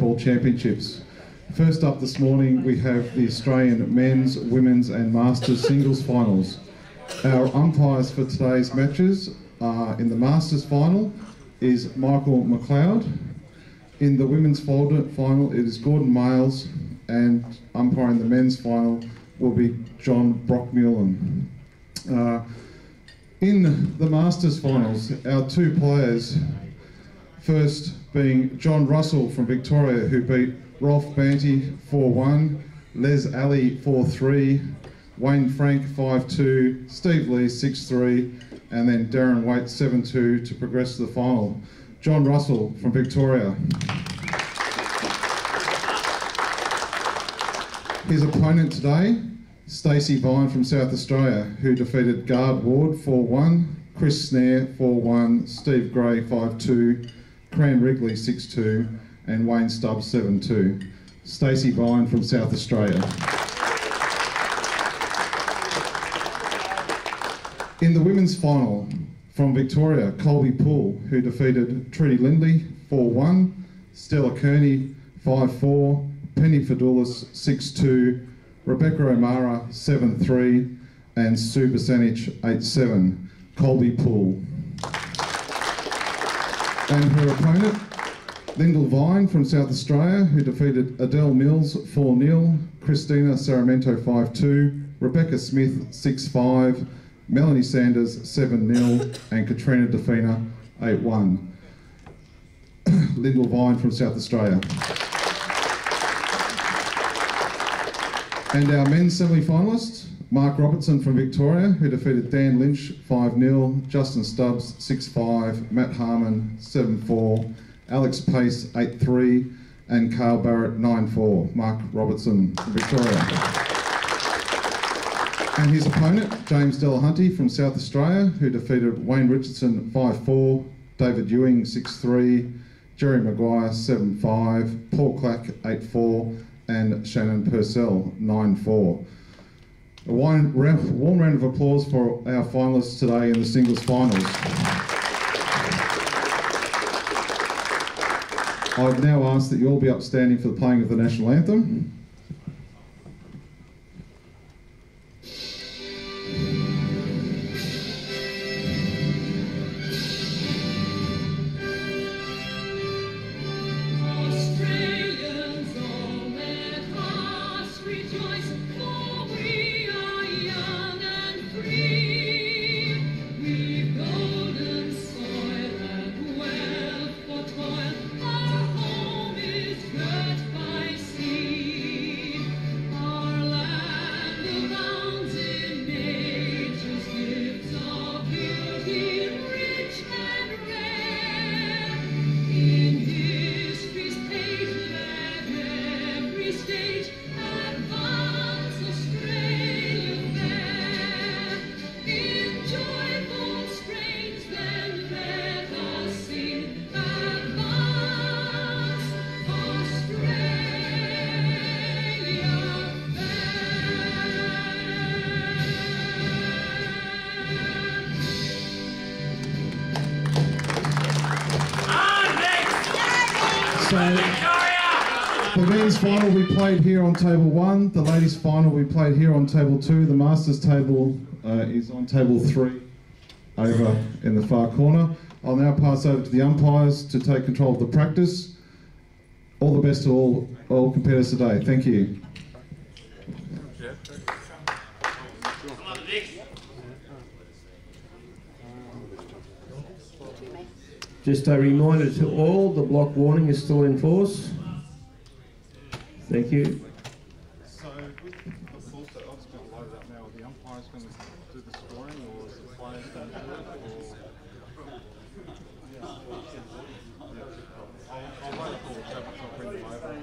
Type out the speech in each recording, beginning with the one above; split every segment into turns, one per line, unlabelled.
Netball Championships. First up this morning, we have the Australian Men's, Women's and Masters Singles Finals. Our umpires for today's matches are in the Masters Final is Michael McLeod. In the Women's Final, it is Gordon Males, and umpiring the Men's Final will be John Brockmullen. In the Masters Finals, our two players, first being John Russell from Victoria, who beat Rolf Banty 4-1, Les Alley 4-3, Wayne Frank 5-2, Steve Lee 6-3, and then Darren Waite 7-2 to progress to the final. John Russell from Victoria. His opponent today, Stacey Vine from South Australia, who defeated Gard Ward 4-1, Chris Snare 4-1, Steve Gray 5-2, Cran Wrigley 6-2, and Wayne Stubbs 7-2. Stacey Vine from South Australia. In the women's final, from Victoria, Colby Poole, who defeated Trudy Lindley 4-1, Stella Kearney 5-4, Penny Fadoulis 6-2, Rebecca O'Mara 7-3, and Sue Basenich 8-7. Colby Poole. And her opponent, Lyndall Vine from South Australia, who defeated Adele Mills 4-0, Christina Saramento 5-2, Rebecca Smith 6-5, Melanie Sanders 7-0, and Katrina Defina 8-1. Lyndall Vine from South Australia. And our men's semi-finalist, Mark Robertson from Victoria, who defeated Dan Lynch 5-0, Justin Stubbs 6-5, Matt Harmon 7-4, Alex Pace 8-3, and Carl Barrett 9-4. Mark Robertson from Victoria. And his opponent, James Delahunty from South Australia, who defeated Wayne Richardson 5-4, David Ewing 6-3, Jerry Maguire 7-5, Paul Clack 8-4, and Shannon Purcell 9-4. A warm round of applause for our finalists today in the singles finals. I've now asked that you all be upstanding for the playing of the national anthem. The men's final we played here on table 1, the ladies' final we played here on table 2, the masters table is on table 3 over in the far corner. I'll now pass over to the umpires to take control of the practice. All the best to all competitors today. Thank you.
Just a reminder to all, the block warning is still in force. Thank you.
So with the full set, I'm just going to load it up now. Are the umpires going to do the scoring, or is the players going to do it? I'll wait for the tablets, I'll bring them over.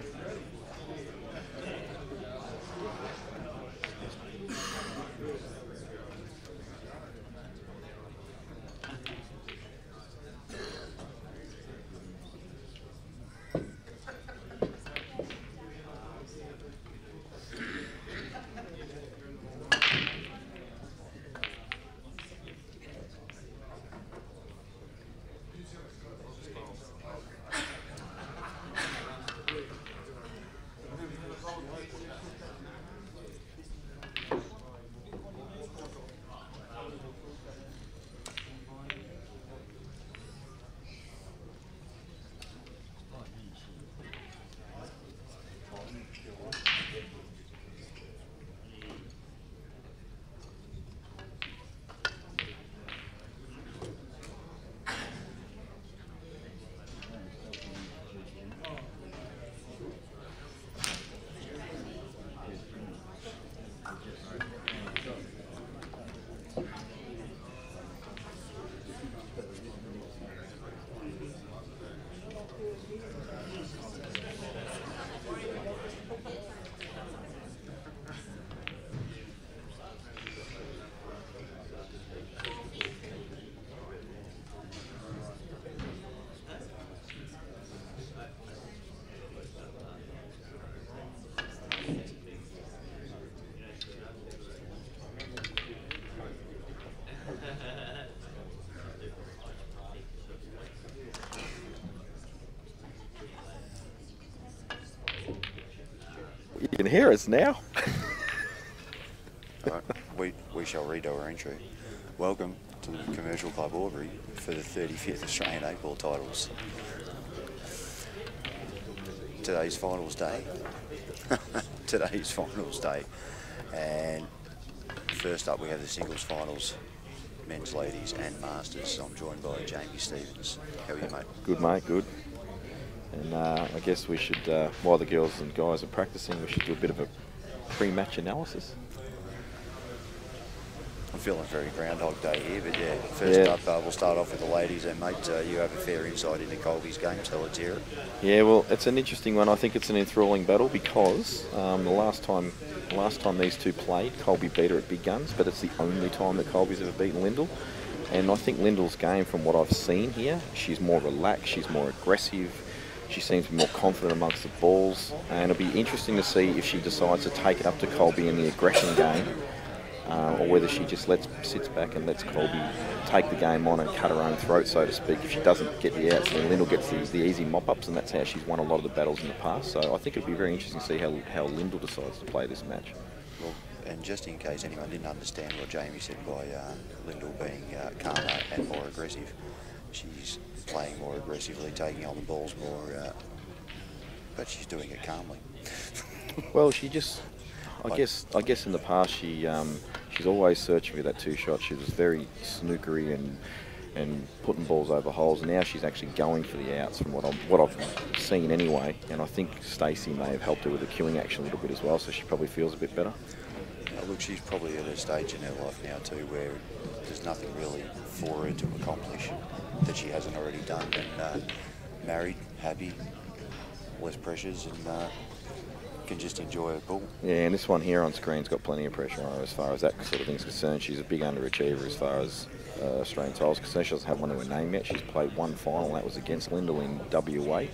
can hear us now.
Right, we shall read our entry. Welcome to the Commercial Club Albury for the 35th Australian 8-ball titles. Today's finals day. And first up we have the singles finals, men's, ladies and masters. I'm joined by Jamie Stevens. How are you, mate?
Good, mate, good. And I guess we should, while the girls and guys are practicing, we should do a bit of a pre-match analysis.
I'm feeling very Groundhog Day here, but yeah, first up, we'll start off with the ladies. And mate, you have a fair insight into Colby's game, so let's hear it.
Yeah, well, it's an interesting one. I think it's an enthralling battle because the last time these two played, Colby beat her at Big Guns, but it's the only time that Colby's ever beaten Lyndall. And I think Lyndall's game, from what I've seen here, she's more relaxed, she's more aggressive, she seems to be more confident amongst the balls, and it'll be interesting to see if she decides to take it up to Colby in the aggression game, or whether she just sits back and lets Colby take the game on and cut her own throat, so to speak. If she doesn't get the outs, then Lyndall gets the easy mop-ups, and that's how she's won a lot of the battles in the past. So I think it'll be very interesting to see how Lyndall decides to play this match.
Well, and just in case anyone didn't understand what Jamie said by Lyndall being calmer and more aggressive, she's playing more aggressively, taking on the balls more, but she's doing it calmly.
Well, she just... I guess in the past she's always searching for that two-shot. She was very snookery and putting balls over holes. And now she's actually going for the outs from what I've seen anyway. And I think Stacey may have helped her with the queuing action a little bit as well, so she probably feels a bit better.
Look, she's probably at a stage in her life now too where there's nothing really for her to accomplish that she hasn't already done. And married, happy, less pressures, and can just enjoy her ball.
Yeah, and this one here on screen's got plenty of pressure on her as far as that sort of thing's concerned. She's a big underachiever as far as Australian titles concerned. She doesn't have one to her name yet. She's played one final, that was against Lyndall in WA.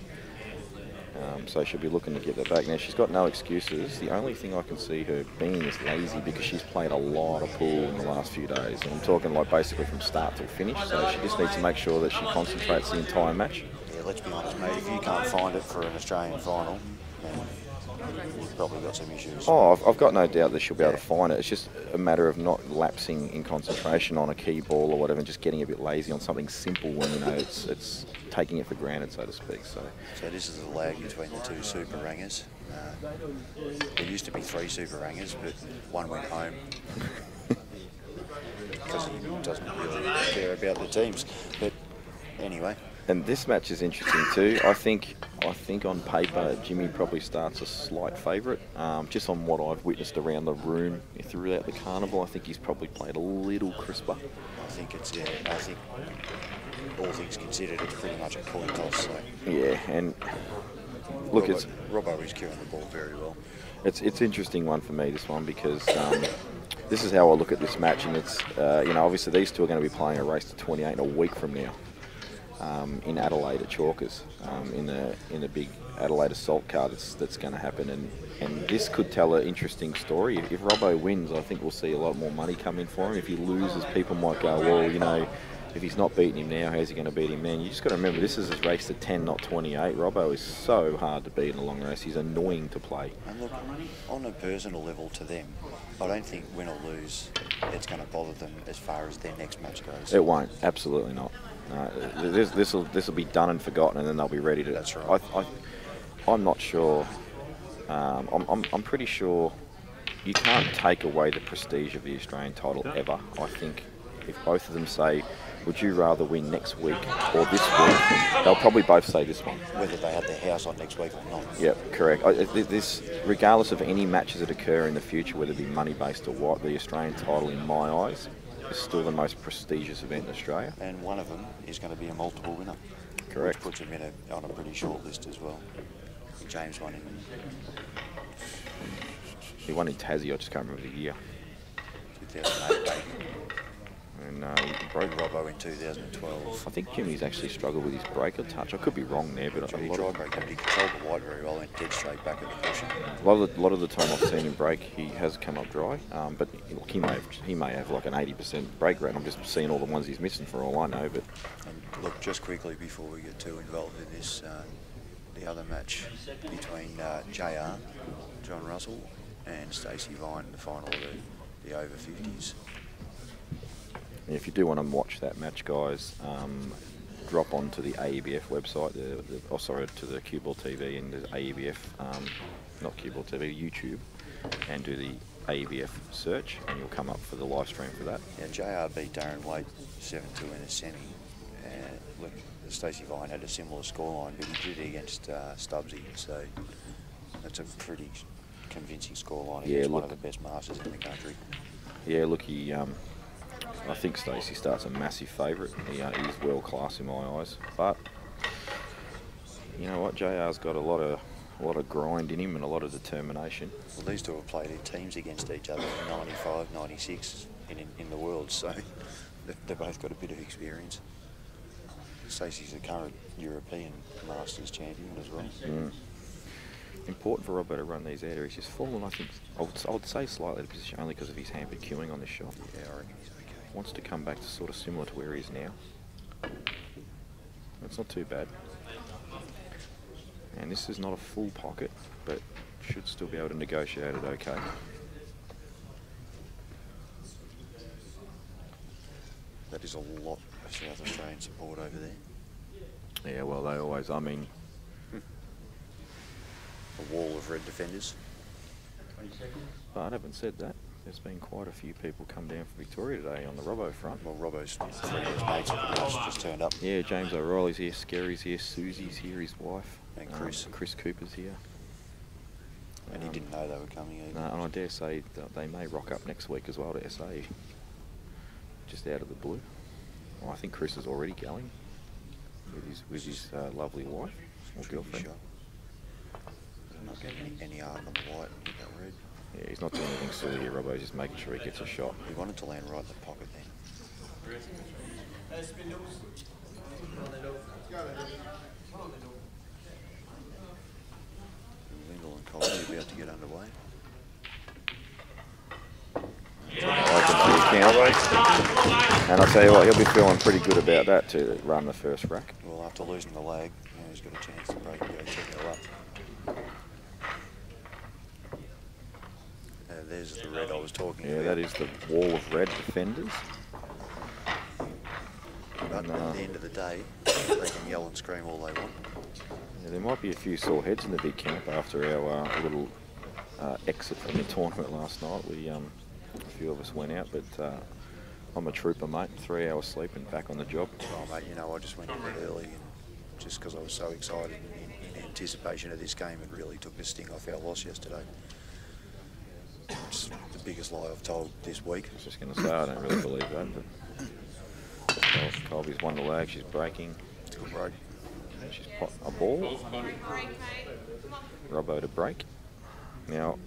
So she'll be looking to get that back. Now, she's got no excuses. The only thing I can see her being is lazy because she's played a lot of pool in the last few days. And I'm talking like basically from start to finish. So she just needs to make sure that she concentrates the entire match.
Yeah, let's be honest, mate. If you can't find it for an Australian final, then you've probably got some issues.
Oh, I've got no doubt that she'll be able to find it. It's just a matter of not lapsing in concentration on a key ball or whatever, and just getting a bit lazy on something simple when you know it's taking it for granted, so to speak. So
this is the lag between the two super rangers. There used to be 3 super rangers, but one went home because he doesn't really care about the teams. But anyway.
And this match is interesting too. I think on paper Jimmy probably starts a slight favourite. Just on what I've witnessed around the room throughout the carnival, I think he's probably played a little crisper.
I think all things considered, it's pretty much a coin toss. So.
Yeah, and look,
Robbo is curing the ball very well.
It's an interesting one for me, this one, because this is how I look at this match, and it's obviously these two are going to be playing a race to 28 in a week from now. In Adelaide at Chalkers, in the big Adelaide Assault card that's going to happen, and this could tell an interesting story. If Robbo wins, I think we'll see a lot more money come in for him. If he loses, people might go, well, if he's not beating him now, how's he going to beat him then? You just got to remember, this is his race to 10, not 28. Robbo is so hard to beat in a long race. He's annoying to play.
And look, on a personal level to them, I don't think win or lose, it's going to bother them as far as their next match goes.
It won't. Absolutely not. This will be done and forgotten, and then they'll be ready to.
That's right.
I'm not sure. I'm pretty sure you can't take away the prestige of the Australian title ever. I think if both of them say, would you rather win next week or this week, they'll probably both say this one.
Whether they have their house on next week or not.
Yep, correct. This, regardless of any matches that occur in the future, whether it be money-based or what, the Australian title, in my eyes, is still the most prestigious event in Australia.
And one of them is going to be a multiple winner.
Correct.
Which puts him on a pretty short list as well. James won in...
He won in Tassie, I just can't remember the year.
2008,
And
he broke Robbo in 2012.
I think Jimmy's actually struggled with his breaker touch. I could be wrong there, but
He dry break, but he controlled the white very well and dead straight back at the cushion.
A lot of the time I've seen him break, he has come up dry. But look, he may have like an 80% break rate. I'm just seeing all the ones he's missing for all I know. But
and look, just quickly before we get too involved in this, the other match between JR, John Russell, and Stacey Vine in the final of the over 50s.
If you do want to watch that match, guys, drop onto the AEBF website, to the Cue Ball TV and the AEBF, not Cue Ball TV, YouTube, and do the AEBF search, and you'll come up for the live stream for that.
Yeah, JR beat Darren Waite 7-2 in a semi. Look, Stacey Vine had a similar scoreline, but he did it against Stubbsy, so that's a pretty convincing scoreline against one of the best masters in the country.
Yeah, look, I think Stacey starts a massive favourite. He's world class in my eyes, but you know what? JR's got a lot of grind in him and a lot of determination.
Well, these two have played in teams against each other in 95, 96 in the world, so they've both got a bit of experience. Stacey's the current European Masters champion as well.
Mm. Important for Robbo to run these out. He's just fallen, I think, I would say slightly out of position only because of his hampered queuing on this shot.
Yeah, I reckon he's okay.
Wants to come back to sort of similar to where he is now. That's not too bad. And this is not a full pocket, but should still be able to negotiate it okay.
That is a lot of South Australian support over there.
Yeah, well, they always, I mean...
A wall of red defenders.
20 seconds.
But I haven't said that. There's been quite a few people come down from Victoria today on the Robbo front.
Well, Robbo's three of his mates just turned up.
Yeah, James O'Reilly's here, Scary's here, Susie's here, his wife.
And Chris.
Chris Cooper's here.
And he didn't know they were coming either.
No, and I dare say that they may rock up next week as well to SA. Just out of the blue. Well, I think Chris is already going with his lovely wife or girlfriend.
Not getting any arc on the white, get that red.
Yeah, he's not doing anything silly here, Robbo. He's just making sure he gets a shot.
He wanted to land right in the pocket then. Lindell and Colby are about to get underway.
And I'll tell you what, he'll be feeling pretty good about that to run the first rack.
Well, after losing the lag, he's got a chance to break and go 2-0 up. There's the red I was talking about.
Yeah, that is the wall of red defenders.
But at the end of the day, they can yell and scream all they want.
Yeah, there might be a few sore heads in the big camp after our little exit from the tournament last night. A few of us went out, but I'm a trooper, mate. 3 hours sleep and back on the job.
Oh, mate, you know, I just went to bed early, and just because I was so excited in anticipation of this game, it really took the sting off our loss yesterday. It's the biggest lie I've told this week.
I was just going to say, I don't really believe that, but Colby's won the lag, she's breaking.
Still broke.
She's pot a ball. Robbo to break. Now,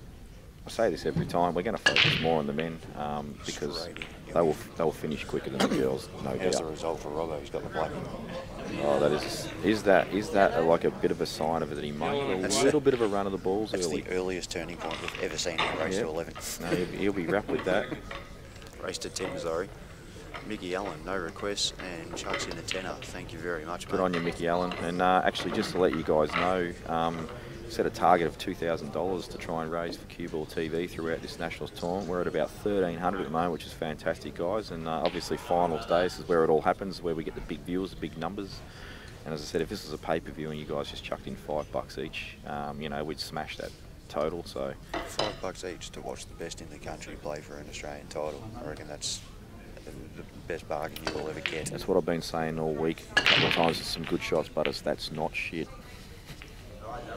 I say this every time, we're going to focus more on the men because they will finish quicker than the girls, no doubt.
How's the result for Robbo? He's got the black.
Oh, that is that like a bit of a sign of it that he might get a little bit of a run of the balls
That's
early?
the earliest turning point we've ever seen in a race to 11.
No, he'll be wrapped with that.
Race to 10, sorry. Mickey Allen, no requests, and Chuck's in a tenner. Thank you very much,
Good
mate.
on you, Mickey Allen. And actually, just to let you guys know, set a target of $2,000 to try and raise for Cue Ball TV throughout this Nationals tournament. We're at about 1,300 at the moment, which is fantastic, guys. And obviously, finals day, this is where it all happens, where we get the big viewers, the big numbers. And as I said, if this was a pay-per-view and you guys just chucked in $5 each, you know, we'd smash that total. So
$5 each to watch the best in the country play for an Australian title. I reckon that's the best bargain you will ever get.
that's what I've been saying all week. A couple of times, there's some good shots, but that's not shit.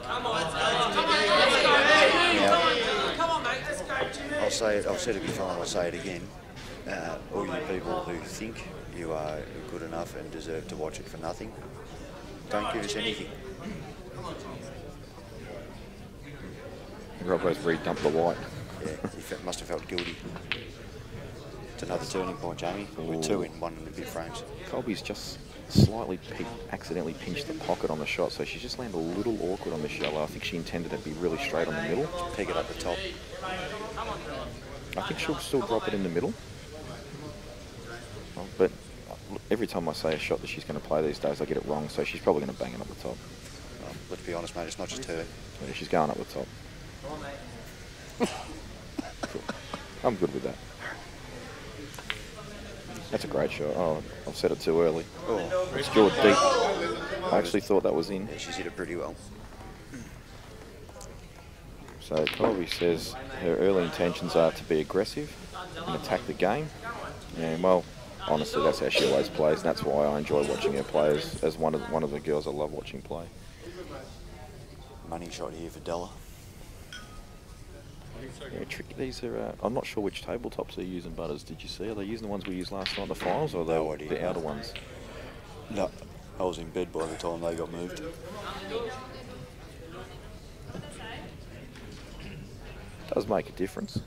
Come on, mate, let's go.
I'll say it. I've said it before, and I'll say it again. All you people who think you are good enough and deserve to watch it for nothing, don't give us anything.
Robbo's re-dumped the white.
Yeah, you must have felt guilty. It's another turning point, Jamie. We're 2 in 1 in the big frames.
Colby's just slightly accidentally pinched the pocket on the shot, so she's just landed a little awkward on the shallow. I think she intended it to be really straight on the middle.
Peg it up the top.
I think she'll still drop it in the middle. But every time I say a shot that she's going to play these days, I get it wrong, so she's probably going to bang it up the top.
let's be honest, mate, it's not just her.
Yeah, she's going up the top. I'm good with that. That's a great shot. Oh, I've said it too early.
Oh,
It's jaw deep. I actually thought that was in.
yeah, she's hit it pretty well.
So Colby says her early intentions are to be aggressive and attack the game. And well, honestly, that's how she always plays, and that's why I enjoy watching her play as one of the girls I love watching play.
Money shot here for Della.
Yeah, tricky. These are. I'm not sure which tabletops they're using, Butters. Did you see? Are they using the ones we used last night in the finals, or
No
are
idea.
they the outer ones?
No, I was in bed by the time they got moved.
Does make a difference.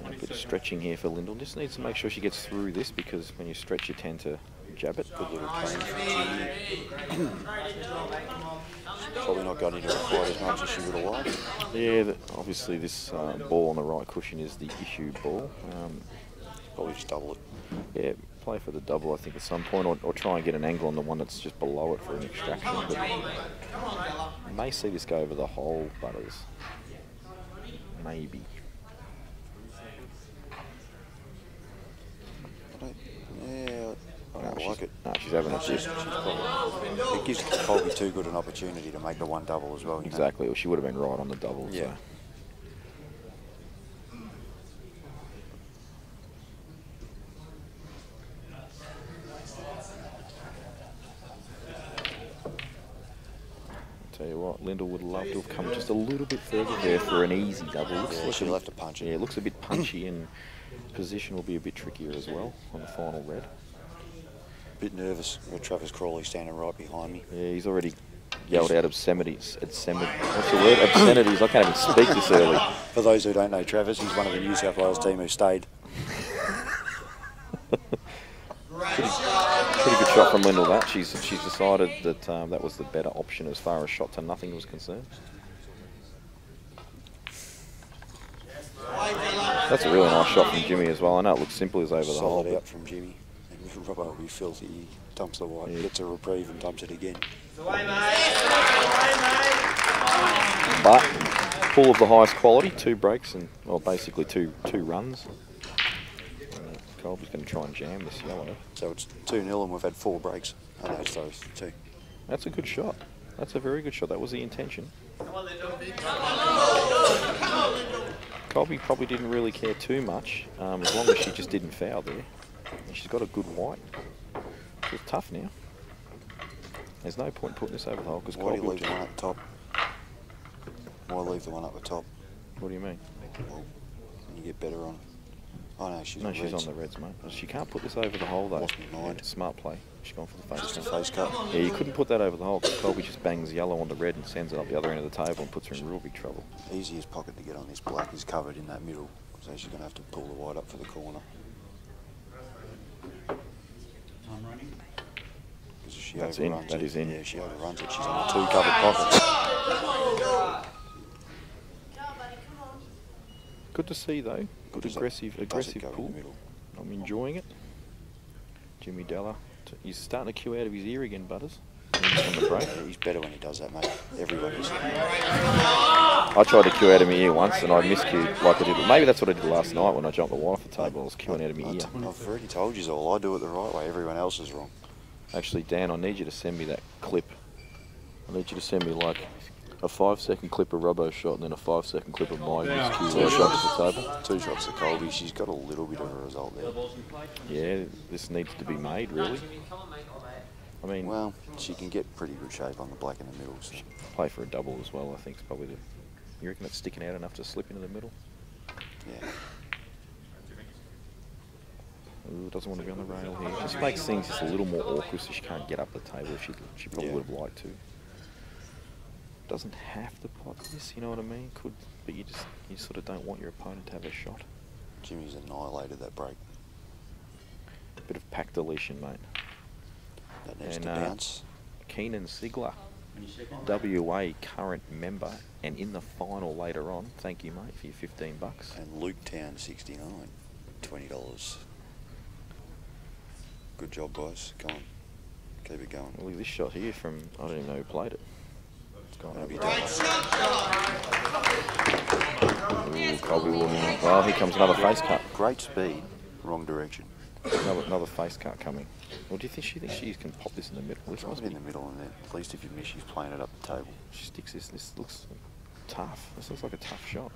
A bit of stretching here for Lyndall. Just needs to make sure she gets through this, because when you stretch, you tend to jab it.
Good little play. Probably not got into it quite as much as she would have liked.
Yeah, obviously this ball on the right cushion is the issue ball.
Probably just double it.
Yeah, play for the double, I think, at some point, or try and get an angle on the one that's just below it for an extraction. But may see this go over the hole, Butters. Maybe.
I don't like it.
No, she's having a
She's
shift.
it gives Colby too good an opportunity to make the one double as well. You know?
Exactly. Well, she would have been right on the double.
Yeah.
So. Tell you what, Lyndall would love to have come just a little bit further there for an easy double.
Yeah, she'll have to punch it.
Yeah, it looks a bit punchy, and position will be a bit trickier as well on the final red.
Bit nervous with Travis Crawley standing right behind me.
Yeah, he's already yelled out obscenities. What's the word? Obscenities. I can't even speak this early.
For those who don't know Travis, he's one of the New South Wales team who stayed.
Pretty good shot from Lyndall. That she's decided that that was the better option as far as shot to nothing was concerned. That's a really nice shot from Jimmy as well. I know it looks simple as over the hole.
Solid out from Jimmy. And Robbo will be filthy. He dumps the white, gets a reprieve and dumps it again.
But full of the highest quality, 2 breaks and, well, basically two runs. Colby's going to try and jam this yellow.
So it's 2-0 and we've had 4 breaks. I know it's those 2.
That's a good shot. That's a very good shot. That was the intention. Colby probably didn't really care too much, as long as she just didn't foul there. And she's got a good white. It's tough now. There's no point putting this over the hole because
Why do
Colby.
you leave the one up top? Why leave the one up the top?
What do you mean?
Well, you get better on. Oh no, she's
No,
on
she's
reds.
on the reds, mate. She can't put this over the hole though.
Lost my mind.
Yeah, smart play. She's gone for the face
Just a
cut.
face cut.
Yeah, you couldn't put that over the hole because Colby just bangs yellow on the red and sends it up the other end of the table and puts her in real big trouble.
Easiest pocket to get on this black is covered in that middle, so she's going to have to pull the white up for the corner.
I'm running.
Because if she
That's in.
overruns
That
it,
is in.
Yeah, she overruns it. She's on the 2 covered pockets.
Good to see though. Good
Does it
aggressive
go in
pull.
the middle?
I'm enjoying it. Jimmy Della, he's starting to cue out of his ear again, Butters. On the break.
Yeah, he's better when he does that, mate. Everyone is.
I tried to cue out of my ear once and I miscued like I did. Maybe that's what I did last night when I jumped the white off the table. I was cueing out of my ear.
I've already told you all. I do it the right way. Everyone else is wrong.
Actually, Dan, I need you to send me that clip. I need you to send me like a 5-second clip of Robbo's shot and then a 5-second clip of my miscue where I jumped off the table.
2 shots to Colby. She's got a little bit of a result there.
Yeah, this needs to be made, really. I mean,
Well, she can get pretty good shape on the black in the middle. So.
play for a double as well, I think, is probably the... You reckon it's sticking out enough to slip into the middle?
Yeah.
Ooh, doesn't want to be on the rail here. Just makes things just a little more awkward so she can't get up the table. She probably
Yeah.
would have liked to. Doesn't have to pot this, you know what I mean? Could, but you sort of don't want your opponent to have a shot.
Jimmy's annihilated that break.
Bit of pack deletion, mate.
That needs
And,
to bounce.
Keenan Sigler WA current member and in the final later on. Thank you, mate, for your $15.
And Luke Town 69, $20. Good job, guys. Go on. Keep it going.
Look at this shot here from, I don't even know who played it. It's gone over. Ooh, Colby Williams. Oh, here comes another face cut.
Great speed, wrong direction.
Another face cut coming. Well, do you think she can pop this in the middle? This must
in
be
the middle, and then at least if you miss, she's playing it up the table.
She sticks this. This looks tough. This looks like a tough shot.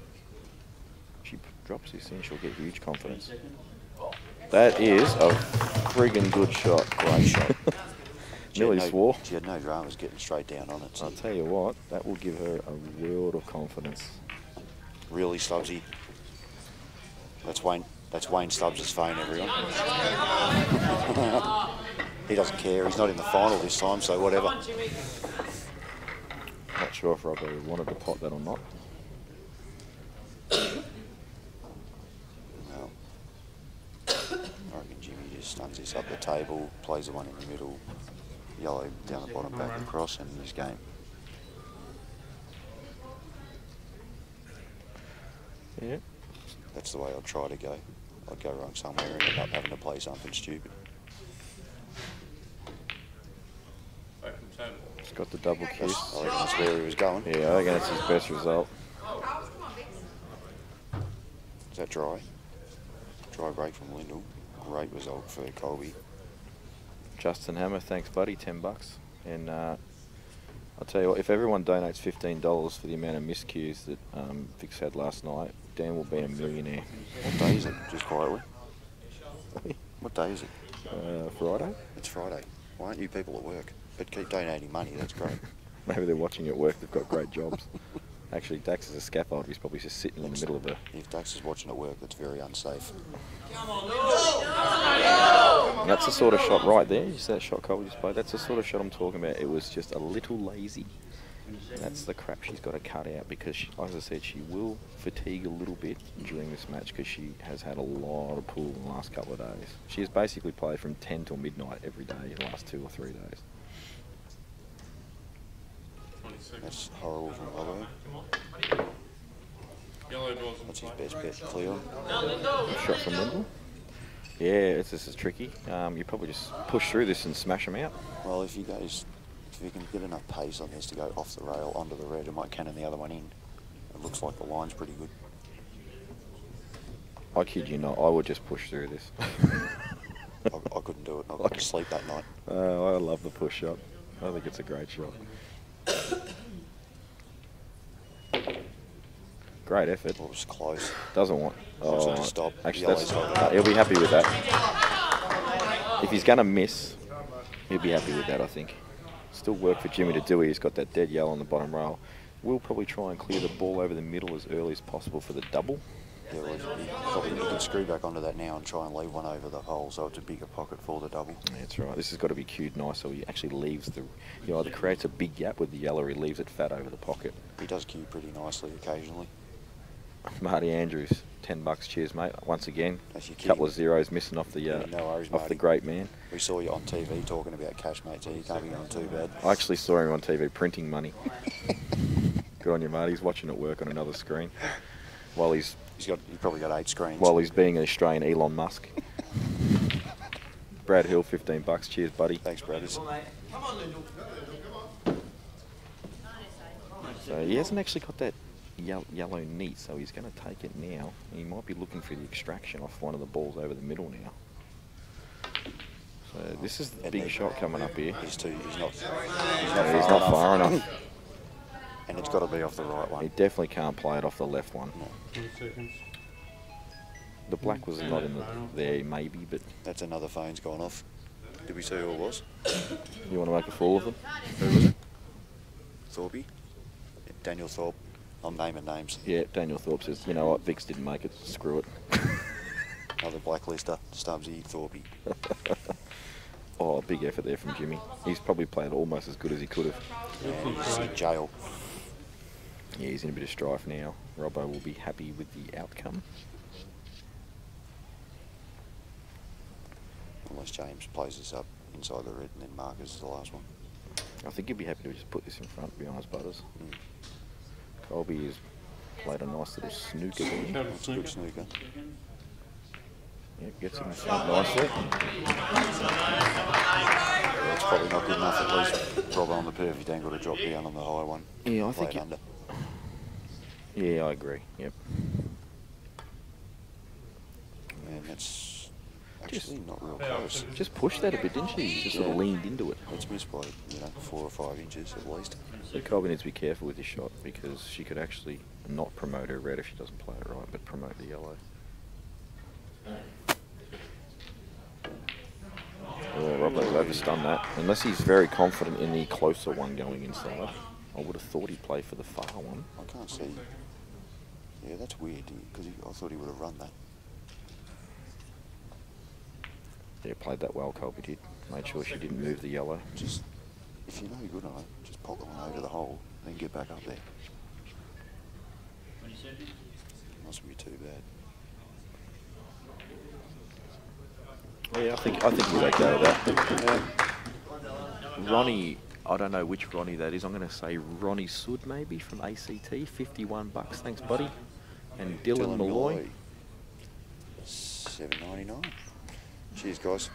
She drops this in, she'll get huge confidence. That is a friggin' good shot. Great shot. Nearly swore.
She had no dramas getting straight down on it. So
I'll tell you what, that will give her a world of confidence.
Really, Stubbsy. That's Wayne Stubbs' phone, everyone. He doesn't care. He's not in the final this time, so whatever.
Not sure if Robbo wanted to pot that or not.
Well, I reckon Jimmy just stuns this up the table, plays the one in the middle, yellow down the bottom, back across, and this game.
Yeah.
That's the way I'd try to go. I'd go wrong somewhere and end up having to play something stupid.
He's got the double kiss.
I reckon that's where he was going.
Yeah, I reckon that's his best result.
Is that dry? Dry break from Lyndall. Great result for Colby.
Justin Hammer, thanks buddy, $10. And I'll tell you what, if everyone donates $15 for the amount of miscues that Vix had last night, Dan will be a millionaire.
What day is it? Just quietly. What day is it?
Friday?
It's Friday. Why aren't you people at work? But keep donating money, that's great.
Maybe they're watching at work, they've got great jobs. Actually, Dax is a scaffold, he's probably just sitting in the middle of a...
If Dax is watching at work, that's very unsafe.
That's the sort of shot right there. You see that shot Cole just played? That's the sort of shot I'm talking about. It was just a little lazy. That's the crap she's got to cut out because, as I said, she will fatigue a little bit during this match because she has had a lot of pool in the last couple of days. She has basically played from 10 till midnight every day the last 2 or 3 days.
That's horrible from Robbo. That's his best bet, clear.
Shot from Lyndall. Yeah, this is tricky. You probably just push through this and smash them out.
Well, if you can get enough pace on this to go off the rail onto the red, it might cannon the other one in. It looks like the line's pretty good.
I kid you not, I would just push through this.
I couldn't do it. I couldn't sleep that night.
I love the push shot. I think it's a great shot. Great effort.
Well, it was close.
Doesn't want. Oh,
stop.
Actually, he'll be happy with that. If he's going to miss, he'll be happy with that, I think. Still work for Jimmy to do. He's got that dead yellow on the bottom rail. We'll probably try and clear the ball over the middle as early as possible for the double.
Yeah, well, probably you can screw back onto that now and try and leave one over the hole so it's a bigger pocket for the double.
Yeah, that's right. This has got to be cued nice so he actually leaves the... He either creates a big gap with the yellow or he leaves it fat over the pocket.
He does cue pretty nicely occasionally.
Marty Andrews, $10. Cheers, mate. Once again,
a
couple of zeros missing off the
no worries,
off the great man.
We saw you on TV talking about cash, mate, so you can't be going too bad.
I actually saw him on TV printing money. Good on you, Marty. He's watching it work on another screen. While he's
probably got 8 screens.
While he's being an Australian Elon Musk. Brad Hill, $15. Cheers, buddy.
Thanks, Brad.
Come on, Lyndall.
So he hasn't actually got that yellow neat, so he's going to take it now. He might be looking for the extraction off one of the balls over the middle now. So this is the big shot coming up here.
He's not
far enough.
And it's got to be off the right one.
He definitely can't play it off the left one.
No.
20 seconds.
The black was not in there, maybe, but...
That's another phone's gone off. Did we see who it was?
You want to make a fool of them?
Who was it? Thorpe? Daniel Thorpe. I'm naming names.
Yeah, Daniel Thorpe says, you know what, Vix didn't make it, screw it.
Another blacklister, Stubbsy Thorpe.
Oh, big effort there from Jimmy. He's probably played almost as good as he could have.
And he's in jail.
Yeah, he's in a bit of strife now. Robbo will be happy with the outcome.
Unless James plays this up inside the red and then Marcus is the last one.
I think you'd be happy to just put this in front, to be honest, Butters. Colby has played a nice little snooker there.
That's a good snooker.
Yep, gets him in front nicely.
That's probably not good enough, at least. Rob on the perfect angle to drop down on the high one.
Yeah, I think
Play it under.
Yeah, I agree. Yep.
Man, that's actually not real close.
Just pushed that a bit, didn't she? Just sort of leaned into it.
It's missed by, 4 or 5 inches at least.
So Colby needs to be careful with this shot because she could actually not promote her red if she doesn't play it right, but promote the yellow. Oh, Robbo's overstunned that. Unless he's very confident in the closer one going inside. I would have thought he'd play for the far one.
I can't see. Yeah, that's weird, because I thought he would have run that.
Yeah, played that well, Colby did. Made sure she didn't move the yellow.
Just, if you know you're good on it, just pocket one over the hole, then get back up there. Mustn't be too bad.
Yeah, I think he's okay with that. Ronnie, I don't know which Ronnie that is. I'm going to say Ronnie Sood maybe from ACT, $51. Thanks, buddy. And Dylan Malloy.
$7.99. Cheers, guys.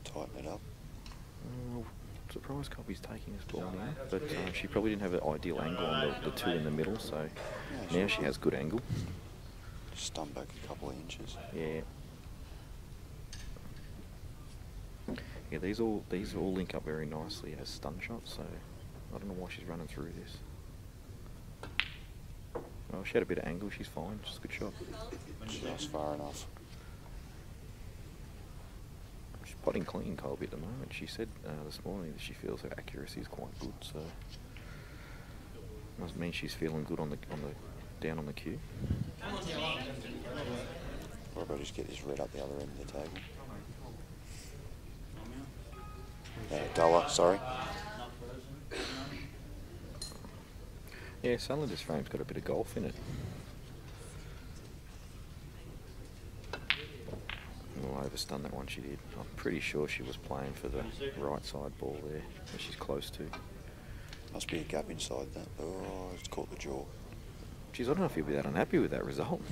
Tighten it up.
Surprised Colby's taking this ball now, but she probably didn't have an ideal angle on the two in the middle, so now she has good angle.
Stun back a couple of inches.
Yeah. Yeah, these all link up very nicely as stun shots, so I don't know why she's running through this. Well, she had a bit of angle, she's fine, just a good shot.
Just far enough.
She's potting clean, Colby, at the moment. She said this morning that she feels her accuracy is quite good, so must mean she's feeling good on the down on the cue.
What about just get this red up the other end of the table? Dollar, sorry.
Yeah, Salinder's frame's got a bit of golf in it. Well, overstun that one she did. I'm pretty sure she was playing for the right side ball there, which she's close to.
Must be a gap inside that. Oh, it's caught the jaw.
Geez, I don't know if you'll be that unhappy with that result.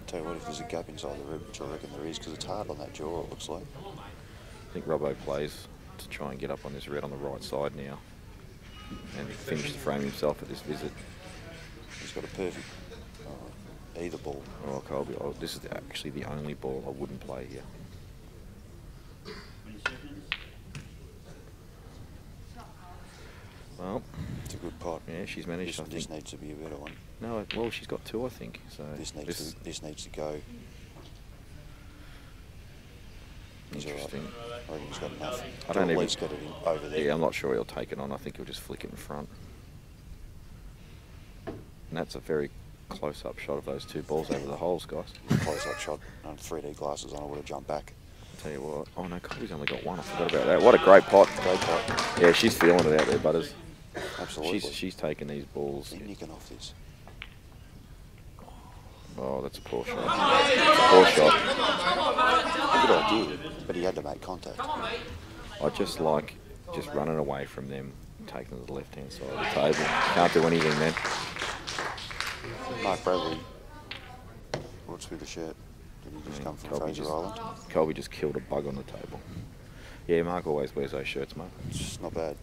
Tell you what, if there's a gap inside the rib, which I reckon there is, because it's hard on that jaw, it looks like.
I think Robbo plays to try and get up on this red on the right side now and finish the frame himself at this visit.
He's got a perfect either ball.
Oh, Colby, this is actually the only ball I wouldn't play here. Well,
it's a good pot.
Yeah, she's managed.
This needs to be a better one.
No, well, she's got two, I think. So
this needs to go.
Interesting.
I reckon he's got enough.
I don't
at
even
least get it in over there.
Yeah, I'm not sure he'll take it on. I think he'll just flick it in front. And that's a very close-up shot of those two balls over the holes, guys.
Close-up shot. 3D glasses on. I would have jumped back.
I'll tell you what. Oh no, Colby's only got one. I forgot about that. What a great pot. Great pot. Yeah, she's feeling it out there, Butters.
Absolutely.
She's taking these balls.
He's nicking off this.
Oh, that's a poor shot. It's a poor shot.
A good idea, but he had to make contact.
I just like running away from them, taking them to the left-hand side of the table. Can't do anything then.
Mark Bradley, what's with the shirt? Did he just come from Fraser Island?
Colby just killed a bug on the table. Yeah, Mark always wears those shirts, mate.
It's not bad.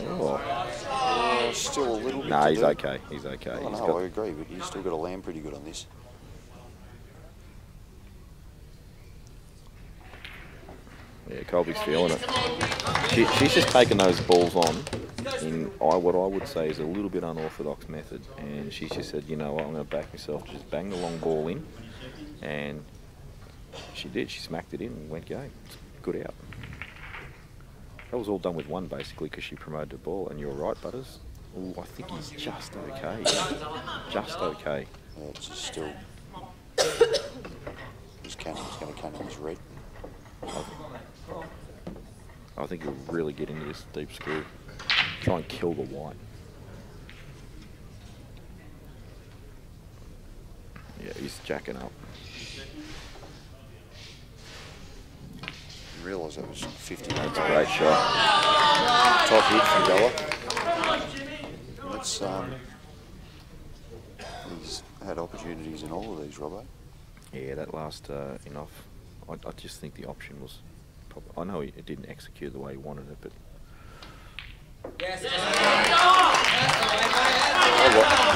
Oh.
Still a little bit.
Nah, he's okay. He's okay.
Oh, no, I agree, but he's still got to land pretty good on this.
Yeah, Colby's feeling it. She's just taken those balls on in what I would say is a little bit unorthodox method, and she's just said, you know what, I'm going to back myself, just bang the long ball in, and she did. She smacked it in and went game. Good out. That was all done with one, basically, because she promoted the ball, and you're right, Butters. Ooh, I think he's just okay. Just okay.
Yeah, it's just still... He's going to cannon his red.
I think he'll really get into this deep screw. Try and kill the white. Yeah, he's jacking up.
Didn't realise that was 50 metres.
That's a great shot.
Top hit from Bella. That's, he's had opportunities in all of these, Robbo.
Yeah, that last enough. I just think the option was. I know it didn't execute the way he wanted it, but.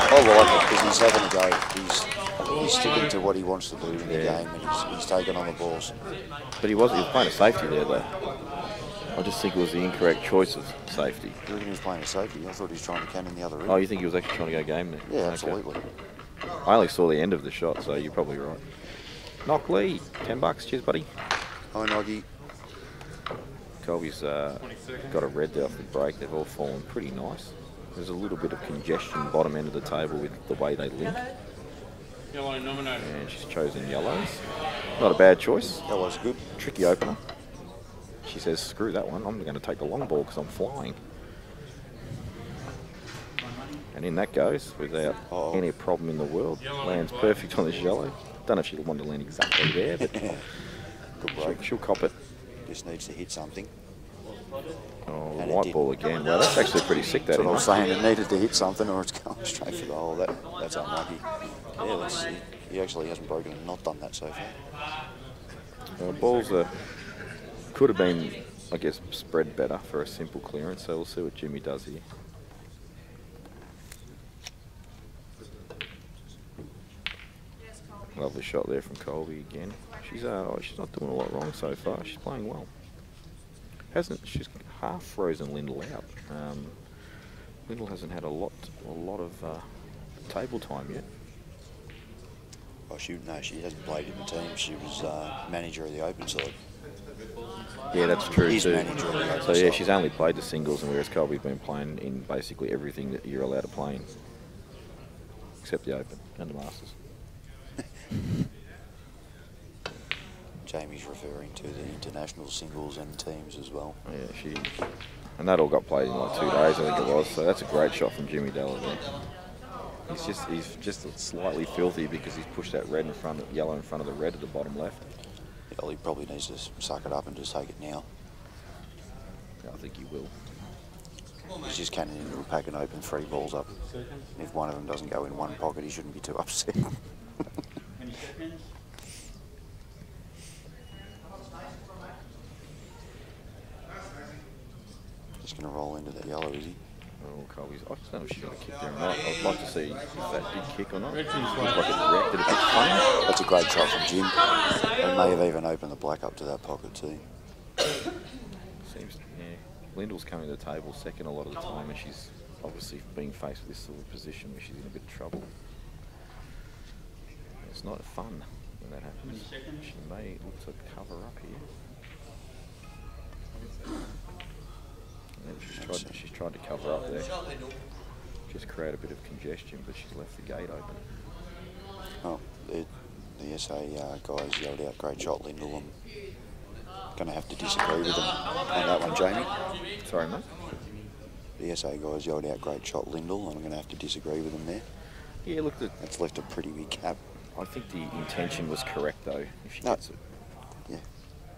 I like it because he's having a go. He's sticking to what he wants to do in the game, and he's taking on the balls.
But he was playing a safety there, though. I just think it was the incorrect choice of safety.
You reckon he was playing a safety? I thought he was trying to cannon the other end.
Oh, you think he was actually trying to go game there?
Yeah,
Okay.
absolutely.
I only saw the end of the shot, so you're probably right. Knock Lee, $10. Cheers, buddy.
Hi, Noggy.
Colby's got a red there off the break. They've all fallen pretty nice. There's a little bit of congestion bottom end of the table with the way they link.
Yellow nominated.
And she's chosen yellows. Not a bad choice.
That was good.
Tricky opener. She says, screw that one. I'm going to take the long ball because I'm flying. And in that goes without any problem in the world. Lands perfect on this yellow. Don't know if she'll want to land exactly there, but
Good break.
she'll cop it.
Just needs to hit something.
Oh,
And it
white
did.
ball again. Well, that's actually pretty sick, that
That's what I was
is.
saying. It needed to hit something, or it's going straight for the hole. That's unlucky. Yeah, let's see. He actually hasn't broken and not done that so far.
Balls could have been, I guess, spread better for a simple clearance, so we'll see what Jimmy does here. Lovely shot there from Colby again. She's not doing a lot wrong so far. She's playing well. She's half frozen Lyndall out. Lyndall hasn't had a lot of table time yet.
Oh, she hasn't played in the team. She was manager of the open side.
Yeah, that's true
He's
too.
manager of the open
So yeah,
side.
she's only played the singles, and whereas Colby's been playing in basically everything that you're allowed to play in, except the Open and the Masters.
Jamie's referring to the international singles and teams as well.
Yeah, and that all got played in like 2 days, I think it was. So that's a great shot from Jimmy Della there. He's just slightly filthy because he's pushed that yellow in front of the red at the bottom left.
Well, he probably needs to suck it up and just take it now.
I think he will.
He's just canning into a pack and open 3 balls up. And if one of them doesn't go in one pocket, he shouldn't be too upset.
Any seconds?
Just going to roll into that yellow, is he?
Oh, Colby's. I just don't know if she's going to kick there or not. I'd like to see if that did kick or not.
Red
Looks
team's
like it reacted a bit funny.
That's a great shot from Jim. They may have even opened the black up to that pocket too.
Seems, yeah. Lyndall's coming to the table second a lot of the time, and she's obviously being faced with this sort of position where she's in a bit of trouble. It's not fun when that happens. She may look to cover up here. And she's tried to cover up there. Just create a bit of congestion, but she's left the gate open.
Oh, the SA guys yelled out, great shot, Lyndall. I'm going to have to disagree with them on that one, Jamie.
Sorry, mate.
The SA guys yelled out, great shot, Lyndall. I'm going to have to disagree with them there.
Yeah, look,
That's left a pretty big gap.
I think the intention was correct, though, if she
No.
gets it.
Yeah,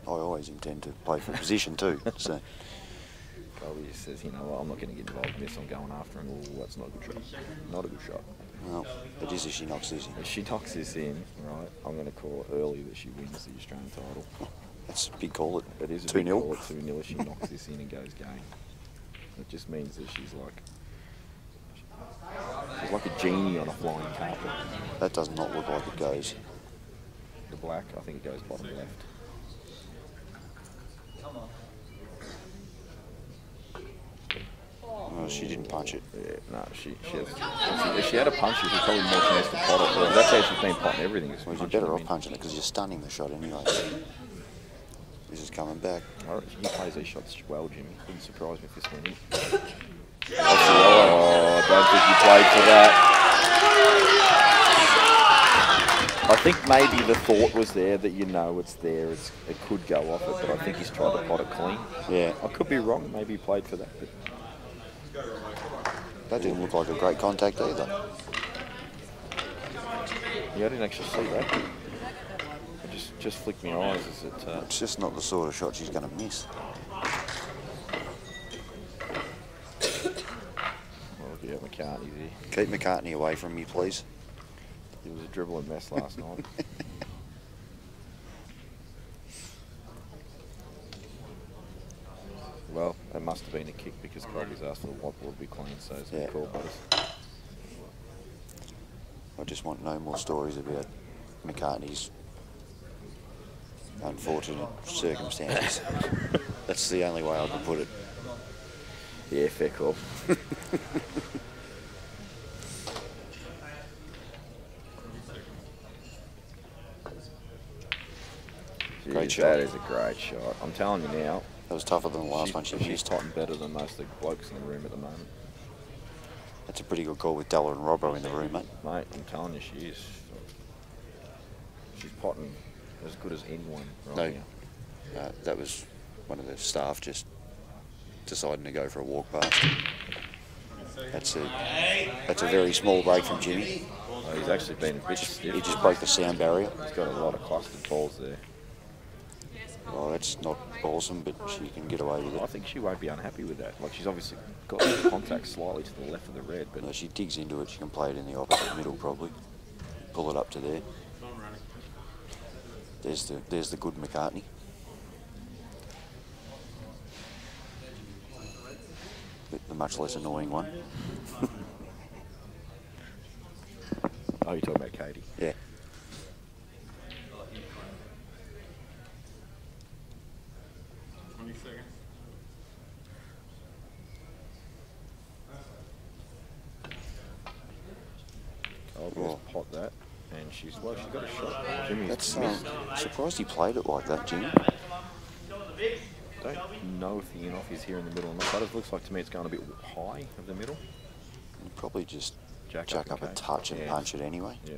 I always intend to play for position too. So
Colby just says, you know what, I'm not going to get involved in this, I'm going after him. Oh, that's not a good shot. Not a good shot.
well, it is if she knocks this in.
If she knocks this in, right, I'm going to call it early that she wins the Australian title.
That's a big call.
It is a
2-0.
big call at 2-0 if she knocks this in and goes game. It just means that she's like a genie on a flying carpet.
That does not look like it goes.
The black, I think it goes bottom left.
Well, she didn't punch it.
Yeah, no, if she had a punch, she'd probably more chance to pot it. Well, that's how she's been potting everything. Is
Well, you're
punching
better
them
off
in.
punching it because you're stunning the shot anyway. This is coming back.
All right, he plays these shots well, Jimmy. Wouldn't surprise me if this went in. Oh, I don't think he played for that. I think maybe the thought was there that it's there, it could go off it, but I think he's tried to pot it clean.
Yeah,
I could be wrong, maybe he played for that. But
that didn't look like a great contact either.
yeah, I didn't actually see that. I just just flicked my eyes as it...
It's just not the sort of shot she's going to miss.
Well, look at McCartney there.
Keep McCartney away from me, please.
He was a dribbling mess last night. Well, it must have been a kick because Colby's asked for the white ball to be clean, so it's a call, boys.
I just want no more stories about McCartney's unfortunate circumstances. That's the only way I can put it.
Yeah, fair call.
Great
Jeez,
shot.
That is a great shot. I'm telling you now.
That was tougher than the last one she
She's
missed.
tightened better than most of the blokes in the room at the moment.
That's a pretty good call with Della and Robbo in the room, mate.
Mate, I'm telling you, she is. She's potting as good as anyone right now.
That was one of the staff just deciding to go for a walk past. That's a very small break from Jimmy.
Oh, he's actually been a bit stiff.
He just broke the sound barrier.
He's got a lot of clustered balls there.
Well, that's not awesome, but she can get away with
I
it.
think she won't be unhappy with that. Like, she's obviously got the contact slightly to the left of the red, but
No, she digs into it. She can play it in the opposite middle, probably. Pull it up to there. There's the good McCartney. The much less annoying one.
oh, you're talking about Katie.
Yeah.
I'll just pot that, and she's got a shot. Jimmy's
That's
missed.
surprised he played it like that, Jimmy.
Don't know if the in-off is here in the middle or not, but it looks like to me it's going a bit high of the middle.
He'd probably just
Jack
jack up a
okay.
touch and
Yeah.
punch it anyway.
Yeah.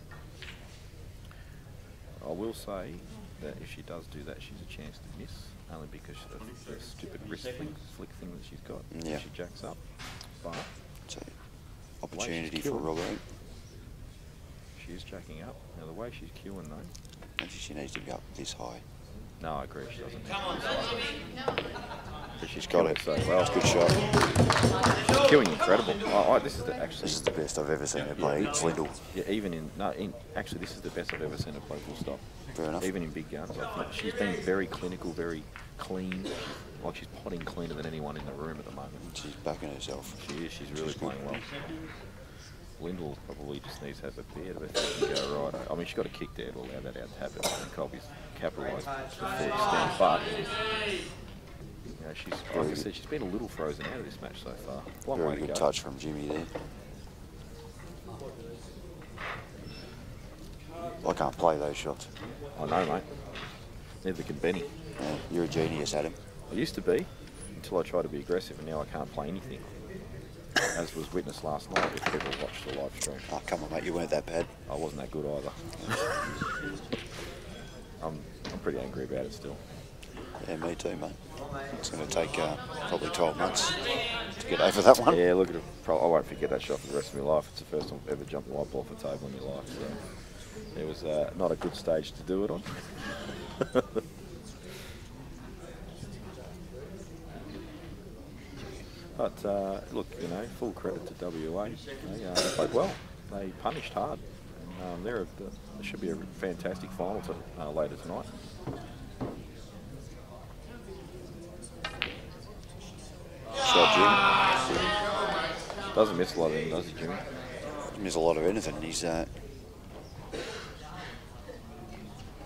I will say that if she does do that, she's a chance to miss, only because of the stupid wrist flick thing that she's got.
Yeah.
She jacks up. But
So, opportunity for
killed.
Robbo.
she is jacking up. Now the way she's queuing though.
Don't think she needs to be up this high.
No, I agree. She doesn't. But she's
Got
queuing
it.
so well.
Good shot.
She's queuing incredible. This is the actually.
This is the best I've ever seen her play. It's Lindell.
Yeah, actually, this is the best I've ever seen her play full stop.
Fair enough.
Even in big guns, I think she's been very clinical, very clean. Like she's potting cleaner than anyone in the room at the moment.
She's backing herself.
She is. She's really
She's good.
playing well. Lyndall probably just needs to have a bit of a thing to go right. I mean, she's got a kick there to allow that out to happen. And Colby's capitalised to the full extent, but she's like I said, she's been a little frozen out of this match so far. Long way
Very
to
good
go.
touch from Jimmy there. I can't play those shots.
I know, mate. Neither can Benny.
Yeah, you're a genius, Adam.
I used to be, until I tried to be aggressive, and now I can't play anything. As was witnessed last night if people watched the live stream.
Oh, come on, mate. You weren't that bad.
I wasn't that good either. I'm pretty angry about it still.
Yeah, me too, mate. It's going to take probably 12 months to get over that one.
Yeah, look at it. I won't forget that shot for the rest of my life. It's the first time I've ever jumped the white ball off a table in my life. So it was not a good stage to do it on. But look, full credit to WA. They played well. They punished hard. And there should be a fantastic final later tonight.
Shot, Jim.
Doesn't miss a lot of them, does he, Jimmy?
Doesn't miss a lot of anything.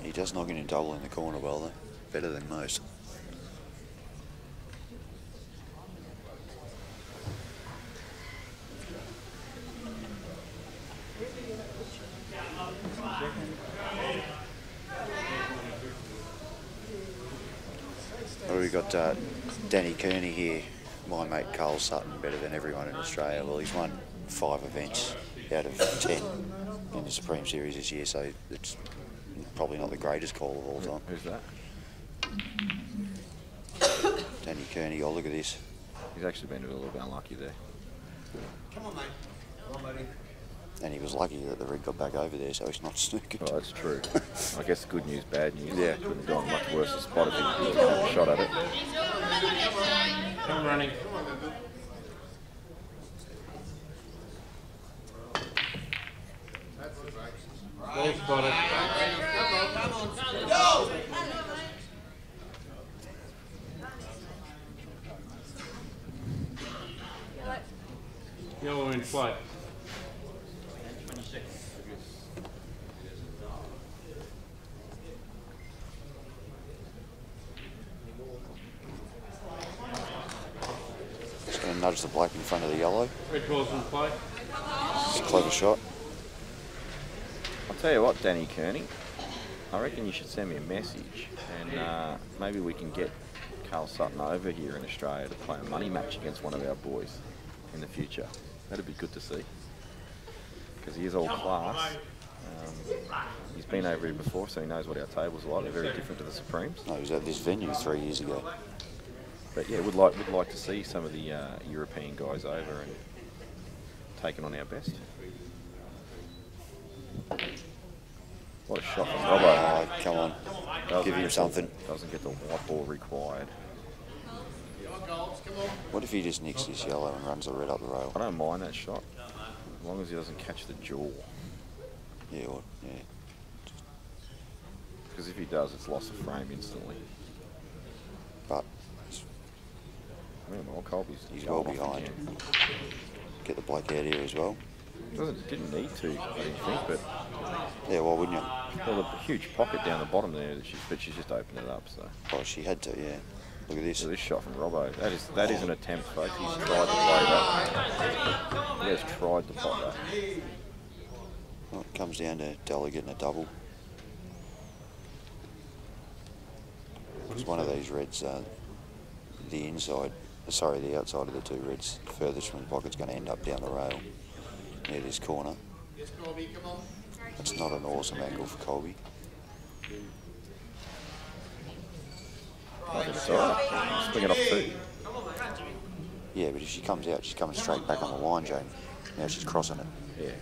He does knock it in double in the corner well, though. Better than most. Well, we've got Danny Kearney here, my mate Carl Sutton, better than everyone in Australia. Well, he's won 5 events out of 10 in the Supreme Series this year, so it's probably not the greatest call of all time.
Who's that?
Danny Kearney, oh look at this.
He's actually been a little bit unlucky there.
Come on, mate. Come on, buddy.
And he was lucky that the red got back over there, so he's not snookered.
Well, that's true. I guess good news, bad news.
Yeah.
Couldn't have gone much worse a spot if he had a shot at it.
Come running. Well spotted. Yellow in flight.
Just going to nudge the black in front of the yellow.
Red ball's in play.
It's a clever shot.
I'll tell you what, Danny Kearney, I reckon you should send me a message and maybe we can get Carl Sutton over here in Australia to play a money match against one of our boys in the future. That'd be good to see. Because he is all class. He's been over here before, so he knows what our tables are like. They're very different to the Supremes.
No, he was at this venue 3 years ago.
But yeah, would like to see some of the European guys over and taking on our best. What a shot from Robbo.
Oh, come on. Give him something.
Doesn't get the white ball required.
What if he just nicks this yellow and runs the red up the rail?
I don't mind that shot, as long as he doesn't catch the jaw.
Yeah, well, yeah.
Because if he does, it's loss of frame instantly.
But
Well, Colby's
he's
going
well
off
behind.
again.
Get the black out here as well.
Didn't need to, I didn't think, but
Yeah, why wouldn't you?
well, a huge pocket down the bottom there, but she's just opened it up. So
Oh, she had to, yeah. Look at this.
so this shot from Robbo, that is an attempt, folks. He's tried to play that. He has tried to pot that.
Well, it comes down to Della getting a double. It's one of these reds, the outside of the two reds, furthest from the pocket's going to end up down the rail near this corner. That's not an awesome angle for Colby.
I think it's alright. Swing it off too.
Yeah, but if she comes out, she's coming straight back on the line, Jane. Now she's crossing it.
Yeah.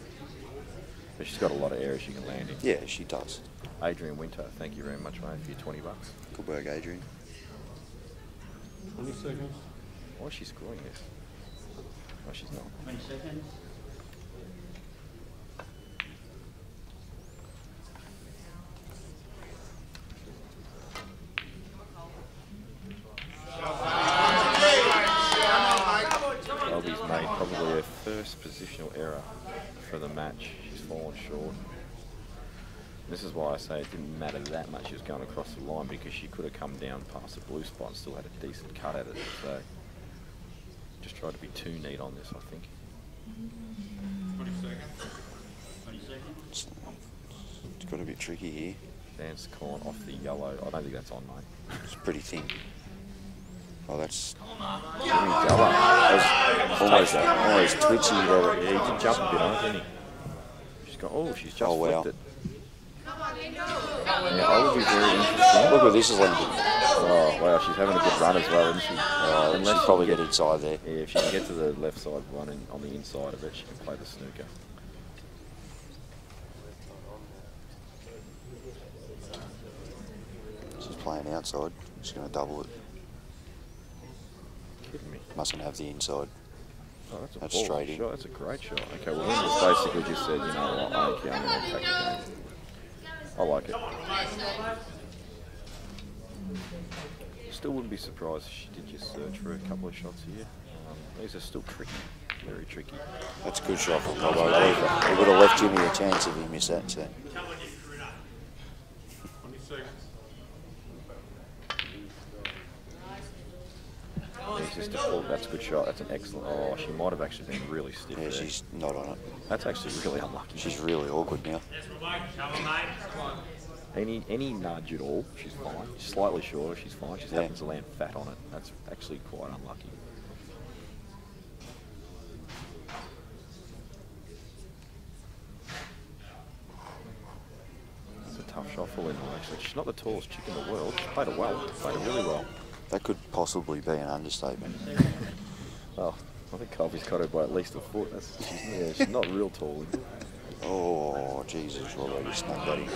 But she's got a lot of areas she can land in.
Yeah, she does.
Adrian Winter, thank you very much, mate, for your 20 bucks.
Good work, Adrian.
20 seconds.
Why is she scoring this? No, she's not.
20 seconds.
Colby's made probably her first positional error for the match. She's fallen short. This is why I say it didn't matter that much she was going across the line, because she could have come down past the blue spot and still had a decent cut at it. So just tried to be too neat on this, I think.
20 seconds. 20 seconds.
It's got a bit tricky here.
Dance corn off the yellow. I don't think that's on, mate.
It's pretty thin. Oh, that's almost twitchy.
Yeah, he did jump a bit on it, didn't he? She's got. Oh, she's just flipped it. Yeah, I would be very interesting.
Look what this is landing.
Oh wow, she's having a good run as well, isn't she?
Unless she'd probably get inside there.
Yeah, if she can get to the left side one and on the inside of it, she can play the snooker.
She's playing outside. She's going to double it.
Kidding me?
Mustn't have the inside.
Oh, that's a
That's
ball
straight in.
shot. That's a great shot. Okay, well, Linda's basically just said, you know what, okay, I'm going to take the game. I like it. Still wouldn't be surprised if she did just search for a couple of shots here. These are still tricky, very tricky.
That's a good shot from Robbo. It would have left Jimmy a chance if he missed that. So.
20 seconds.
It's just a pull. That's a good shot. That's an excellent. Oh, she might have actually been really stiff
Yeah,
there.
she's not on it.
That's actually really unlucky.
She's really awkward now.
Any nudge at all, she's fine. She's slightly shorter, she's fine. She just happens to land fat on it. That's actually quite unlucky. That's a tough shot for Linda, actually. She's not the tallest chick in the world. She played it well. Played it really well.
That could possibly be an understatement.
Well, I think Colby's got her by at least a foot. She's not real tall.
Oh, Jesus, Robbo just snuck that in.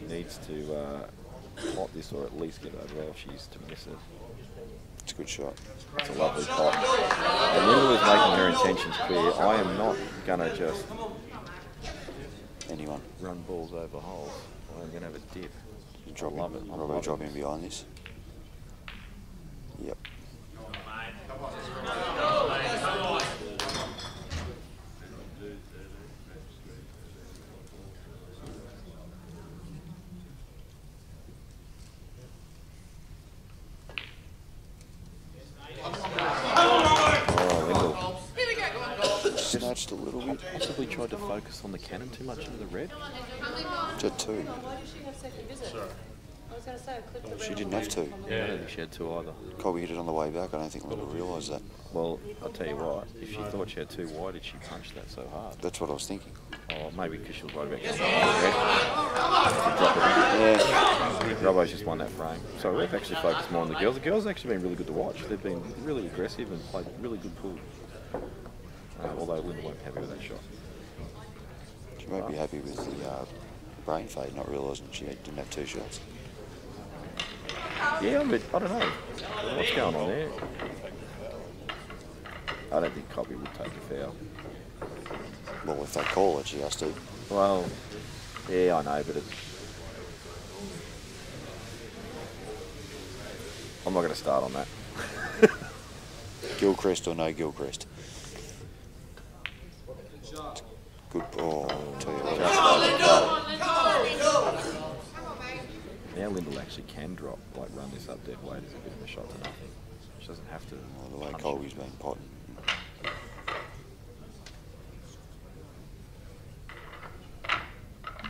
Needs to pot this or at least get over well if she's to miss it.
It's a good shot.
It's a lovely pot. And Lyndall is making her intentions clear. I am not going to just
Anyone.
run balls over holes. I'm going to have a dip.
Drop
love it. I
Robbo
love
drop
it.
in behind this. Yep. Snatched a little bit.
Possibly tried to focus on the cannon too much into the red.
Just two.
Why did she have second visit? I was going to say, I clicked the red
She
on
didn't
the
have two.
I don't think she had two either.
Colby hit it on the way back. I don't think Lyndall realised that.
Well, I'll tell you what, if she thought she had two, why did she punch that so hard?
That's what I was thinking.
Oh, maybe because she was worried about getting red. Drop it in.
Yeah.
Robbo's just won that frame. So we've actually focused more on the girls. The girls have actually been really good to watch. They've been really aggressive and played really good pool. Although Linda won't be happy with that shot.
She won't be happy with the brain fade, not realising she didn't have two shots.
Yeah, but I don't know. What's going on there? I don't think Cobby would take a foul.
Well, if they call it, she has to.
Well, yeah, I know, but it's... I'm not going to start on that.
Gilchrist or no Gilchrist? Good ball. Tell you what.
Now Lyndall actually can drop, like run this up dead weight as a bit of a shot to nothing. She doesn't have to.
Well, the way
punch
Colby's
it.
been potting.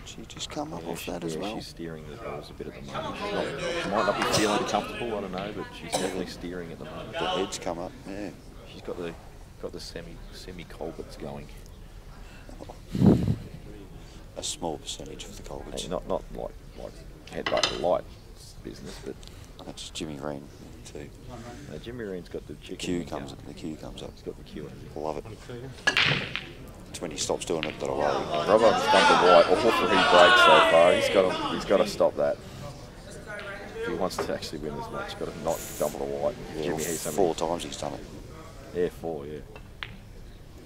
She just come up off that as well.
She's steering the balls a bit at the moment. She might not be feeling comfortable, I don't know, but she's definitely steering at the moment.
The heads come up, yeah.
She's got the semi Colberts going.
A small percentage of the Colberts.
Not like headbutt light business, but
That's Jimmy Reen too.
Jimmy Reen's got the chicken.
Q comes, the Q comes up.
He's got the Q.
Love it. It's when he stops doing it that I worry.
Robbo has done the white all 3 breaks so far. He's got to stop that. If he wants to actually win this match, he's got to not double the white.
Yeah,
Jimmy Heath
4 times he's done it.
Yeah, 4, yeah.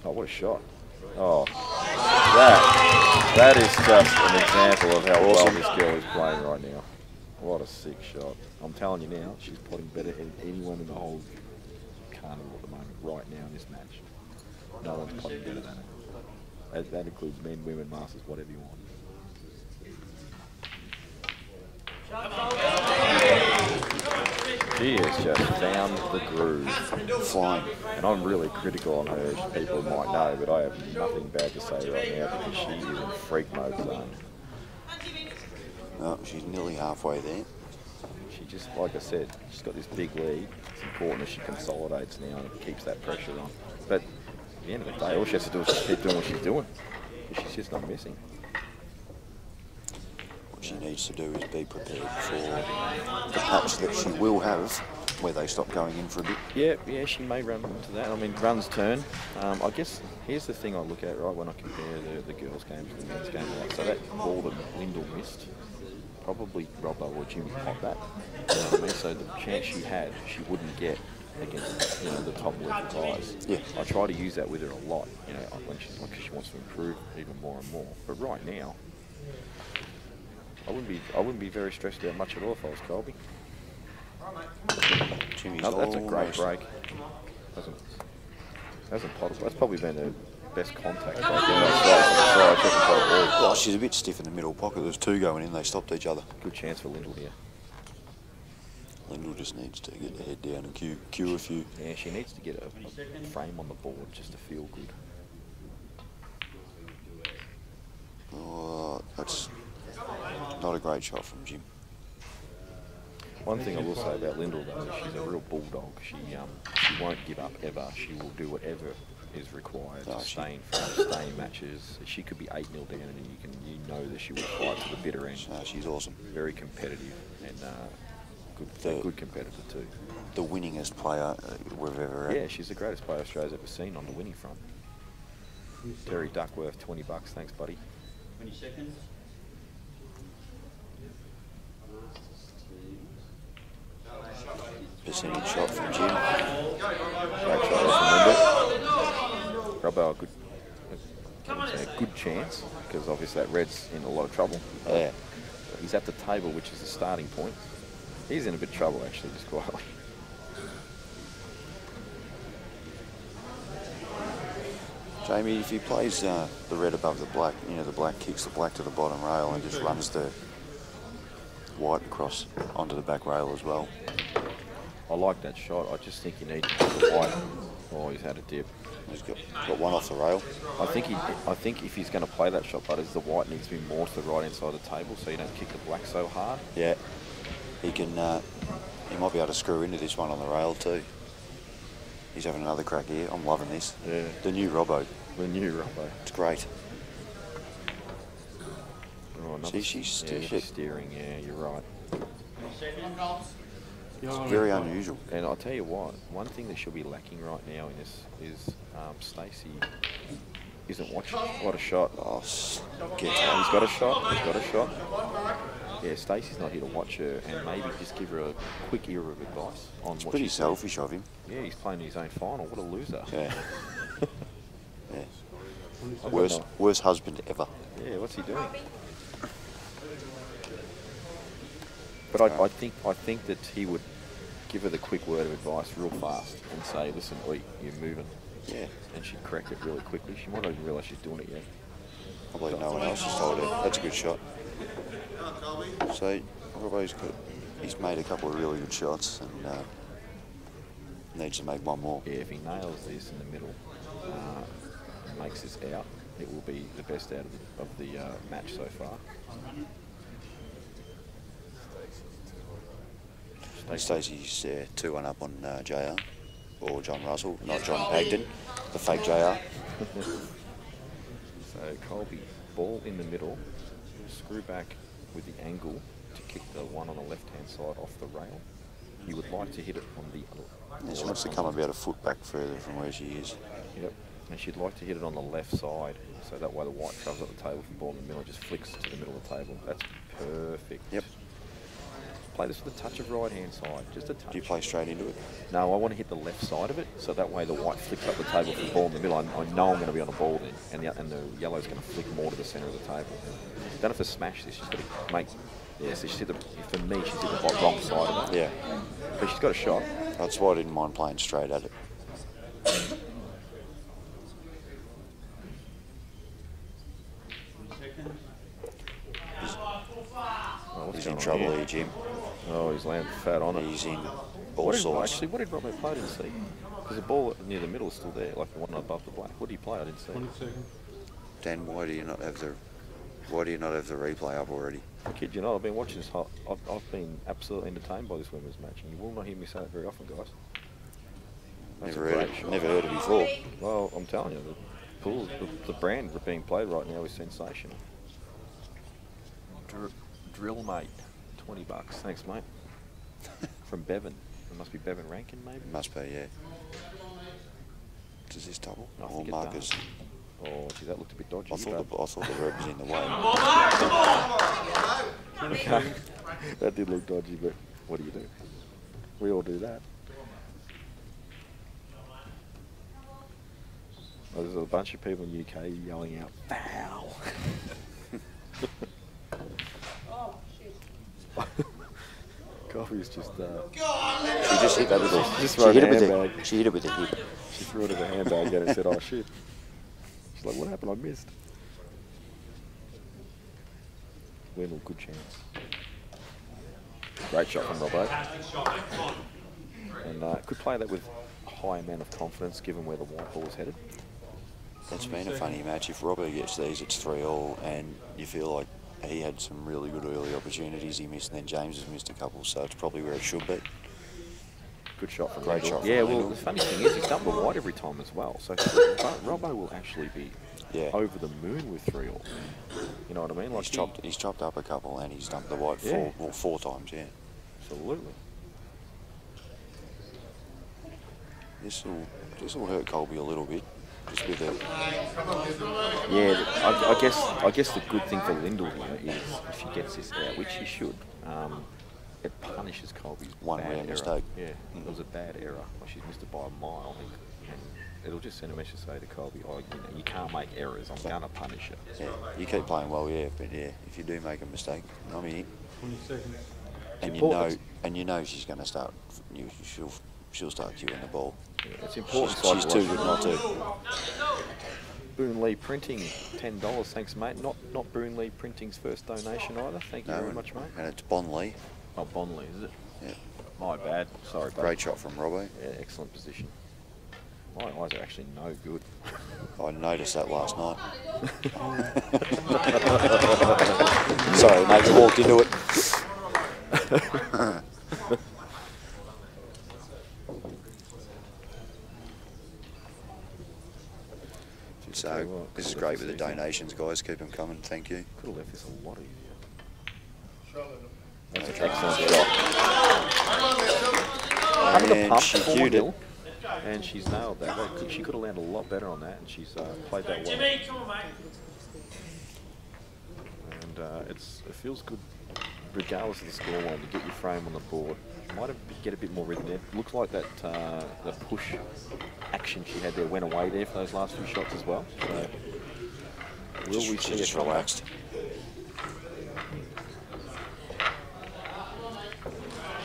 Oh, what a shot. Oh, that is just an example of how well this girl is playing right now. What a sick shot. I'm telling you now, she's putting better than anyone in the whole carnival at the moment, right now in this match. No one's putting better than her. That includes men, women, masters, whatever you want. She has just found the groove.
Flying.
And I'm really critical on her, as people might know, but I have nothing bad to say right now because she is in freak mode zone.
No, she's nearly halfway there.
She just, like I said, she's got this big lead. It's important that she consolidates now and keeps that pressure on. But at the end of the day, all she has to do is just keep doing what she's doing. She's just not missing.
What she needs to do is be prepared for the patch that she will have where they stop going in for a bit.
Yeah, she may run into that. I mean, run's turn. I guess here's the thing I look at, right, when I compare the girls' game to the men's game. Like, so that ball that Lyndall missed, probably Robbo or Jimmy popped that. You know what I mean? So the chance she had, she wouldn't get against the top level guys.
Yeah.
I try to use that with her a lot, when because she wants to improve even more and more. But right now, I wouldn't be very stressed about much at all if I was Colby.
Jimmy's
That's a great
almost-
break. Hasn't potted. That's probably been her best contact.
Well, she's a bit stiff in the middle pocket. There's 2 going in. They stopped each other.
Good chance for Lyndall here.
Lyndall just needs to get the head down and cue a few.
Yeah, she needs to get a frame on the board just to feel good.
Oh, that's not a great shot from Jim.
One thing I will say about Lyndall though, is she's a real bulldog. She won't give up ever. She will do whatever is required to stay in front, stay in matches. She could be 8-0 down, and you know that she will fight to the bitter end.
She's awesome.
Very competitive and good competitor too.
The winningest player we've ever had.
Yeah, she's the greatest player Australia's ever seen on the winning front. Terry Duckworth, 20 bucks. Thanks, buddy.
20 seconds.
Percentage shot from Jim.
Great shot from Robbo, a good chance, because obviously that red's in a lot of trouble.
Yeah.
He's at the table, which is the starting point. He's in a bit of trouble, actually, just quietly.
Jamie, if he plays the red above the black, you know, the black kicks the black to the bottom rail and just runs the white across onto the back rail as well.
I like that shot. I just think you need the white. Oh, he's had a dip.
He's got one off the rail.
I think if he's going to play that shot, Butters, the white needs to be more to the right hand side of the table, so you don't kick the black so hard.
Yeah, he can. He might be able to screw into this one on the rail too. He's having another crack here. I'm loving this.
Yeah.
The new Robbo.
The new Robbo.
It's great.
Oh,
See, she's
steering. Yeah, you're right.
It's very unusual.
And I'll tell you what, one thing that she'll be lacking right now in this is Stacey isn't watching. What a shot.
Oh,
He's got a shot. He's got a shot. Yeah, Stacey's not here to watch her, and maybe just give her a quick ear of advice on
It's
what
pretty
she's
selfish of him.
doing. Yeah, he's playing his own final. What a loser.
Yeah. Yeah. Worst husband ever.
Yeah, what's he doing? But I think that he would give her the quick word of advice real fast and say, listen, oi, you're moving.
Yeah.
And she'd correct it really quickly. She might not even realise she's doing it yet.
I believe no one else has told her. That's a good shot. So, he's made a couple of really good shots and needs to make one more.
Yeah, if he nails this in the middle and makes this out, it will be the best out of the match so far.
Stacey's 2-1 up on JR, or John Russell, not John Pagden, the fake JR.
So Colby, ball in the middle, screw back with the angle to kick the one on the left-hand side off the rail. You would like to hit it on the...
She wants to come about a foot back further from where she is.
Yep, and she'd like to hit it on the left side, so that way the white travels at the table for the ball in the middle, it just flicks to the middle of the table. That's perfect.
Yep.
Play this with a touch of right-hand side, just a touch.
Do you play straight into it?
No, I want to hit the left side of it, so that way the white flicks up the table for the ball in the middle. I know I'm going to be on the ball then, and the yellow's going to flick more to the centre of the table. You don't have to smash this, she's got to make... Yeah, so she's hit for me, she's hit the wrong side of it.
Yeah.
But she's got a shot.
That's why I didn't mind playing straight at it. He's in trouble here, Jim.
Oh, he's landed fat on it.
He's in all sorts.
Actually, what did Robbo play? I didn't see. Because the ball near the middle is still there, like the one above the black. What did he play? I didn't see.
20 seconds.
Dan, why do you not have the replay up already?
I kid you not, I've been watching this. I've been absolutely entertained by this women's match, and you will not hear me say it very often, guys. That's
Never
a
heard
great
it.
shot.
Never heard it before.
Well, I'm telling you, the pool, the brand being played right now is sensational. Drill mate, 20 bucks. Thanks, mate. From Bevan. It must be Bevan Rankin, maybe.
Must be, yeah. Does this double?
I
Or
think it
Marcus?
does. Oh, gee, that looked a bit dodgy.
I thought the red was in the way.
Okay. That did look dodgy, but what do you do? We all do that. Oh, there's a bunch of people in the UK yelling out, foul.
Oh, shit.
Coffee's just...
She just hit that with a...
Just
She
throw
hit
the
it with
handbag.
a... She hit it with a hip.
She threw it in the handbag and said, oh shit. She's like, what happened? I missed. Wendell, good chance. Great shot from Robbo. And could play that with a high amount of confidence given where the white ball is headed.
It's been a funny match. If Robbo gets these, it's 3-all, and you feel like he had some really good early opportunities he missed, and then James has missed a couple, so it's probably where it should be.
Good shot from
Great
Wendell.
shot from
Yeah, well,
Wendell.
the funny thing is he's done the white every time as well. So Robbo will actually be over the moon with 3-all. You know what I mean? Like
He's chopped up a couple, and he's dumped the white
Yeah.
four times, yeah.
Absolutely.
This will hurt Colby a little bit. just with a...
Yeah, I guess the good thing for Lyndall here is if she gets this out, which she should, it punishes Colby's
One
bad
rare
error.
mistake.
Yeah, it was a bad error. Like she's missed it by a mile, I think. And it'll just send a message to say to Colby, oh, you can't make errors. I'm gonna punish it.
Yeah, you keep playing well, yeah, but yeah, if you do make a mistake, I mean,
20 seconds.
and you know she's going to start. She'll start queuing the ball.
Yeah, it's important.
She's too good not to.
Boone Lee Printing, $10. Thanks, mate. Not Boone Lee Printing's first donation either. Thank you very much, mate.
And it's Bon Lee.
Oh, Bon Lee, is it?
Yeah.
My bad. Sorry, buddy.
Great shot from Robbo.
Yeah, excellent position. My eyes are actually no good.
I noticed that last night. Sorry, mate, you walked into it. So, this is great with the donations, guys. Keep them coming. Thank you.
Could have left this a lot easier. That's an excellent shot. Under the
And
pump,
she
4
cued it.
nil, and she's nailed that. She could have landed a lot better on that, and she's played that well. And it feels good, regardless of the scoreline, to get your frame on the board. Might have get a bit more rhythm there. Looks like that the push action she had there went away there for those last few shots as well. So will we see
Just
it come
relaxed.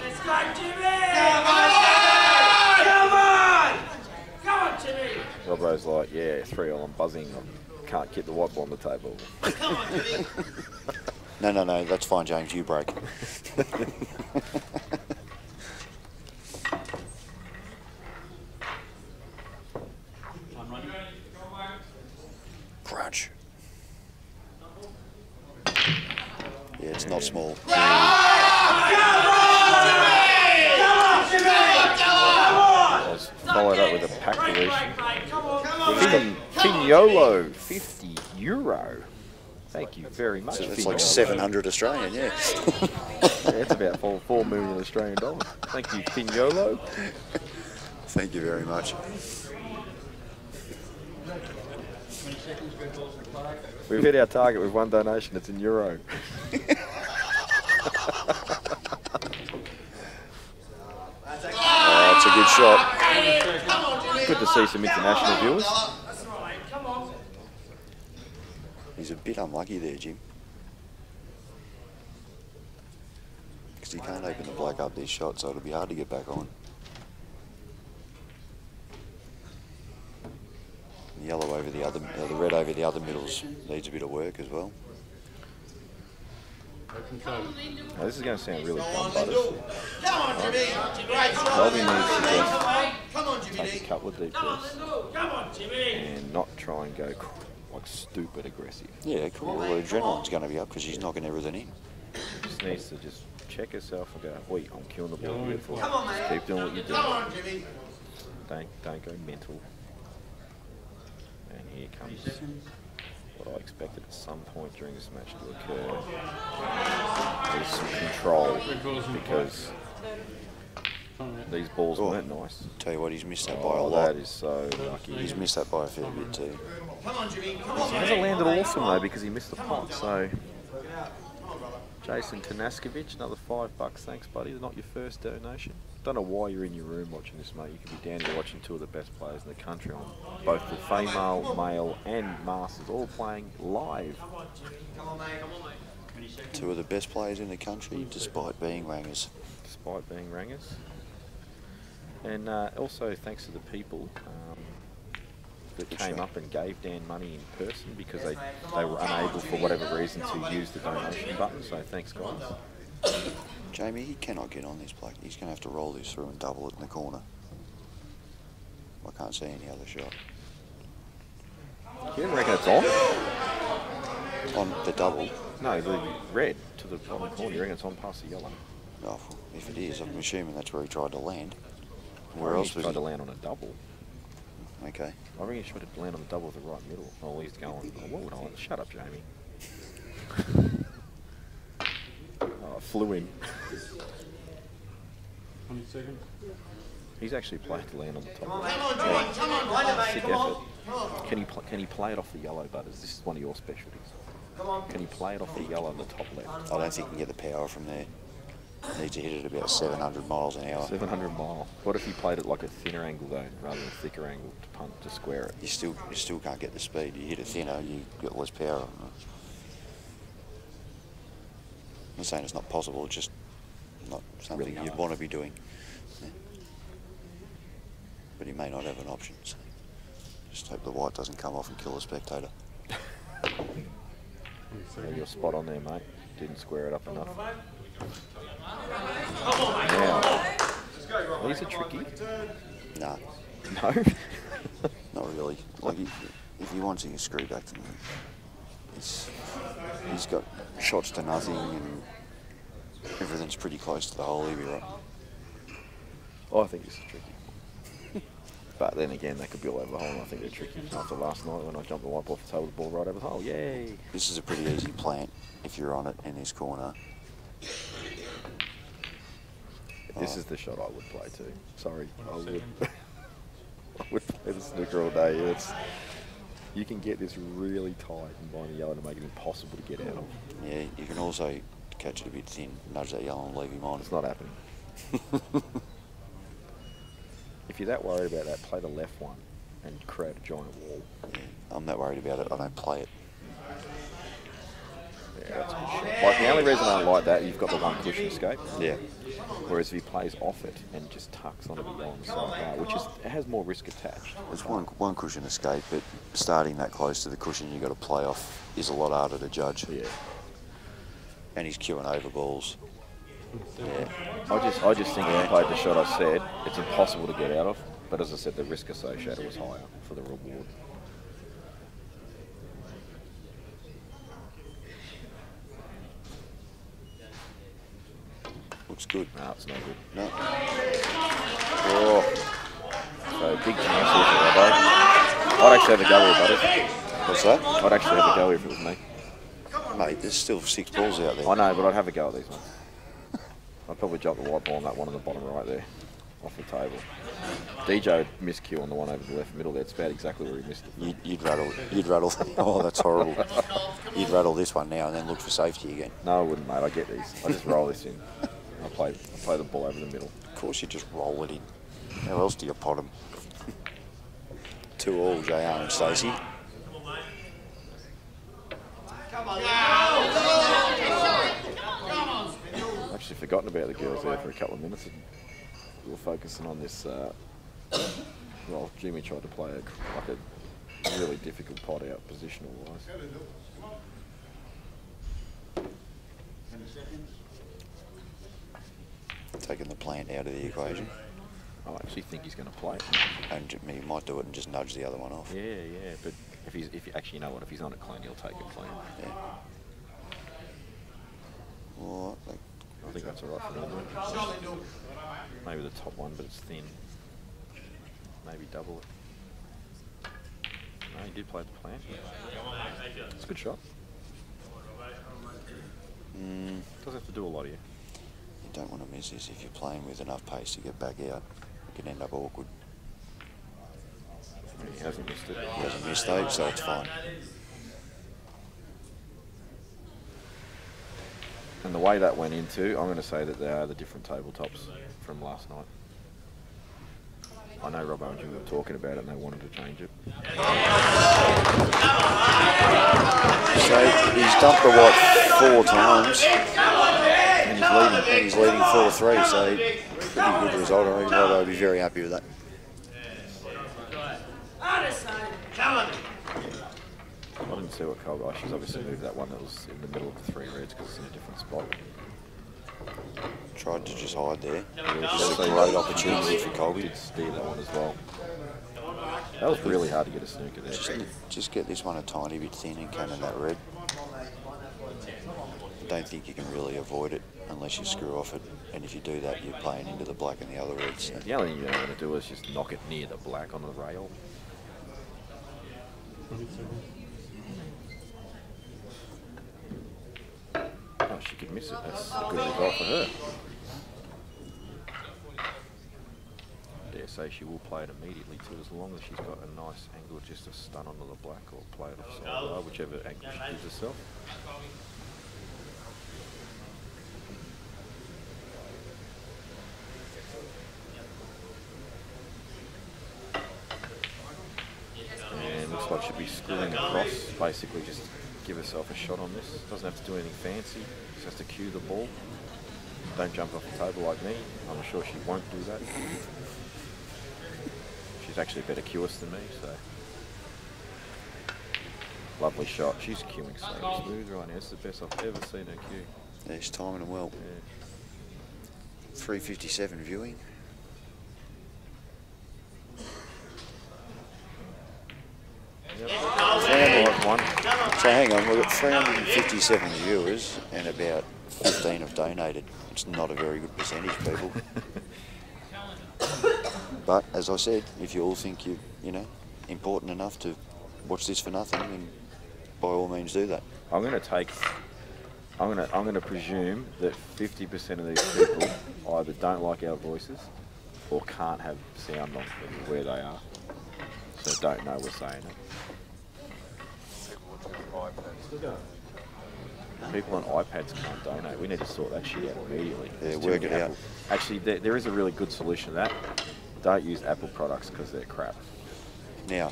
Let's go, Jimmy! Come on! Come on, Jimmy!
Robbo's like, yeah, 3-all, I'm buzzing. I can't keep the white ball on the table.
Come on, Jimmy!
No, that's fine, James. You break. Crunch. Yeah, it's not small.
Was followed up with a pack deletion. Fignolo, €50. Thank you very much.
So it's like 700 Australian, yeah.
Yeah, it's about 4 million Australian dollars. Thank you, Fignolo.
Thank you very much.
We've hit our target with 1 donation. It's in euro.
Oh, that's a good shot.
Good to see some international viewers.
He's a bit unlucky there, Jim. Because he can't open the black up these shots, so it'll be hard to get back on. The yellow over the other, the red over the other middles needs a bit of work as well.
Now, this is going to sound really dumb, but
Come on, Jimmy!
Colby needs to just
Come on,
take
Jimmy!
a couple of deep breaths
Come on, Jimmy!
and not try and go like stupid aggressive.
Yeah, cool. Well, the adrenaline's going to be up because she's knocking everything in.
Just needs to just check herself and go, oi, I'm killing the ball beautiful.
Come on,
Just
mate!
keep doing what you're
Come
doing.
on, Jimmy!
Don't go mental. And here comes what I expected at some point during this match to occur. There's some control because these balls weren't nice.
Tell you what, he's missed that by a
Oh,
lot.
that is so lucky.
He's missed that by a fair bit too.
Come on, Jimmy! Come
He
on,
hasn't
mate!
landed awesome though because he missed the pot. So Jason Tanaskovic, another $5. Thanks, buddy. Not your first donation. Don't know why you're in your room watching this, mate. You could be down here watching 2 of the best players in the country on both the female, male, and masters, all playing live.
Come on, mate! Come on, mate!
2 of the best players in the country, despite being rangers.
Despite being rangers. And also thanks to the people that came up and gave Dan money in person because they were unable for whatever reason to use the donation button. So thanks, guys.
Jamie, he cannot get on this black. He's going to have to roll this through and double it in the corner. I can't see any other shot.
You didn't reckon it's on?
On the double?
No, the red to the bottom corner. You reckon it's on past the yellow?
Oh, if it is, I'm assuming that's where he tried to land. Where
I
else
reckon
was
he
he?
tried to land on a double.
Okay.
I reckon he should have landed on the double with the right middle. Oh, he's going, oh, what would I... Shut up, Jamie. Oh, I flew in.
20 seconds.
He's actually played to land on the top
Come
left.
on, Jimmy. Come on, Blinder, mate.
Sick
Come on.
effort. Can he play it off the yellow, Butters? This is one of your specialties.
Come on.
Can he play it off the yellow on the top left?
I don't think he can get the power from there. Needs to hit it about 700 miles an hour.
700 mile. What if he played it like a thinner angle though, rather than a thicker angle to punt to square it?
You still can't get the speed. You hit it thinner, you get less power. I'm not saying it's not possible. It's just not something
Really
you'd
hard.
want to be doing. Yeah. But he may not have an option. So just hope the white doesn't come off and kill the spectator.
Yeah, you're spot on there, mate. Didn't square it up enough. Now, these are tricky.
Nah,
No.
not really. Like if he wants, he can screw back to them. He's got shots to nothing and everything's pretty close to the hole. He'll be right.
I think this is tricky. But then again, they could be all over the hole, and I think they're tricky. After last night when I jumped the white ball off the table, the ball right over the hole. Yay!
This is a pretty easy plant if you're on it in this corner.
This is the shot I would play too. Sorry, I would. I would play the snooker all day. You can get this really tight and bind the yellow to make it impossible to get out of.
Yeah, you can also catch it a bit thin, nudge that yellow and leave him on.
It's not happening. If you're that worried about that, play the left one and create a giant wall.
Yeah, I'm not worried about it. I don't play it.
Yeah, that's good shit. Like, the only reason I don't like that, you've got the one cushion escape.
Yeah.
Whereas if he plays off it and just tucks onto the yellow on the side, which it has more risk attached.
There's one cushion escape, but starting that close to the cushion you've got to play off is a lot harder to judge.
Yeah.
And he's queuing over balls. Yeah.
I just think if he played the shot I said, it's impossible to get out of. But as I said, the risk associated was higher for the reward.
Looks good.
No, it's no good.
No.
Oh. So big chance here for Robbo. I'd actually have a go here, buddy.
What's that?
I'd actually have a go here if it was me.
Mate, there's still 6 balls out there.
I know, but I'd have a go at these ones. I'd probably jump the white ball on that one in the bottom right there, off the table. DJ miscue on the one over the left middle there. It's about exactly where he missed it.
You'd rattle. Oh, that's horrible. You'd rattle this one now and then look for safety again.
No, I wouldn't, mate. I get these. I just roll this in. I play the ball over the middle.
Of course you just roll it in. How else do you pot them? 2-all, JR and Stacey.
I've actually forgotten about the girls there for a couple of minutes. And we were focusing on this. Well, Jimmy tried to play a really difficult pot out positional wise.
Taking the plant out of the equation.
I actually think he's going to play it.
And he might do it and just nudge the other one off.
Yeah, but if actually, you know what, if he's on it clean, he'll take it clean.
Yeah. Well,
I think that's all right for me. Maybe the top one, but it's thin. Maybe double it. No, he did play the plant. It's a good shot. Doesn't have to do a lot here.
you don't want to miss this. If you're playing with enough pace to get back out, it can end up awkward.
He hasn't missed it.
He hasn't missed though, so it's fine.
And the way that went into, I'm going to say that they are the different tabletops from last night. I know Robbo and Jim were talking about it and they wanted to change it.
So he's dumped the white 4 times and he's leading 4-3, so pretty good result. I reckon Robbo will be very happy with that.
I didn't see what Cole, she's obviously moved that one that was in the middle of the 3 reds because it's in a different spot.
Tried to just hide there. Just a great opportunity for Colby.
Did steer that one as well. That was really hard to get a snooker there.
Just get this one a tiny bit thin and come in that red. Don't think you can really avoid it unless you screw off it. And if you do that, you're playing into the black and the other reds. So.
The only thing you're going to do is just knock it near the black on the rail. Oh, she could miss it. That's a good result for her. say she will play it immediately too, as long as she's got a nice angle just to stun onto the black or play it offside, whichever angle she gives herself. And looks like she'll be screwing across, basically just give herself a shot on this. Doesn't have to do anything fancy, just has to cue the ball. Don't jump off the table like me. I'm sure she won't do that. She's actually a better cueist than me, so. Lovely shot. She's cueing so smooth right now. It's the best I've ever seen her cue.
Yeah, she's timing them well.
Yeah.
357 viewing.
Yep.
So hang on, we've got 357 viewers and about 15 have donated. It's not a very good percentage, people. But as I said, if you all think you're, important enough to watch this for nothing, then by all means do that.
I'm going to presume that 50% of these people either don't like our voices or can't have sound on where they are, so don't know we're saying it. People on iPads can't donate. We need to sort that shit out immediately.
Yeah, work it out.
Actually, there is a really good solution to that. Don't use Apple products because they're crap.
Now,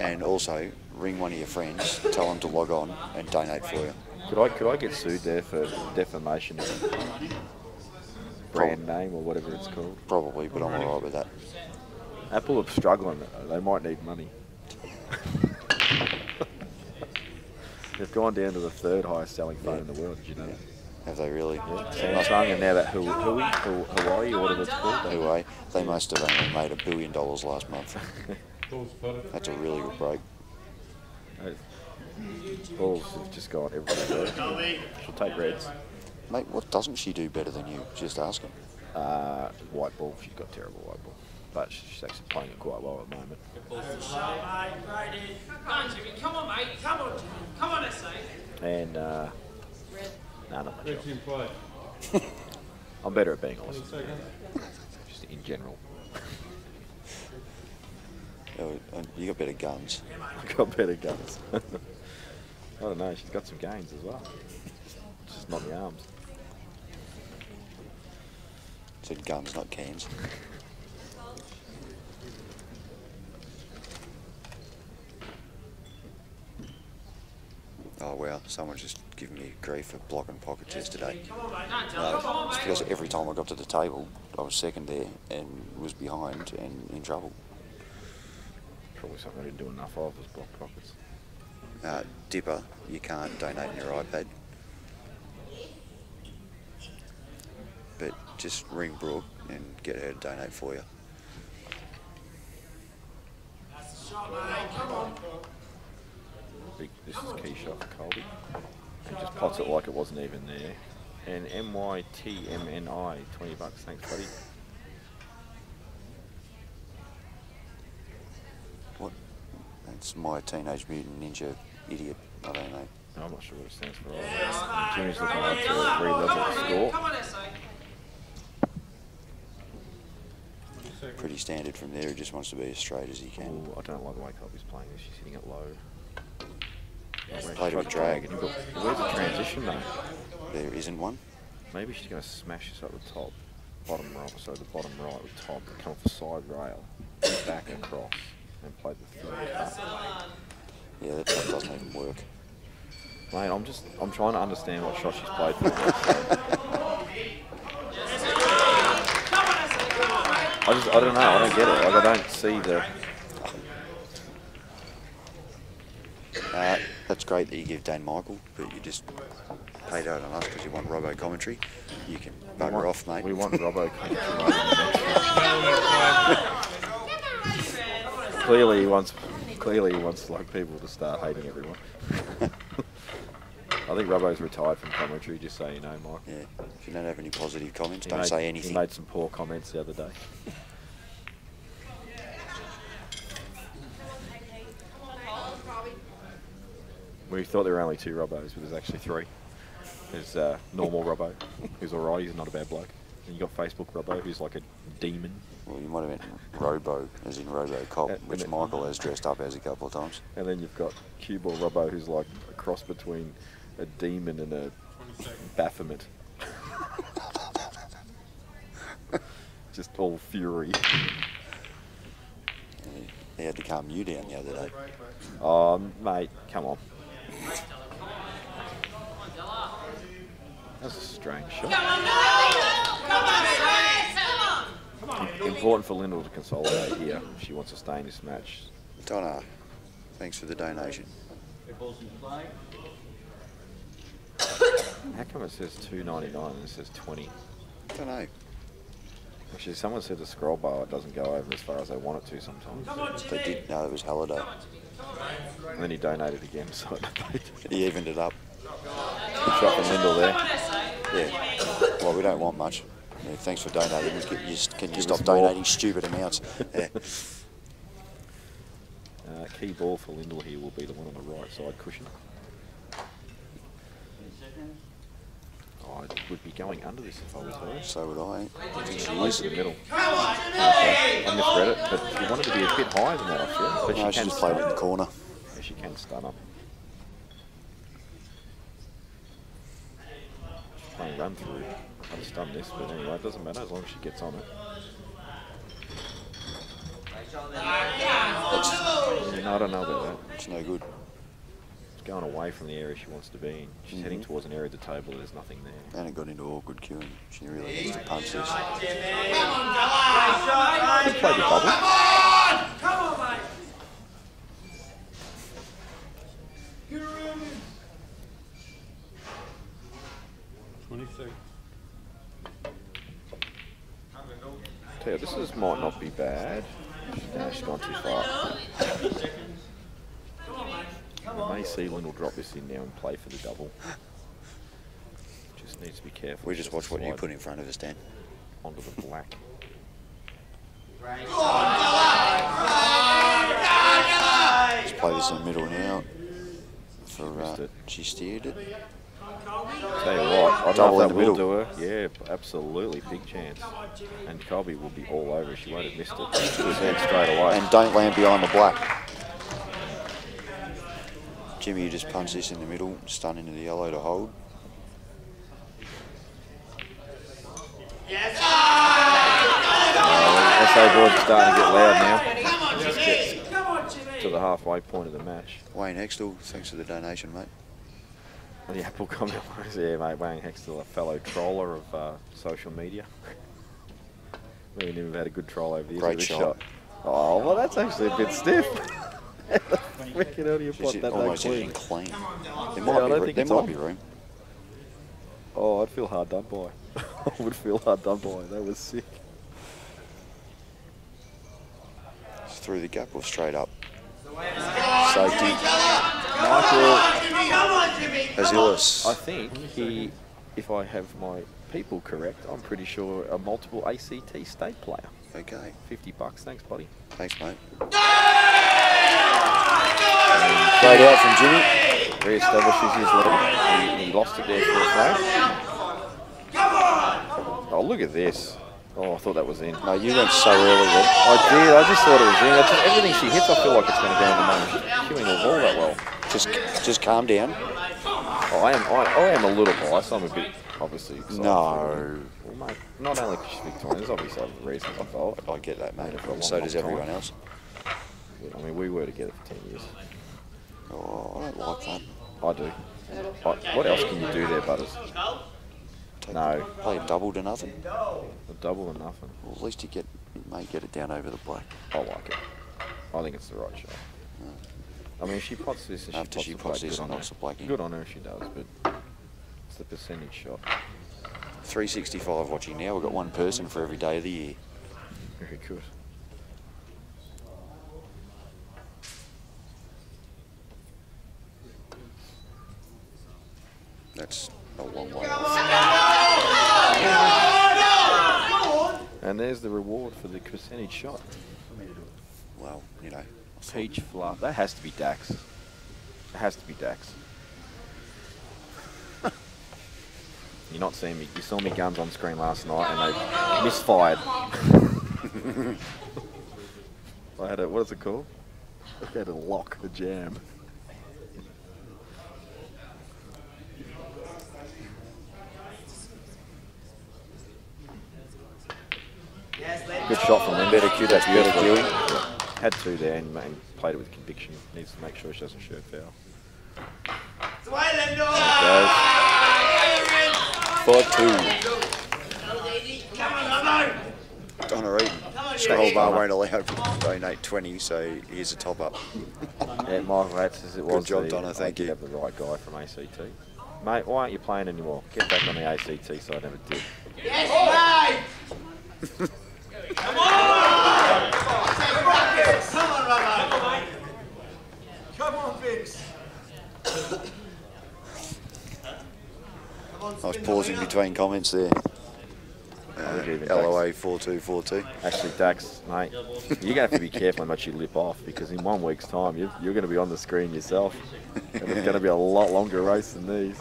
and also ring one of your friends, tell them to log on and donate for you.
Could I get sued there for defamation of brand name or whatever it's called?
Probably, but I'm alright with that.
Apple are struggling. They might need money. They've gone down to the third highest selling phone in the world. Did you know that?
Have they really?
Yeah. Samsung and now that Hawaii or whatever it's called.
Huawei, they must have only made $1 billion last month. That's a really good break.
Balls have just gone everywhere. She'll take reds.
Mate, what doesn't she do better than you? Just asking.
White ball. She's got terrible white ball. But she's actually playing it quite well at the moment.
Come on, mate. Come on, Jimmy. Come on, SA.
And, no, not my job.
In play.
I'm better at being honest. Just in general.
You got better guns.
I've got better guns. I don't know, she's got some gains as well. Just not the arms.
Said guns, not cans. Oh wow, someone's just giving me grief for blocking pockets yesterday. No, it's because every time I got to the table, I was second there and was behind and in trouble.
Probably something I didn't do enough of was block pockets.
Dipper, you can't donate on your iPad. But just ring Brooke and get her to donate for you.
This is key shot for Colby. And just pots it like it wasn't even there. And MYTMNI, 20 bucks, thanks buddy.
What? That's my Teenage Mutant Ninja Idiot. I don't know.
No, I'm not sure what it stands for. Jimmy's looking like to re-level the score.
Come on, SA.
Pretty standard from there. He just wants to be as straight as he can.
Ooh, I don't like the way Colby's playing this. She's hitting it low.
Played it with drag.
Where's the transition though?
There isn't one.
Maybe she's going to smash this up the top, bottom right, so the bottom right with top, come off the side rail, back across, and play the third cut.
Yeah, that doesn't even work.
Mate, I'm trying to understand what shot she's played for. I don't know, I don't get it. Like, I don't see the...
That's great that you give Dan Michael, but you just paid out on us because you want Robbo commentary. You can bugger off, mate.
We want Robbo commentary. Clearly he wants like people to start hating everyone. I think Robbo's retired from commentary, just so you know, Mike.
Yeah, if you don't have any positive comments, don't say anything.
He made some poor comments the other day. We thought there were only 2 Robbos, but there's actually 3. There's normal Robbo, who's alright, he's not a bad bloke. And you got Facebook Robbo, who's like a demon.
Well, you might have meant Robo, as in Robocop, which
then-
Michael has dressed up as a couple of times.
And then you've got Cue Ball Robbo, who's like a cross between a demon and a Baphomet. Just all fury.
He had to calm you down the other day.
Oh, mate, come on. That's a strange shot. Important for Lyndall to consolidate here. She wants to stay in this match.
Donna, thanks for the donation.
How come it says $2.99 and it says 20?
I don't know.
Actually, someone said the scroll bar it doesn't go over as far as they want it to sometimes.
They did know it was Halliday.
And then he donated again, so
He evened it up.
good shot from Lyndall there.
Yeah. Well, we don't want much. Yeah, thanks for donating. Can you
Give
stop
us more.
donating stupid amounts? Yeah.
Key ball for Lyndall here will be the one on the right side cushion. Oh, I would be going under this if I was her.
So would I. I think she
Close
is.
to the middle. Okay. I misread it, but she wanted to be a bit higher than that, I feel. But
No, she
can
just played it in
stun.
the corner.
Yeah, she can stun up. She's playing run through. I'd stun this, but anyway, it doesn't matter as long as she gets on it. Yeah, no, I don't know about that.
It's no good.
It's going away from the area she wants to be in. She's heading towards an area of the table where there's nothing there.
And it got into awkward queuing. She really needs to punch this.
Could play the bubble.
Come on, mate.
26.
Tell you, this might not be bad. No, she's gone too far. I may see Lyndall drop this in now and play for the double. Just needs to be careful.
We just watch what you
Slide
put in front of us, Dan.
onto the black.
Let's play this in the middle now.
missed it.
She steered it.
Tell you what, I
Double
don't
in
know
the
if that will
middle.
do her. Yeah, absolutely, big chance. And Colby will be all over. She won't have missed it. She was there straight away.
And don't land behind the black. Jimmy, you just punch this in the middle, stun into the yellow to hold.
SA boys are starting to get loud now. Just gets to the halfway point of the match.
Wayne Hextall, thanks for the donation, mate.
The Apple comment was, yeah, mate, Wayne Hextall, a fellow troller of social media. We've never had a good troll over the years.
Great
with this
shot.
Oh, well, that's actually a bit stiff. Wicked, how do you put
She's
that
almost
clean?
hitting clean. There
I
might,
don't
be,
think
there
it's
might
on.
be room.
Oh, I'd feel hard done by. I would feel hard done by. That was sick.
It's through the gap or straight up. Safety.
Michael,
Azilis.
I think he, if I have my people correct, I'm pretty sure a multiple ACT state player.
Okay.
$50, thanks, buddy.
Thanks, mate. Straight out from Jimmy.
Re-establishes his lead. He lost it there for a flag. Oh, look at this. Oh, I thought that was in.
No, you went so early then.
I did. I just thought it was in. That's just, everything she hits, I feel like it's going to go in the moment. She's cueing the ball that well.
Just calm down.
Oh, I am a little biased. I'm a bit, obviously, excited.
No.
Well, mate, not only because she's Victorian, there's obviously other reasons I thought.
I get that, mate.
Yeah, for a long,
So does
long
everyone
time.
else.
I mean, we were together for 10 years.
Oh, I don't like that.
I do. What else can you do there, Butters? No.
Play a double to nothing.
A double and nothing.
Well, at least you may get it down over the black.
I like it. I think it's the right shot. I mean, she pots this and
After she pots this
good
and
on
knocks
her.
the black in.
Good on her if she does, but it's the percentage shot.
365 watching now. We've got one person for every day of the year.
Very good.
That's a long way off.
And there's the reward for the percentage shot.
Well, you know.
Peach fluff. That has to be Dax. It has to be Dax. You're not seeing me. You saw me guns on screen last night and they misfired. I had a, what is it called? I had a lock, a jam. Good shot from him.
Better cue, that's better cueing.
Yeah. Had two there and played it with conviction. Needs to make sure she doesn't shoot foul.
There 5-2. Donna Eaton. Scroll bar won't allow to donate 20, so here's a top up.
Yeah, Michael Hatz says it was.
Good job, Donna, thank you.
Have the right guy from ACT. Mate, why aren't you playing anymore? Get back on the ACT side, never did.
Yes, mate! Come on! Come on, Robbo! Come on, Vince!
I was pausing between comments there. LOA 4242.
Actually, Dax, mate, you're going to have to be careful how much you lip off, because in 1 week's time, you're going to be on the screen yourself. And it's going to be a lot longer race than these.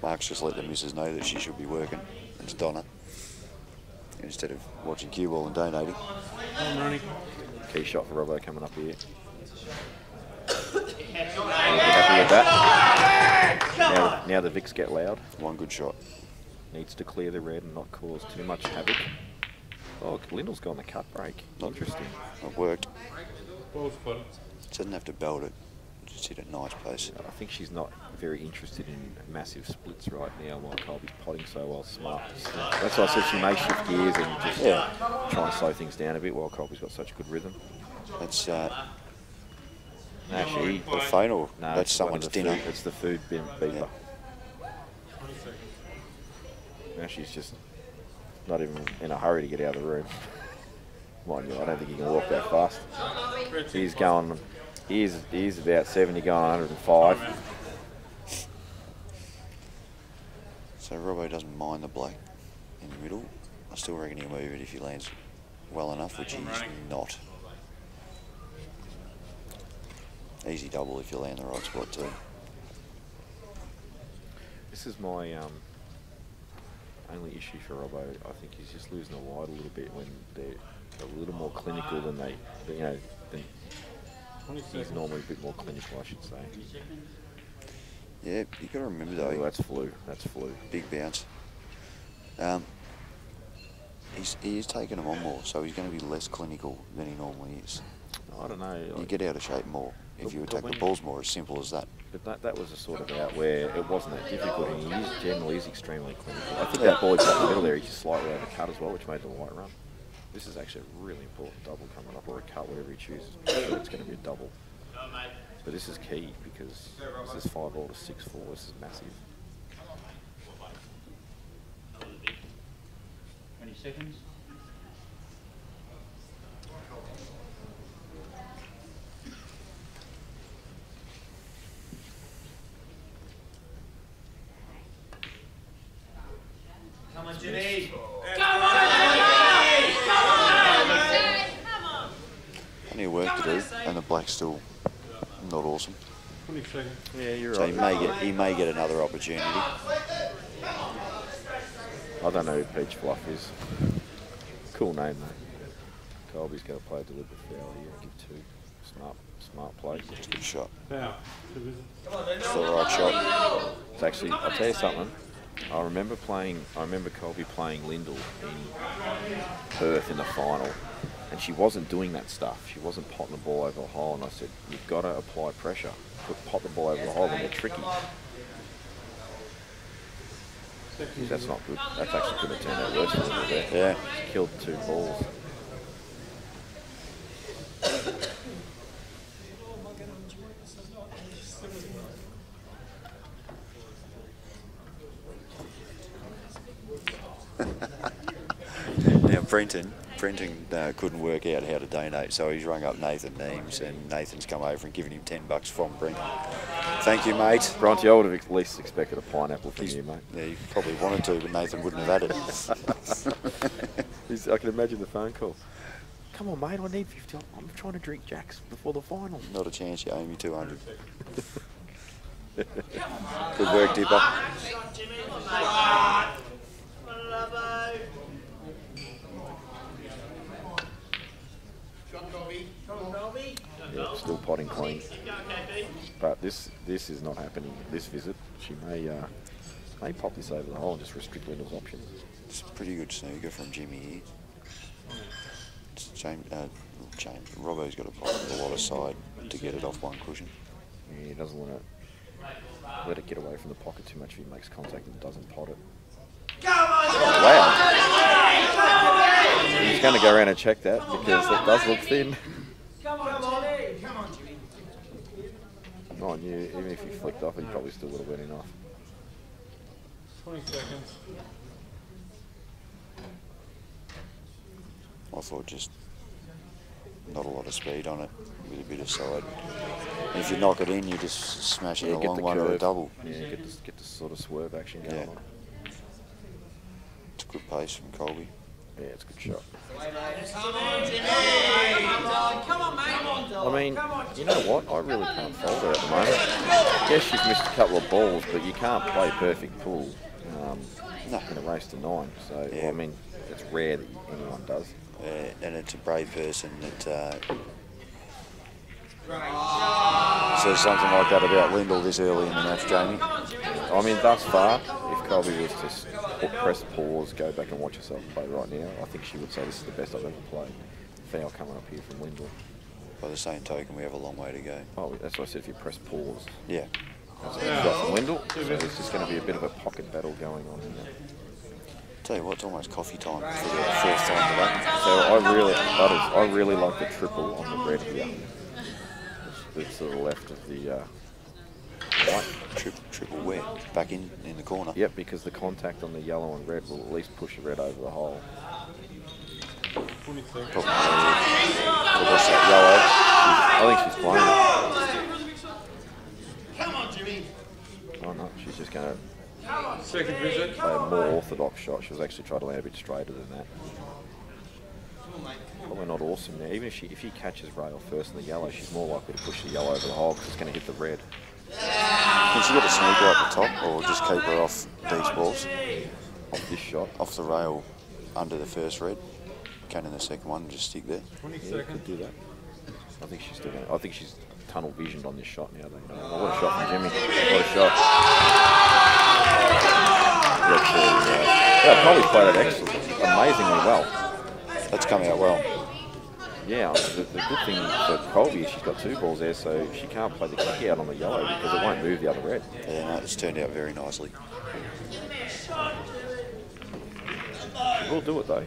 Mark's just let the missus know that she should be working. It's Donna. Instead of watching cue ball and donating.
Key shot for Robbo coming up here. Happy with that. Now the Vics get loud.
One good shot.
Needs to clear the red and not cause too much havoc. Oh, Lindell's gone the cut break. Interesting.
It worked.
Ball's put.
Doesn't have to belt it. Just hit a nice pace.
I think she's not very interested in massive splits right now while Colby's potting so well. Smart. That's why I said she may shift gears and just try and slow things down a bit while Colby's got such good rhythm.
That's
Actually,
the phone or
no,
that's someone's dinner.
Food, it's the food beeper. Yeah. Now she's just not even in a hurry to get out of the room. Mind you, I don't think he can walk that fast. He's going. He's about 70, going 105.
So Robbo doesn't mind the black in the middle. I still reckon he'll move it if he lands well enough, which he's not. Easy double if you land the right spot too.
This is my only issue for Robbo. I think he's just losing the wide a little bit when they're a little more clinical than than he's normally a bit more clinical, I should say.
Yeah, you got to remember though.
Oh, that's flu. That's flu.
Big bounce. He is taking them on more, so he's going to be less clinical than he normally is.
I don't know.
You get out of shape more if you attack the balls more. As simple as that.
But that was a sort of out where it wasn't that difficult, and he generally is extremely clinical. I think that ball he got in the middle there, he just slightly overcut as well, which made the white run. This is actually a really important double coming up, or a cut, whatever he chooses. I'm sure it's going to be a double. But this is key because this is 5 all to 6-4. This is massive.
20 seconds.
Come on, Ginny!
Come on!
Plenty of work to do, and the black's still not awesome.
20 seconds.
Yeah, you're
So
right.
he may get another opportunity.
I don't know who Peach Fluff is. Cool name though. Colby's going to play a deliberate foul here and give 2. Smart play.
It's a good shot.
Foul.
It's the right shot.
It's actually, I'll tell you something. I remember Colby playing Lindell in Perth in the final, and she wasn't doing that stuff. She wasn't potting the ball over the hole, and I said, you've got to apply pressure. Pot the ball over the hole when they're tricky. That's not good. That's actually going to turn out worse for Lindell there.
Yeah.
She killed 2 balls.
Now Brenton couldn't work out how to donate, so he's rung up Nathan Neems, and Nathan's come over and given him $10 from Brenton. Thank you, mate.
Bronte, I would have at least expected a pineapple from you, mate.
Yeah, he probably wanted to, but Nathan wouldn't have had it.
I can imagine the phone call. Come on, mate, I need 50. I'm trying to drink Jacks before the final.
Not a chance, you owe me 200. Good work, Dipper.
Yeah, still potting clean. But this is not happening this visit. She may pop this over the hole and just restrict Lyndall's options.
It's a pretty good snooker from Jimmy here. Robbo's got a lot of side to get it off one cushion.
Yeah, he doesn't want to let it get away from the pocket too much if he makes contact and doesn't pot it. Oh, wow. He's going to go around and check that because it does look thin.
Come on, Jimmy.
Oh, and even if you flicked off, he probably still would have went enough.
20 seconds.
I thought just not a lot of speed on it with a bit of side. And if you knock it in, you just smash it a long one or a double.
Yeah, get the sort of swerve action going on.
It's a good pace from Colby.
Yeah, it's a good shot.
Come on, mate.
I mean, you know what? I really can't fold her at the moment. Yes, she's missed a couple of balls, but you can't play perfect pool in a race to 9. So,
Yeah.
I mean, it's rare that anyone does.
And it's a brave person that says something like that about Lyndall this early in the match, Jamie.
I mean, thus far, if Colby was to press pause, go back and watch herself play right now, I think she would say this is the best I've ever played. Foul coming up here from Lyndall.
By the same token, we have a long way to go.
Oh, that's what I said, if you press pause.
Yeah.
That's a good shot from Lyndall, so there's just going to be a bit of a pocket battle going on in there.
Tell you what, it's almost coffee time for the fourth time today.
So I really like the triple on the red here. It's to the left of the white.
Triple wet, back in the corner.
Yep, because the contact on the yellow and red will at least push the red over the hole.
20 seconds.
Probably what's that yellow?
I think she's playing it.
Come on, Jimmy.
Oh no, she's just going to
Second visit.
play a more orthodox shot. She was actually trying to land a bit straighter than that. Probably not awesome there. Even if she catches rail first in the yellow, she's more likely to push the yellow over the hole because it's going to hit the red.
Can she get a sneaker at the top or just keep her off these balls?
Off this shot.
Off the rail under the first red. Can in the second one and just stick there.
20
Yeah,
seconds.
could do that. I think she's still going to, I think she's tunnel visioned on this shot now. Though. Oh, what a shot from Jimmy. What a shot. Yeah, probably played it amazingly well.
That's coming out well.
Yeah, the good thing for Colby is she's got 2 balls there, so she can't play the kick out on the yellow because it won't move the other red.
Yeah, no, it's turned out very nicely.
She will do it though.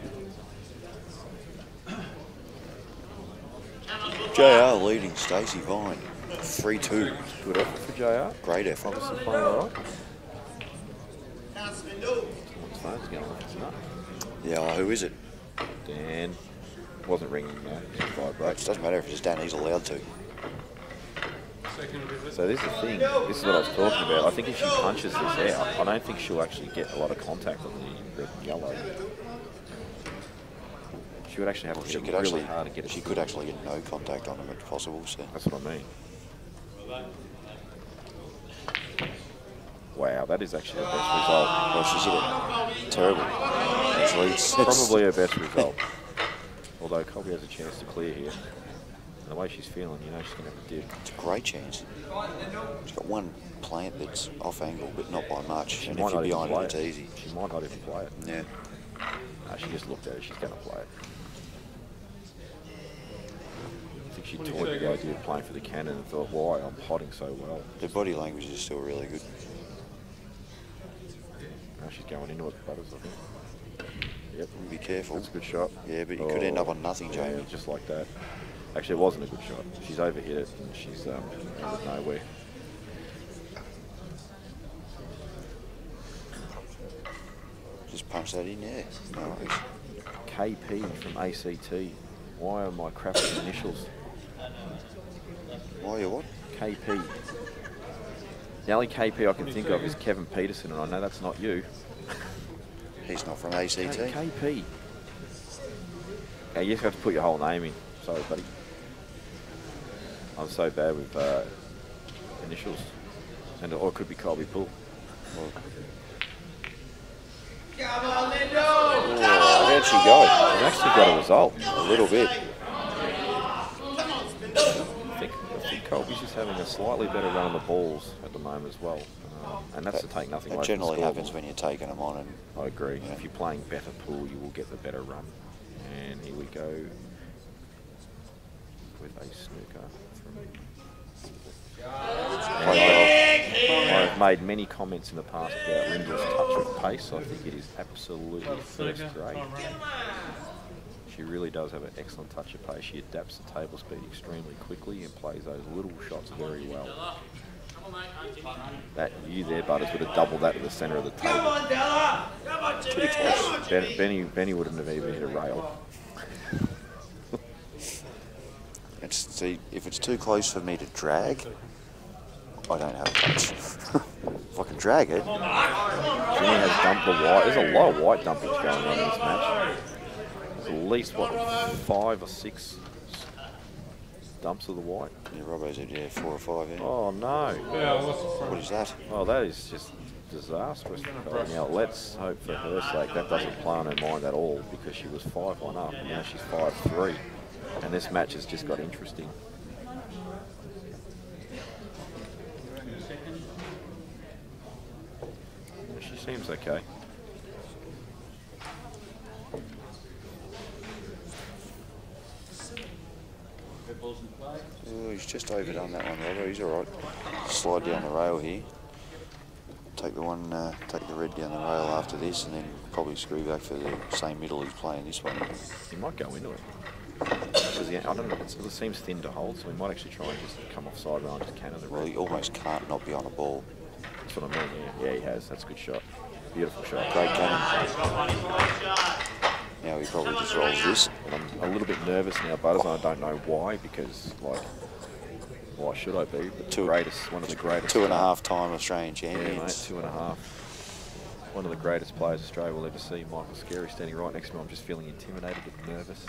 JR leading Stacey Vine. 3-2.
Good effort for JR.
Great effort.
Obviously playing all right. What's phone's going off? It's not.
Yeah, who is it?
Dan. Wasn't ringing though. It vibrates.
It doesn't matter if it's Dan, he's allowed to.
Second visit.
So this is the thing. This is what I was talking about. I think if she punches this out, I don't think she'll actually get a lot of contact on the red and yellow. She would actually have to hit it really hard to get it.
She could actually get no contact on him if possible. So.
That's what I mean. Wow, that is actually her best result.
Well, she's hit it terrible. Actually, it's
Probably her best result. Although Colby has a chance to clear here. And the way she's feeling, you know she's going to have a dig.
It's a great chance. She's got one plant that's off angle, but not by much.
She
And
might
if you're
not even
behind
play
it, it's easy.
She might not even play it.
Yeah.
No, she just looked at it. She's going to play it. I think she toyed the idea of playing for the cannon and thought, why? I'm potting so well.
Her body language is still really good.
Now she's going into it, Butters, I think. Yep.
Be careful.
That's a good shot.
Yeah, but you could end up on nothing, Jamie.
Yeah, just like that. Actually, it wasn't a good shot. She's overhit it and she's ended nowhere.
Just punch that in, yeah. No worries.
KP from ACT. Why am I crap with initials?
Why you what?
KP. The only KP I can think of is Kevin Peterson, and I know that's not you.
He's not from ACT.
KP. you have to put your whole name in. Sorry, buddy. I'm so bad with initials. Or it could be Colby Pool.
Come on, Lindo!
Oh, how'd she go? She's actually got a result.
A little bit.
I think Colby's just having a slightly better run on the balls at the moment as well. And that's to take nothing away
That
from the
generally happens
scoreboard.
when you're taking them on. And
I agree.
Yeah.
If you're playing better pool, you will get the better run. And here we go with a snooker. I've made many comments in the past about Lyndall's touch of pace. I think it is absolutely first rate. She really does have an excellent touch of pace. She adapts the table speed extremely quickly and plays those little shots very well. That you there, Butters, would have doubled that to the centre of the table.
Come on, Della! Come on, Jimmy! Come on, Jimmy!
Benny wouldn't have even hit a rail.
see, if it's too close for me to drag, I don't have a touch. If I can drag it.
Jimmy has dumped the white. There's a lot of white dumpings going on in this match. There's at least, what, 5 or 6 dumps of the white.
Yeah, Robbo's at, yeah, 4 or 5, yeah.
Oh, no.
What is that?
Oh, that is just disastrous for her. Now, let's hope for her sake that doesn't play on her mind at all, because she was 5-1 up, and now she's 5-3. And this match has just got interesting. She seems okay.
Oh, he's just overdone that one, Robbo. He's all right. Slide down the rail here. Take the red down the rail after this, and then probably screw back for the same middle he's playing this one.
He might go into it. Because I don't know, it seems thin to hold, so he might actually try and just come off side rail and just cannon the
Well,
red.
he almost can't not be on a ball.
That's what I mean, yeah. Yeah, he has. That's a good shot. Beautiful shot.
Great cannon. Now he probably just rolls this.
And I'm a little bit nervous now, Butters, and I don't know why, because, like, why should I be? But one of the greatest.
2.5-time Australian
Yeah,
champions.
mate, 2.5. One of the greatest players Australia will ever see, Michael Scarry, standing right next to me. I'm just feeling intimidated but nervous.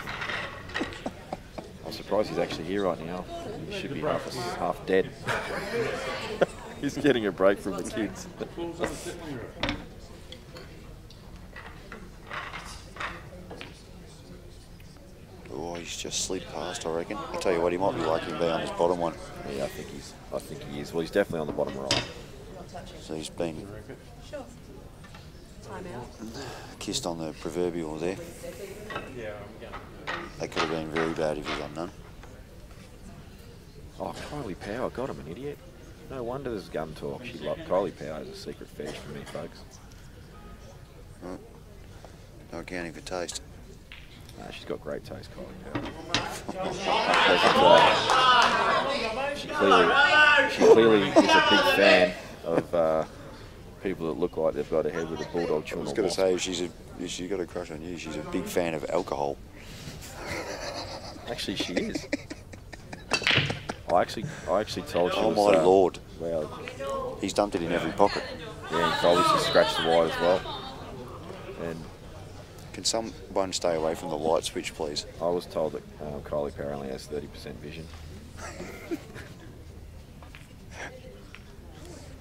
I'm surprised he's actually here right now. He should be half dead. He's getting a break from the kids.
Oh, he's just slid past, I reckon. I tell you what, he might be lucky to be on this bottom one.
Yeah, I think he is. Well, he's definitely on the bottom right.
So he's been
Sure. Time out.
kissed on the proverbial there. That could have been very bad if he's undone.
Oh, Kylie Power, God, I'm an idiot. No wonder there's gun talk. Kylie Power is a secret fetish for me, folks.
Right. No accounting for taste.
Nah, she's got great taste, Kylie Power. She clearly is a big fan of people that look like they've got a head with a bulldog
I
chewing
was
a
going to
wasp.
say, if she's got a crush on you, she's a big fan of alcohol.
Actually, she is. I actually told she
Oh
was...
my lord.
Well,
He's dumped it in every pocket.
yeah, and Kylie's just scratched the white as well. And
Can someone stay away from the light switch, please?
I was told that Kylie Power only has 30% vision.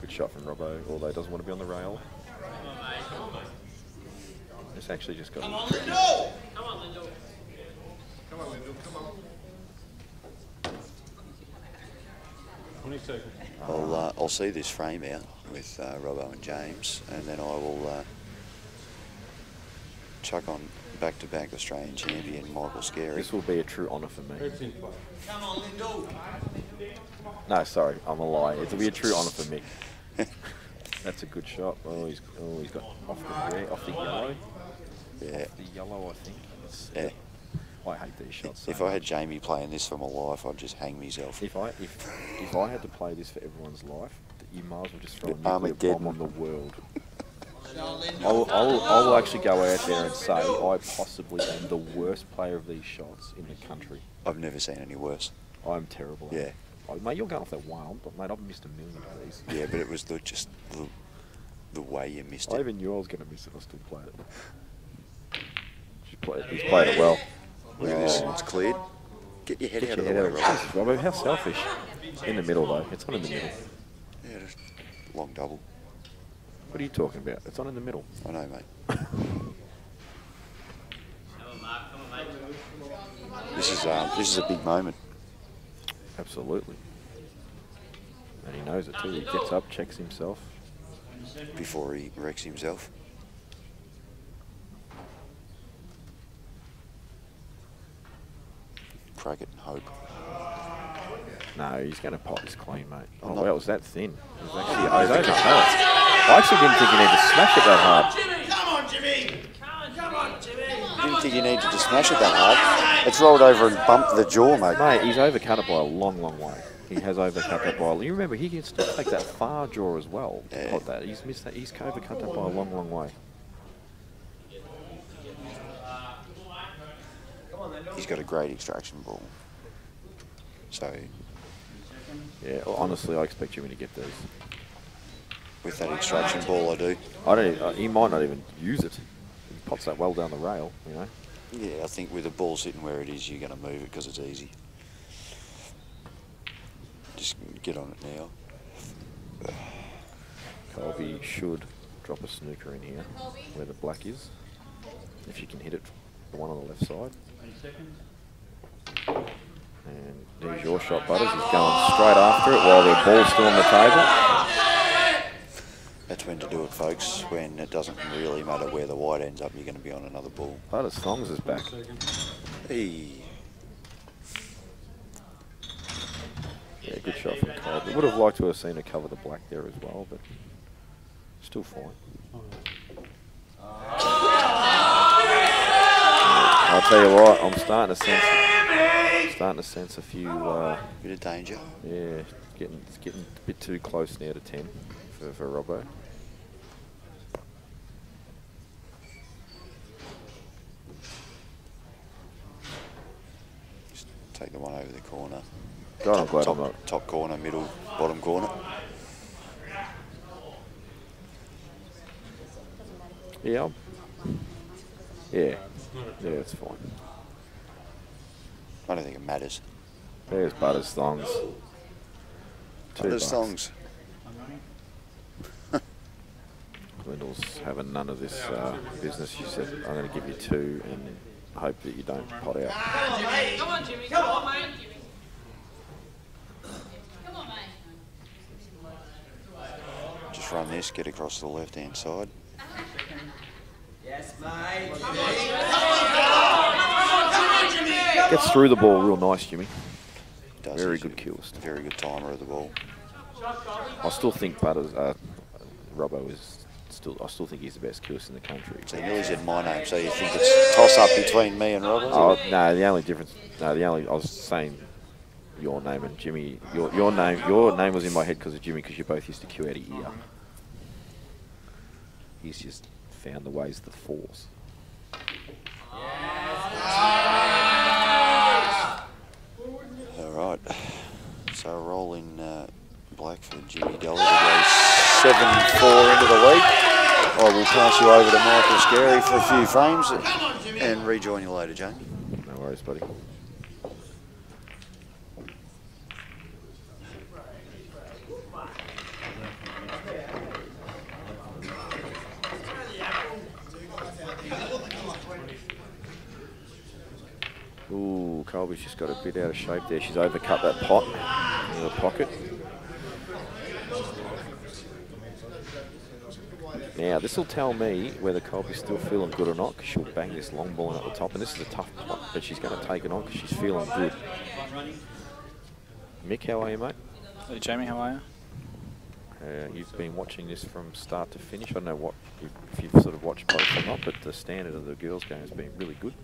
Good shot from Robbo, although he doesn't want to be on the rail. It's actually just got...
Come on, Lindo!
20 seconds.
I'll see this frame out with Robbo and James, and then I will chuck on back-to-back Australian champion Michael Scarry.
This will be a true honour for me.
It's in play.
Come on, Lindo!
No, sorry, I'm a lie. It'll be a true honour for Mick. That's a good shot. Oh, he's got off the yellow.
Yeah.
The yellow, I think.
Yeah.
I hate these shots. So
If I had Jamie playing this for my life, I'd just hang myself.
If I had to play this for everyone's life, you might as well just throw a
The
nuclear
Armageddon.
bomb on the world.
Come on, Lindo!
I will actually go out there and say I possibly am the worst player of these shots in the country.
I've never seen any worse.
I'm terrible.
Yeah.
Oh, mate, you're going off that wild, but mate, I've missed a million of these.
Yeah, but it was the way you missed
I
it.
even knew I was going to miss it. I still played it. He's played it well.
Look at this, it's cleared. Get your head out of the way, Rob.
Robbo, how selfish. In the middle, though. It's not in the middle.
Yeah, just long double.
What are you talking about? It's not in the middle.
I know, mate. This is a big moment.
Absolutely. And he knows it too. He gets up, checks himself.
Before he wrecks himself. Crack it and hope.
No, he's going to pot this clean, mate. Oh,
not-
wow, it was that thin. It was actually, he's overcut it. I actually didn't think he needed to smash it that hard.
Come on, Jimmy! Come on, Jimmy!
Didn't think you needed to smash it that hard. It's rolled over and bumped the jaw, mate.
Mate, he's overcut it by a long, long way. He has overcut that by. You remember, he can still take that far draw as well.
Yeah.
Pot that. He's missed that. He's overcut that by a long, long way.
He's got a great extraction ball. So,
Yeah, well, honestly, I expect Jimmy to get these.
with that extraction ball, I do.
I don't. He might not even use it. He pots that well down the rail, you know.
Yeah, I think with the ball sitting where it is, you're going to move it because it's easy. Just get on it now.
Colby should drop a snooker in here, where the black is, if you can hit it, the one on the left side.
20 seconds.
And there's your shot, Butters. He's going straight after it while the ball's still on the table.
That's when to do it, folks. When it doesn't really matter where the white ends up, you're going to be on another ball.
Butters Thongs is back.
Hey.
Yeah, good shot from Colby. Would have liked to have seen her cover the black there as well, but still fine. I'll tell you what, I'm starting to sense a few.
Bit of danger.
Yeah, it's getting a bit too close now to 10 for Robbo.
Just take the one over the corner.
God, I'm glad I'm not.
Top corner, middle, bottom corner.
Yeah. Yeah, it's fine.
I don't think it matters.
There's Butters Thongs.
Butters Thongs.
Lyndall's having none of this business. She said, I'm going to give you 2 and hope that you don't pot out.
Come on, Jimmy. Come on, mate. Come on, mate.
Just run this, get across the left-hand side.
Yes, mate.
Gets through the ball real nice, Jimmy.
Does
Very
he's
good
a
kills.
Very good timer of the ball.
I still think Butters, Robbo is still. I still think he's the best killist in the country.
So you nearly said my name, so you think it's toss-up between me and Robert?
Oh no, the only difference. No, I was saying your name and Jimmy. Your name was in my head because of Jimmy, because you both used to queue out of ear. He's just found the ways of the force.
All right. So a roll in black for Jimmy Gully to go 7-4 into the lead. I will pass you over to Michael Scarry for a few frames and rejoin you later, Jamie.
No worries, buddy. Ooh, Colby's just got a bit out of shape there. She's overcut that pot in the pocket. Now, this will tell me whether Colby's still feeling good or not, because she'll bang this long ball in at the top, and this is a tough pot, but she's going to take it on because she's feeling good. Mick, how are you, mate?
Hey, Jamie, how are you?
You've been watching this from start to finish. I don't know if you've sort of watched both or not, but the standard of the girls' game has been really good.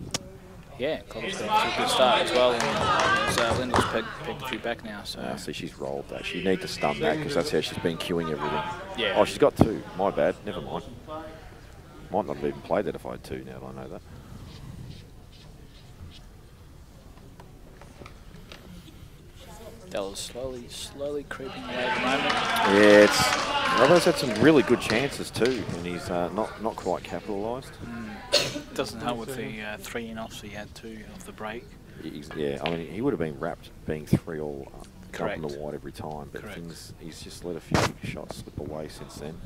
Yeah, Colby's got a good start as well. So Lyndall's pegged a few back now. So
See, she's rolled that. She need to stun that because that's how she's been queuing everything.
Yeah.
Oh, she's got 2. My bad. Never mind. Might not have even played that if I had 2 now that I know that.
Della's slowly creeping away at the moment.
Yeah, Robbo's had some really good chances too, and he's not quite capitalised.
Doesn't help with the 3 in-offs he had too off the break.
Yeah, I mean, he would have been wrapped being 3-all
Correct.
jumping the wide every time, but
Correct.
he's just let a few shots slip away since then.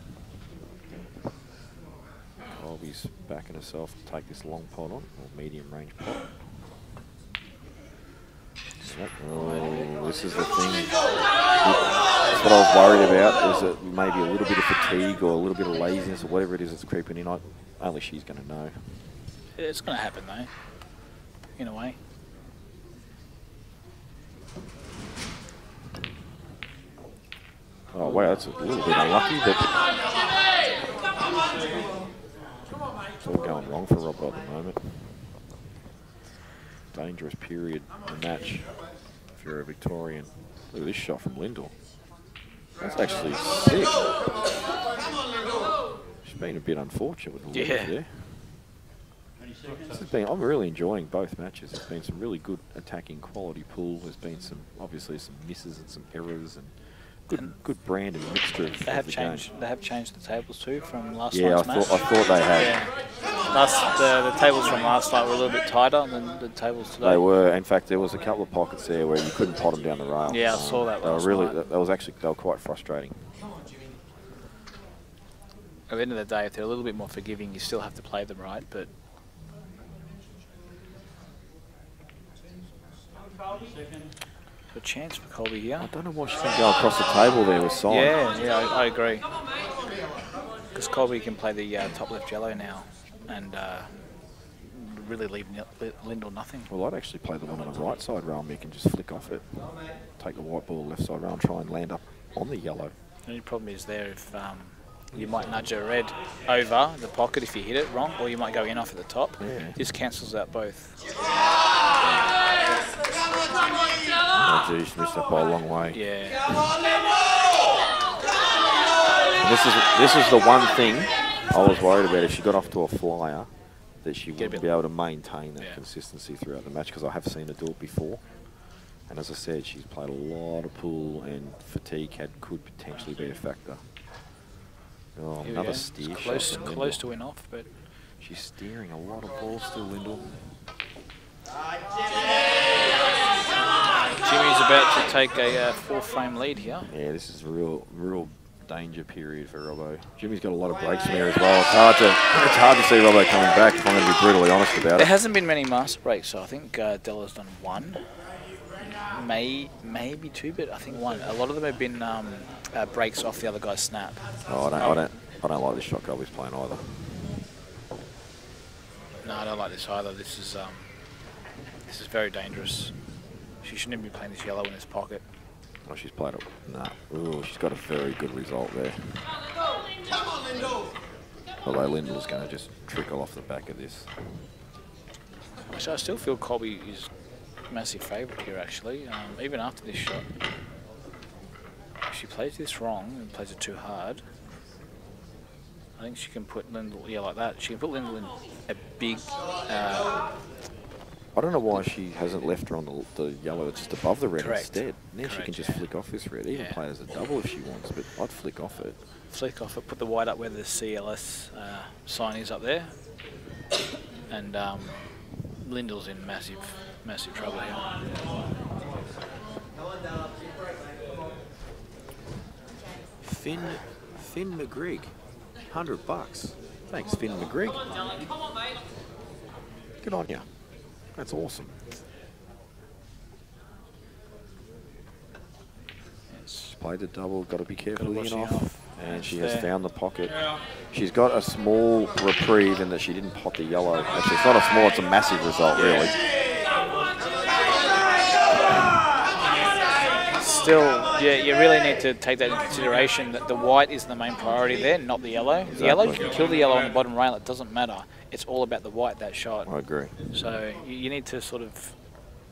Colby's backing herself to take this long pot on, or medium range pot. Oh, this is the thing. That's what I was worried about, is that maybe a little bit of fatigue or a little bit of laziness or whatever it is that's creeping in. Only she's going to know.
It's going to happen though, in a way.
Oh wow, that's a little bit unlucky, but it's all going wrong for Robbo at the moment. Dangerous period in the match if you're a Victorian. Look at this shot from Lyndall. That's actually sick. She's been a bit unfortunate with the lead there. I'm really enjoying both matches. There's been some really good attacking quality pool. There's been obviously some misses and some errors and good brand and mixture of
They have
the
changed.
game.
They have changed the tables too from last
Yeah,
night's match.
I thought they had.
Yeah. The tables from last night were a little bit tighter than the tables today.
They were. In fact, there was a couple of pockets there where you couldn't pot them down the rail.
Yeah, I saw that
They were
last
really.
night.
They were quite frustrating.
At the end of the day, if they're a little bit more forgiving, you still have to play them right. But a chance for Colby here.
I don't know why she can go across the table there with Simon.
Yeah, I agree. Because Colby can play the top left yellow now, and really leave Lyndall nothing.
Well, I'd actually play the one on the right side rail, and you can just flick off it, take the white ball left side rail, and try and land up on the yellow.
The only problem is there if you might nudge a red over the pocket if you hit it wrong, or you might go in off at the top.
Yeah.
This cancels out both.
Oh, geez, she missed that by a long way.
Yeah.
And this is the one thing I was worried about. If she got off to a flyer, that she wouldn't be able to maintain that consistency throughout the match, because I have seen her do it before. And as I said, she's played a lot of pool, and fatigue could potentially be a factor. Oh, another steer shot.
Close to win off, but
she's steering a lot of balls still, Lyndall.
Jimmy's about to take a 4-frame lead here.
Yeah, this is a real danger period for Robbo. Jimmy's got a lot of breaks from here as well. It's hard to see Robbo coming back, if I'm going to be brutally honest about it.
There hasn't been many master breaks, so I think Della's done 1. Maybe 2, but I think 1. A lot of them have been breaks off the other guy's snap.
Oh, I don't like this shot Colby's playing either.
No, I don't like this either. This is very dangerous. She shouldn't be playing this yellow in his pocket.
Oh, she's played it. Nah. Ooh, she's got a very good result there. Although Lyndall's going to just trickle off the back of this.
So I still feel Colby is massive favourite here, actually, even after this shot. If she plays this wrong and plays it too hard, I think she can put Lyndall, like that. She can put Lyndall in a big...
I don't know why she hasn't left her on the yellow just above the red
Correct.
Instead. Then she can just flick off this red. Even play it as a double if she wants, but I'd flick off it.
Flick off it, put the white up where the CLS sign is up there. And Lyndall's in massive trouble here.
Finn McGrigg, $100. Thanks, Finn McGrigg. Good on you. That's awesome. She's played the double, got to be careful with the off. And she has found the pocket. She's got a small reprieve in that she didn't pot the yellow. Actually, it's not a small, it's a massive result, really.
Still, yeah, you really need to take that into consideration that the white is the main priority there, not the yellow. Exactly. The yellow can kill the yellow on the bottom rail, it doesn't matter. It's all about the white, that shot.
I agree.
So you need to sort of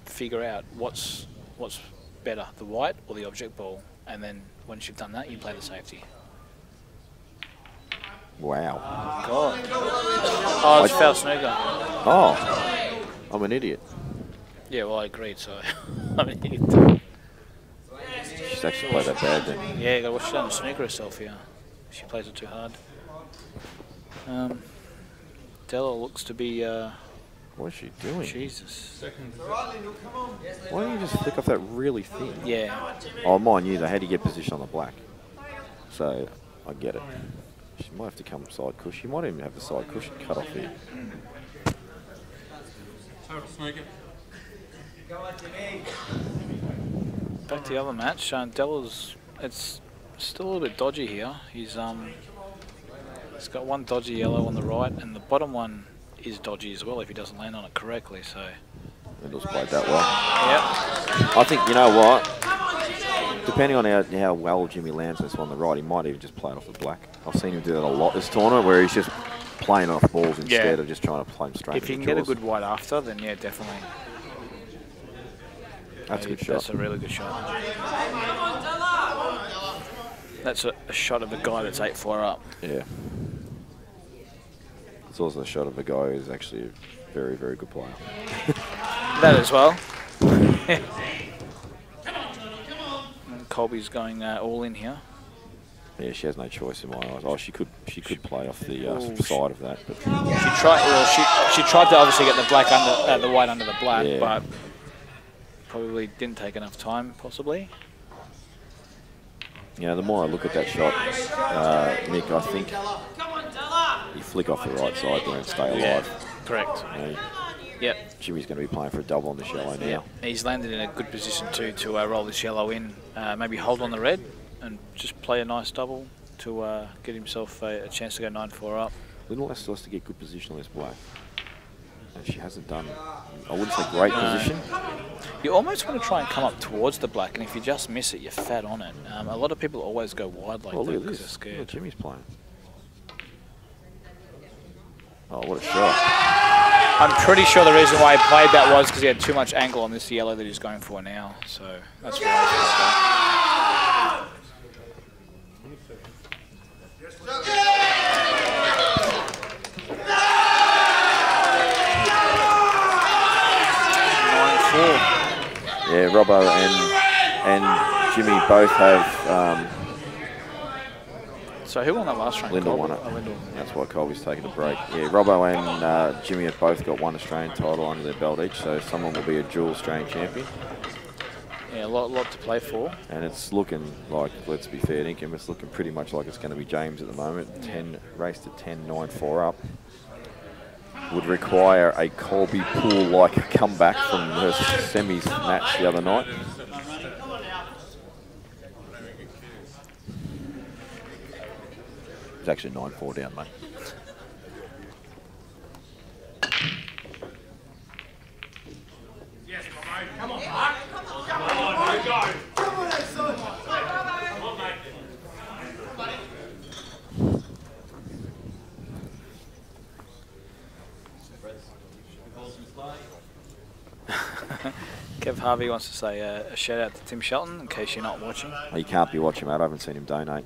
figure out what's better, the white or the object ball, and then once you've done that, you play the safety.
Wow.
God. Oh, it's foul snooker.
Oh, I'm an idiot.
Yeah, well, I agreed, so I'm an idiot.
she's actually played that bad then.
Yeah, you got to watch out and snooker herself here. She plays it too hard. Della looks to be.
What is she doing?
Jesus.
Why don't you just flick off that really thin?
Yeah.
Oh, mind you, they had to get position on the black. So, I get it. She might have to come side cushion. She might even have the side cushion cut off here.
Back to the other match. Della's. It's still a little bit dodgy here. He's got one dodgy yellow on the right, and the bottom one is dodgy as well if he doesn't land on it correctly. So.
Lindell's played that well.
Yep.
I think, you know what? Depending on how well Jimmy lands this one on the right, he might even just play it off the black. I've seen him do that a lot this tournament, where he's just playing off balls instead of just trying to play them straight.
If he can get a good white after, then yeah, definitely.
That's a good shot.
That's a really good shot. That's a shot of a guy that's 8-4 up.
Yeah. It's also a shot of a guy who's actually a very, very good player.
That as well. And Colby's going all in here.
Yeah, she has no choice in my eyes. Oh, she could play off the side of that, but
she tried to obviously get the black under the white under the black, but probably didn't take enough time, possibly.
You know, the more I look at that shot, Nick, I think you flick off the right side there and stay alive.
Yeah, correct.
You know,
Yep.
Jimmy's going to be playing for a double on this yellow now.
Yep. He's landed in a good position too to roll this yellow in, maybe hold on the red and just play a nice double to get himself a chance to go 9-4 up.
Lindell still has to get good position on this black. And she hasn't done, I wouldn't say great position.
You almost want to try and come up towards the black, and if you just miss it, you're fat on it. A lot of people always go wide like that because they're scared.
Look at Jimmy's playing. Oh, what a shot.
I'm pretty sure the reason why he played that was because he had too much angle on this yellow that he's going for now. So that's why I played that. 9-4.
Yeah, Robbo and Jimmy both have.
So who won that last round?
Lindell won it.
Oh, Lindell.
That's why Colby's taking a break. Yeah, Robbo and Jimmy have both got one Australian title under their belt each, so someone will be a dual Australian champion.
Yeah, a lot to play for.
And it's looking like, let's be fair, Inkem, it's looking pretty much like it's going to be James at the moment. Race to 10, 9-4 up. Would require a Colby Poole-like comeback from her semis match the other night. It's actually 9-4 down, mate.
Yes, come on, Mark. Come on, mate. Go. Come on, son. Come on, mate.
Kev Harvey wants to say a shout out to Tim Shelton in case you're not watching.
Oh, you can't be watching, mate. I haven't seen him donate.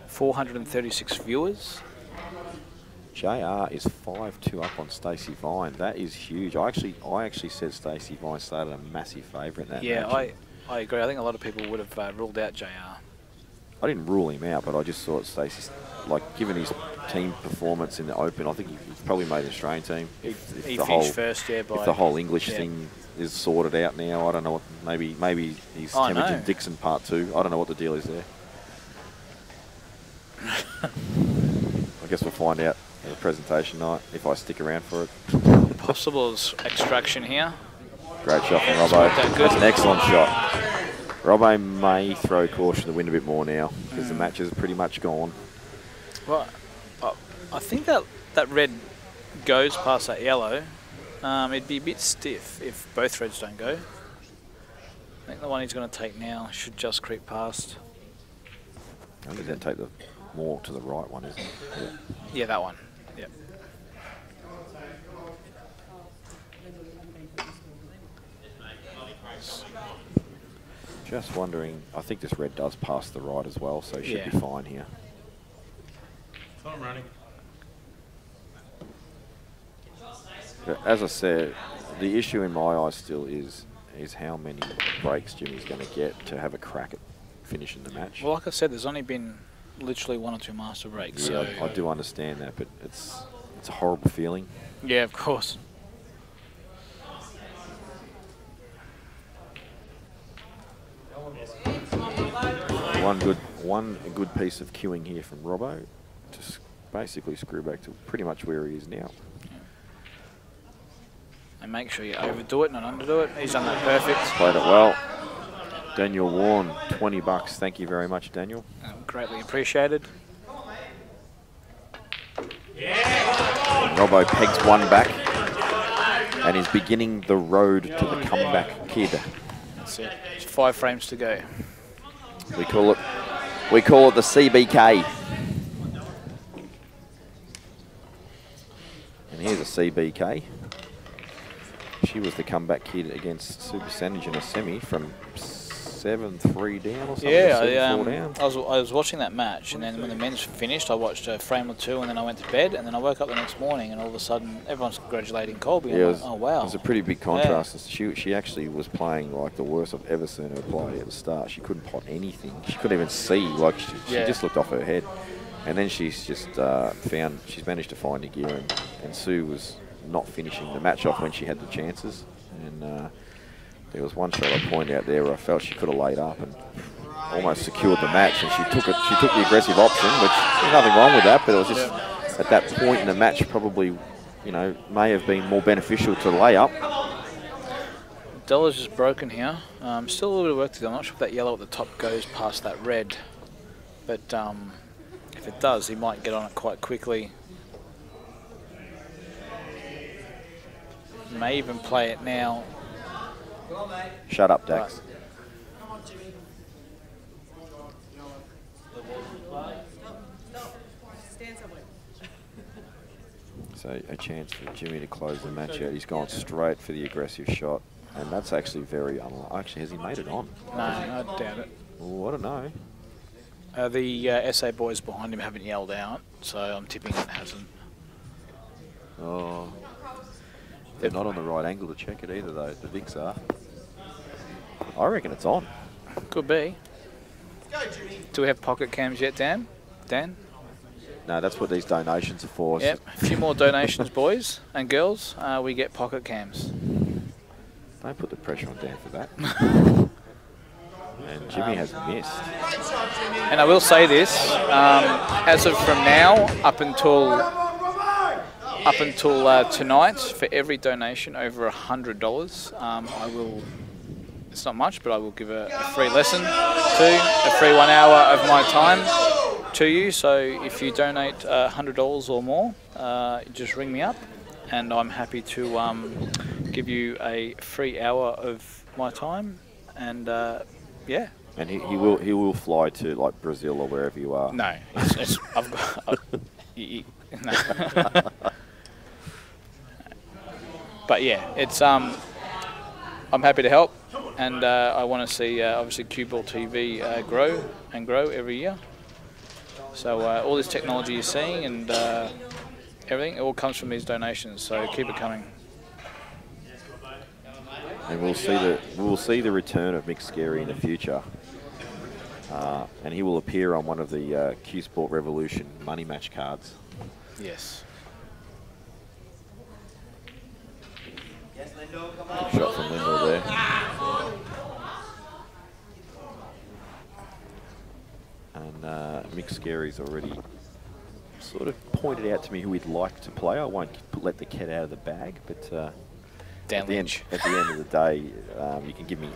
436 viewers.
JR is 5-2 up on Stacey Vine. That is huge. I actually said Stacey Vine started a massive favourite in that match.
I agree. I think a lot of people would have ruled out JR.
I didn't rule him out, but I just thought Stacey, like, given his team performance in the Open, I think he's probably made the Australian team. If
he
the
finished
whole,
first, yeah.
If the whole English thing is sorted out now, I don't know what. Maybe he's Temujin Dixon Part 2. I don't know what the deal is there. I guess we'll find out at the presentation night if I stick around for it.
Possible extraction here.
Great shot from Robbo. That's an excellent shot. Robbo may throw caution to the wind a bit more now because the match is pretty much gone.
Well, I think that red goes past that yellow. It'd be a bit stiff if both reds don't go. I think the one he's going to take now should just creep past.
I think that take the more to the right one, isn't it?
Yeah, that one. Yep.
Just wondering, I think this red does pass the right as well, so he should be fine here.
Time running.
But as I said, the issue in my eyes still is is how many breaks Jimmy's going to get to have a crack at finishing the match.
Well, like I said, there's only been literally 1 or 2 master breaks.
Yeah,
So
I do understand that, but it's a horrible feeling.
yeah, of course.
One good piece of cueing here from Robbo to basically screw back to pretty much where he is now.
And make sure you overdo it, not underdo it. He's done that perfect.
Played it well. Daniel Warren, $20. Thank you very much, Daniel.
Greatly appreciated.
And Robbo pegs one back and is beginning the road to the comeback kid.
That's it. It's 5 frames to go.
We call it the CBK. And here's a CBK. She was the comeback kid against Super Sandage in a semi from 7-3 down or something.
Yeah,
7-4 down.
I was watching that match, and then when the men's finished, I watched a frame or 2, and then I went to bed, and then I woke up the next morning, and all of a sudden, everyone's congratulating Colby.
Yeah,
Like, oh wow!
It was a pretty big contrast. Yeah. She actually was playing like the worst I've ever seen her play at the start. She couldn't pot anything. She couldn't even see. Like she just looked off her head. And then she's just she's managed to find a gear, and Sue was not finishing the match off when she had the chances. And there was one shot I pointed out there where I felt she could have laid up and almost secured the match, and she took the aggressive option, which there's nothing wrong with that, but it was just at that point in the match probably, you know, may have been more beneficial to lay up.
Della's just broken here. Still a little bit of work to do. I'm not sure if that yellow at the top goes past that red, but if it does, he might get on it quite quickly. May even play it now.
Shut up, Dax. So a chance for Jimmy to close the match out. He's gone straight for the aggressive shot, and that's actually very unlikely. Actually, has he made it on?
No, I doubt it.
Well, I don't know.
The SA boys behind him haven't yelled out, so I'm tipping it hasn't.
Oh, they're not on the right angle to check it either, though. The Vicks are. I reckon it's on.
Could be. Do we have pocket cams yet, Dan? Dan?
No, that's what these donations are for.
Yep, a few more donations, boys and girls. We get pocket cams.
Don't put the pressure on Dan for that. And Jimmy has missed.
And I will say this, as of from now, up until tonight, for every donation over $100, I will, it's not much, but I will give a free lesson a free 1 hour of my time to you. So if you donate $100 or more, just ring me up, and I'm happy to give you a free hour of my time. And yeah.
And he will fly to like Brazil or wherever you are.
No, I've got. No. But yeah, it's I'm happy to help, and I want to see obviously Cue Ball TV grow and grow every year. So all this technology you're seeing and everything, it all comes from these donations. So keep it coming.
And we'll see the return of Mick Scary in the future, and he will appear on one of the Q Sport Revolution money match cards.
Yes.
Good shot from Lindell there. And Mick Scary's already sort of pointed out to me who he'd like to play. I won't let the cat out of the bag, but at the end of the day, you can give me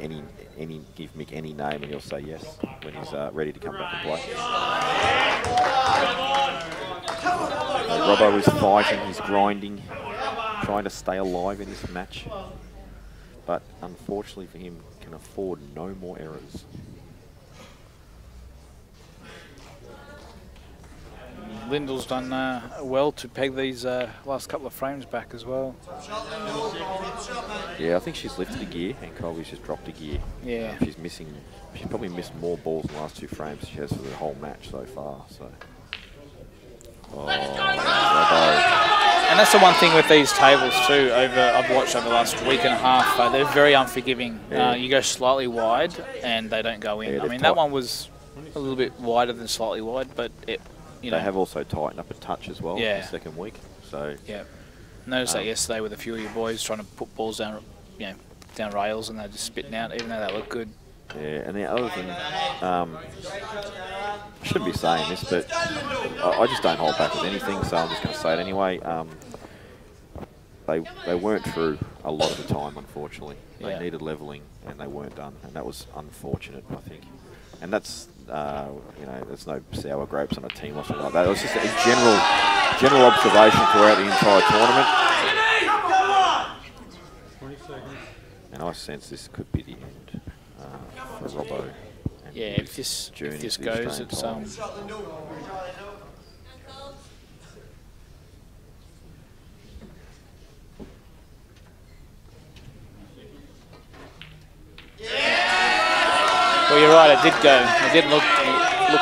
give Mick any name and he'll say yes when he's ready to come back and play. Robbo is fighting, he's grinding, trying to stay alive in this match, but unfortunately for him, can afford no more errors.
Lindell's done well to peg these last couple of frames back as well.
Yeah, I think she's lifted a gear and Colby's just dropped a gear.
Yeah.
She's probably missed more balls in the last 2 frames than she has for the whole match so far. So. Oh,
And that's the one thing with these tables too. I've watched over the last week and a half. They're very unforgiving.
Yeah.
You go slightly wide and they don't go in.
Yeah,
I mean, that one was a little bit wider than slightly wide, but it, you know.
They have also tightened up a touch as well.
Yeah.
The second week. So.
Yeah. Noticed that yesterday with a few of your boys trying to put balls down, you know, down rails, and they're just spitting out, even though they look good.
Yeah, and the other thing, I shouldn't be saying this, but I just don't hold back with anything, so I'm just going to say it anyway. They weren't through a lot of the time, unfortunately. They needed levelling, and they weren't done, and that was unfortunate, I think. And that's, you know, there's no sour grapes on a team or something like that. It was just a general observation throughout the entire tournament.
20 seconds.
And I sense this could be the end for Robbo.
Yeah, if this goes, it's Well, you're right. It did go. It didn't look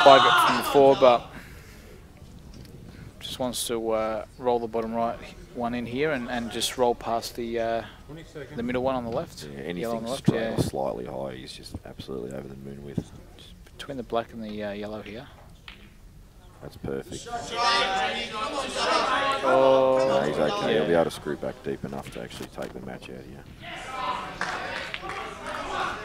like it from before, but just wants to roll the bottom right one in here and just roll past the middle one on the left.
Yeah, anything straight or slightly high, he's just absolutely over the moon with.
Just between the black and the yellow here.
That's perfect.
Oh,
no, he's okay.
Yeah.
He'll be able to screw back deep enough to actually take the match out here.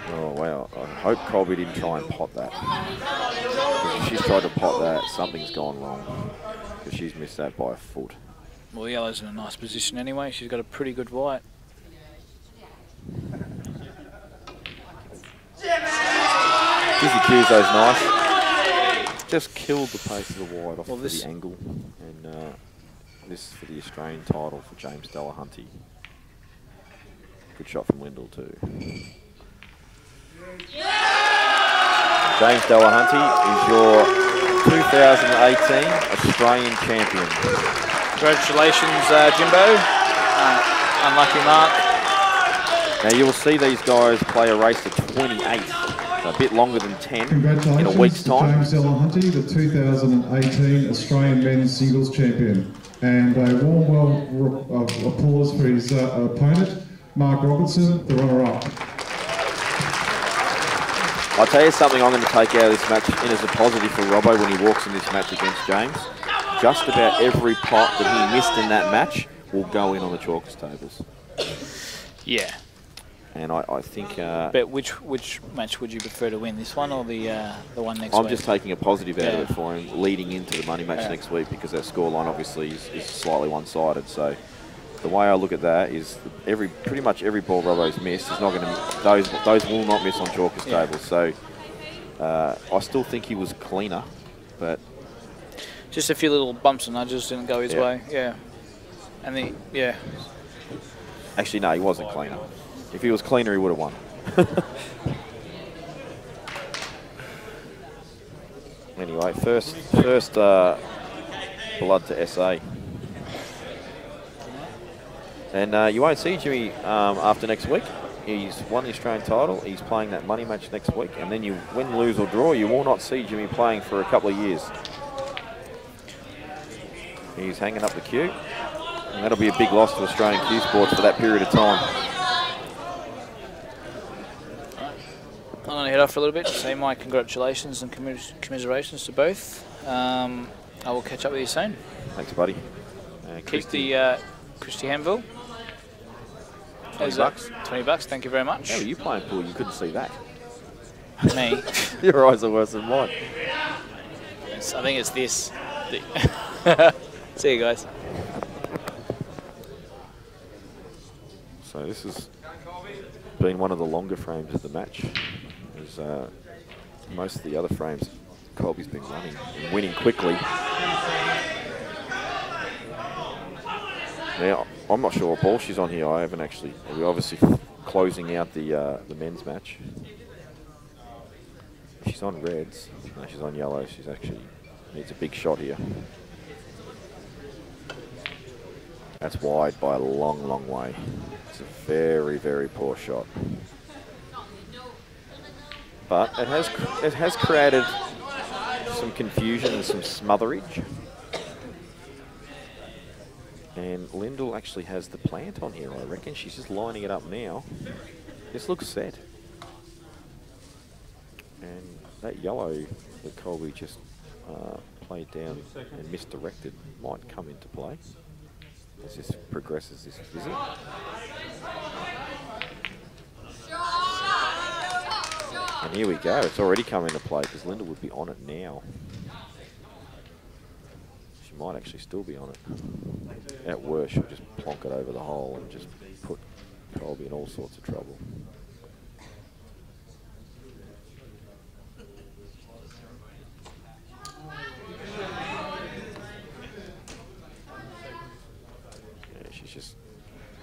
Oh, wow. I hope Colby didn't try and pot that. Because if she's tried to pot that, something's gone wrong. Because she's missed that by a foot.
Well, yellow's in a nice position anyway. She's got a pretty good white.
Dizzy Cuso's nice. Just killed the pace of the wide off the angle. And this for the Australian title for James Delahunty. Good shot from Lindell too. James Delahunty is your 2018 Australian champion.
Congratulations, Jimbo. Unlucky mark.
Now you will see these guys play a race to 28, so a bit longer than 10 in a week's time.
James Delahunty, the 2018 Australian men's singles champion. And a warm applause for his opponent, Mark Robertson, the runner-up.
I'll tell you something I'm going to take out of this match in as a positive for Robbo when he walks in this match against James. Just about every pot that he missed in that match will go in on the chalkers tables.
Yeah.
And I think...
but which match would you prefer to win, this one or the one next week?
I'm just taking a positive out of it for him leading into the money match next week, because that scoreline obviously is slightly one-sided. So the way I look at that is pretty much every ball Robbo's missed is not going to... Those will not miss on chalkers tables. So I still think he was cleaner, but...
Just a few little bumps and nudges didn't go his way. Yeah. And
Actually, no, he wasn't cleaner. If he was cleaner, he would have won. Anyway, first blood to SA. And you won't see Jimmy after next week. He's won the Australian title. He's playing that money match next week. And then you win, lose or draw, you will not see Jimmy playing for a couple of years. He's hanging up the cue. And that'll be a big loss to Australian cue sports for that period of time.
I'm going to head off for a little bit to say my congratulations and commiserations to both. I will catch up with you soon.
Thanks, buddy.
Keep the Christy Hanville.
$20.
$20, thank you very much.
How were you playing pool? You couldn't see that.
Me?
Your eyes are worse than mine.
I think it's this. See you guys.
So this has been one of the longer frames of the match. Most of the other frames, Colby's been running and winning quickly. Now, I'm not sure what ball she's on here. I haven't actually. We're obviously closing out the men's match. She's on reds. No, she's on yellow. She's actually needs a big shot here. That's wide by a long, long way. It's a very, very poor shot. But it has created some confusion and some smotherage. And Lyndall actually has the plant on here, I reckon. She's just lining it up now. This looks set. And that yellow that Colby just played down and misdirected might come into play as this progresses this visit. And here we go. It's already come into play because Lyndall would be on it now. She might actually still be on it. At worst, she'll just plonk it over the hole and just put Colby in all sorts of trouble. Yeah, she's just...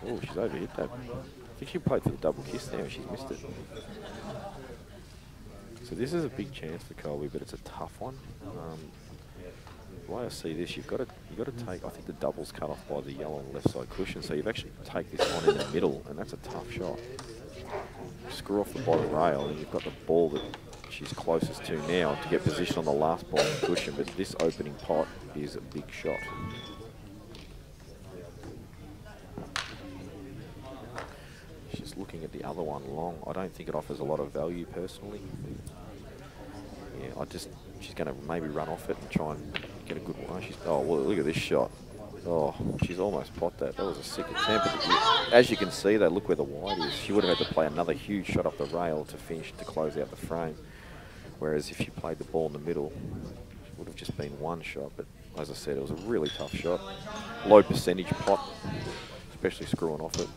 Oh, she's overhit that. I think she played for the double kiss there and she's missed it. So this is a big chance for Colby, but it's a tough one. The way I see this, you've got to take. I think the double's cut off by the yellow and left side cushion, so you've actually take this on in the middle, and that's a tough shot. Screw off the bottom rail, and you've got the ball that she's closest to now to get position on the last ball on the cushion. But this opening pot is a big shot. She's looking at the other one long. I don't think it offers a lot of value personally. Yeah, she's going to maybe run off it and try and get a good one. Oh, well, look at this shot. Oh, she's almost pot that. That was a sick attempt. As you can see, though, look where the wide is. She would have had to play another huge shot up the rail to finish, to close out the frame. Whereas if she played the ball in the middle, it would have just been one shot. But as I said, it was a really tough shot. Low percentage pot, especially screwing off it.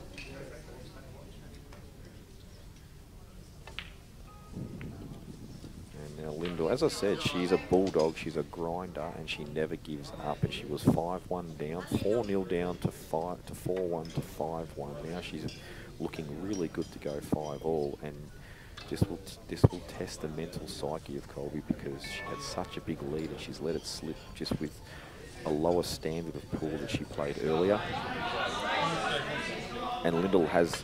Lyndall, as I said, she's a bulldog, she's a grinder, and she never gives up. And she was 5-1 down, 4-0 down to 4-1 to 5-1. Now she's looking really good to go 5-all, and this will test the mental psyche of Colby because she had such a big lead and she's let it slip just with a lower standard of pool that she played earlier. And Lyndall has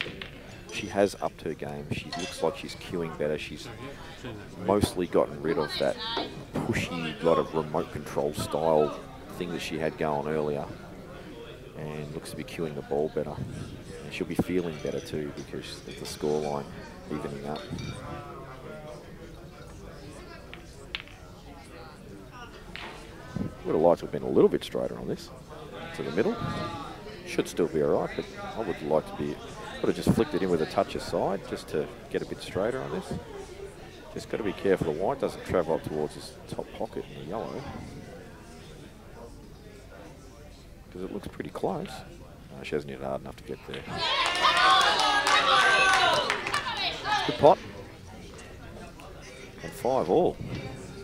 upped her game. She looks like she's queuing better. She's mostly gotten rid of that pushy, lot of remote control style thing that she had going earlier, and looks to be queuing the ball better. And she'll be feeling better too because of the scoreline evening up. Would have liked to have been a little bit straighter on this to the middle. Should still be all right, but I would like to be. Would have just flicked it in with a touch aside just to get a bit straighter on this. Just got to be careful the white doesn't travel up towards this top pocket in the yellow. Because it looks pretty close. No, she hasn't hit it hard enough to get there. Good pot. And 5-all.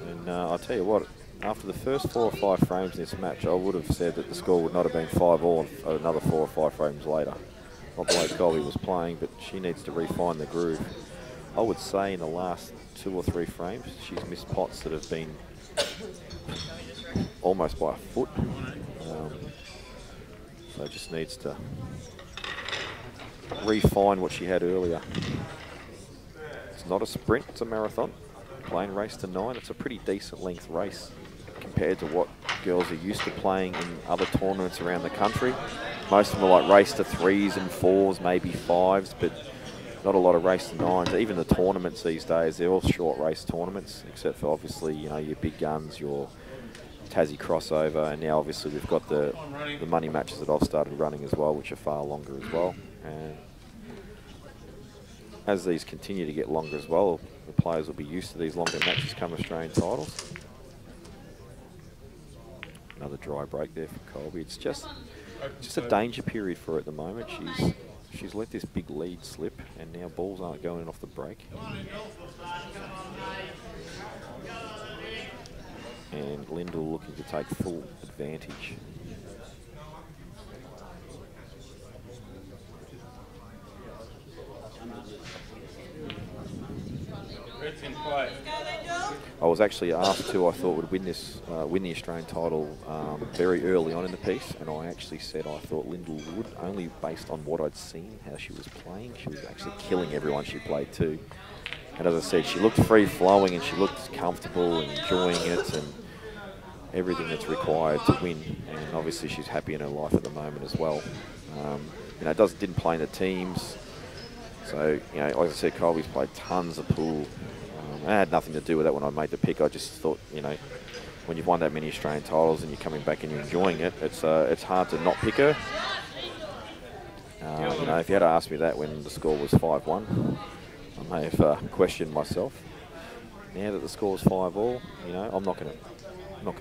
And I'll tell you what, after the first 4 or 5 frames in this match, I would have said that the score would not have been 5-all another 4 or 5 frames later. Not the way Colby was playing, but she needs to refine the groove. I would say in the last 2 or 3 frames, she's missed pots that have been almost by a foot. So just needs to refine what she had earlier. It's not a sprint, it's a marathon. Playing race to 9, it's a pretty decent length race compared to what girls are used to playing in other tournaments around the country. Most of them are like race to 3s and 4s, maybe 5s, but not a lot of race to 9s. Even the tournaments these days, they're all short race tournaments, except for obviously, you know, your big guns, your Tassie crossover, and now obviously we've got the money matches that I've started running as well, which are far longer as well. And as these continue to get longer as well, the players will be used to these longer matches come Australian titles. Another dry break there for Colby. It's just a danger period for her at the moment. She's let this big lead slip, and now balls aren't going off the break. And Lyndall looking to take full advantage.
Red's in play.
I was actually asked who I thought would win this, win the Australian title very early on in the piece, and I actually said I thought Lyndall would, only based on what I'd seen, how she was playing. She was actually killing everyone she played too. And as I said, she looked free-flowing and she looked comfortable and enjoying it. And everything that's required to win, and obviously she's happy in her life at the moment as well. You know, didn't play in the teams, so you know, like I said, Colby's played tons of pool. It had nothing to do with that when I made the pick. I just thought, you know, when you've won that many Australian titles and you're coming back and you're enjoying it, it's hard to not pick her. You know, if you had asked me that when the score was 5-1, I may have questioned myself. Now that the score is 5-all, you know, I'm not going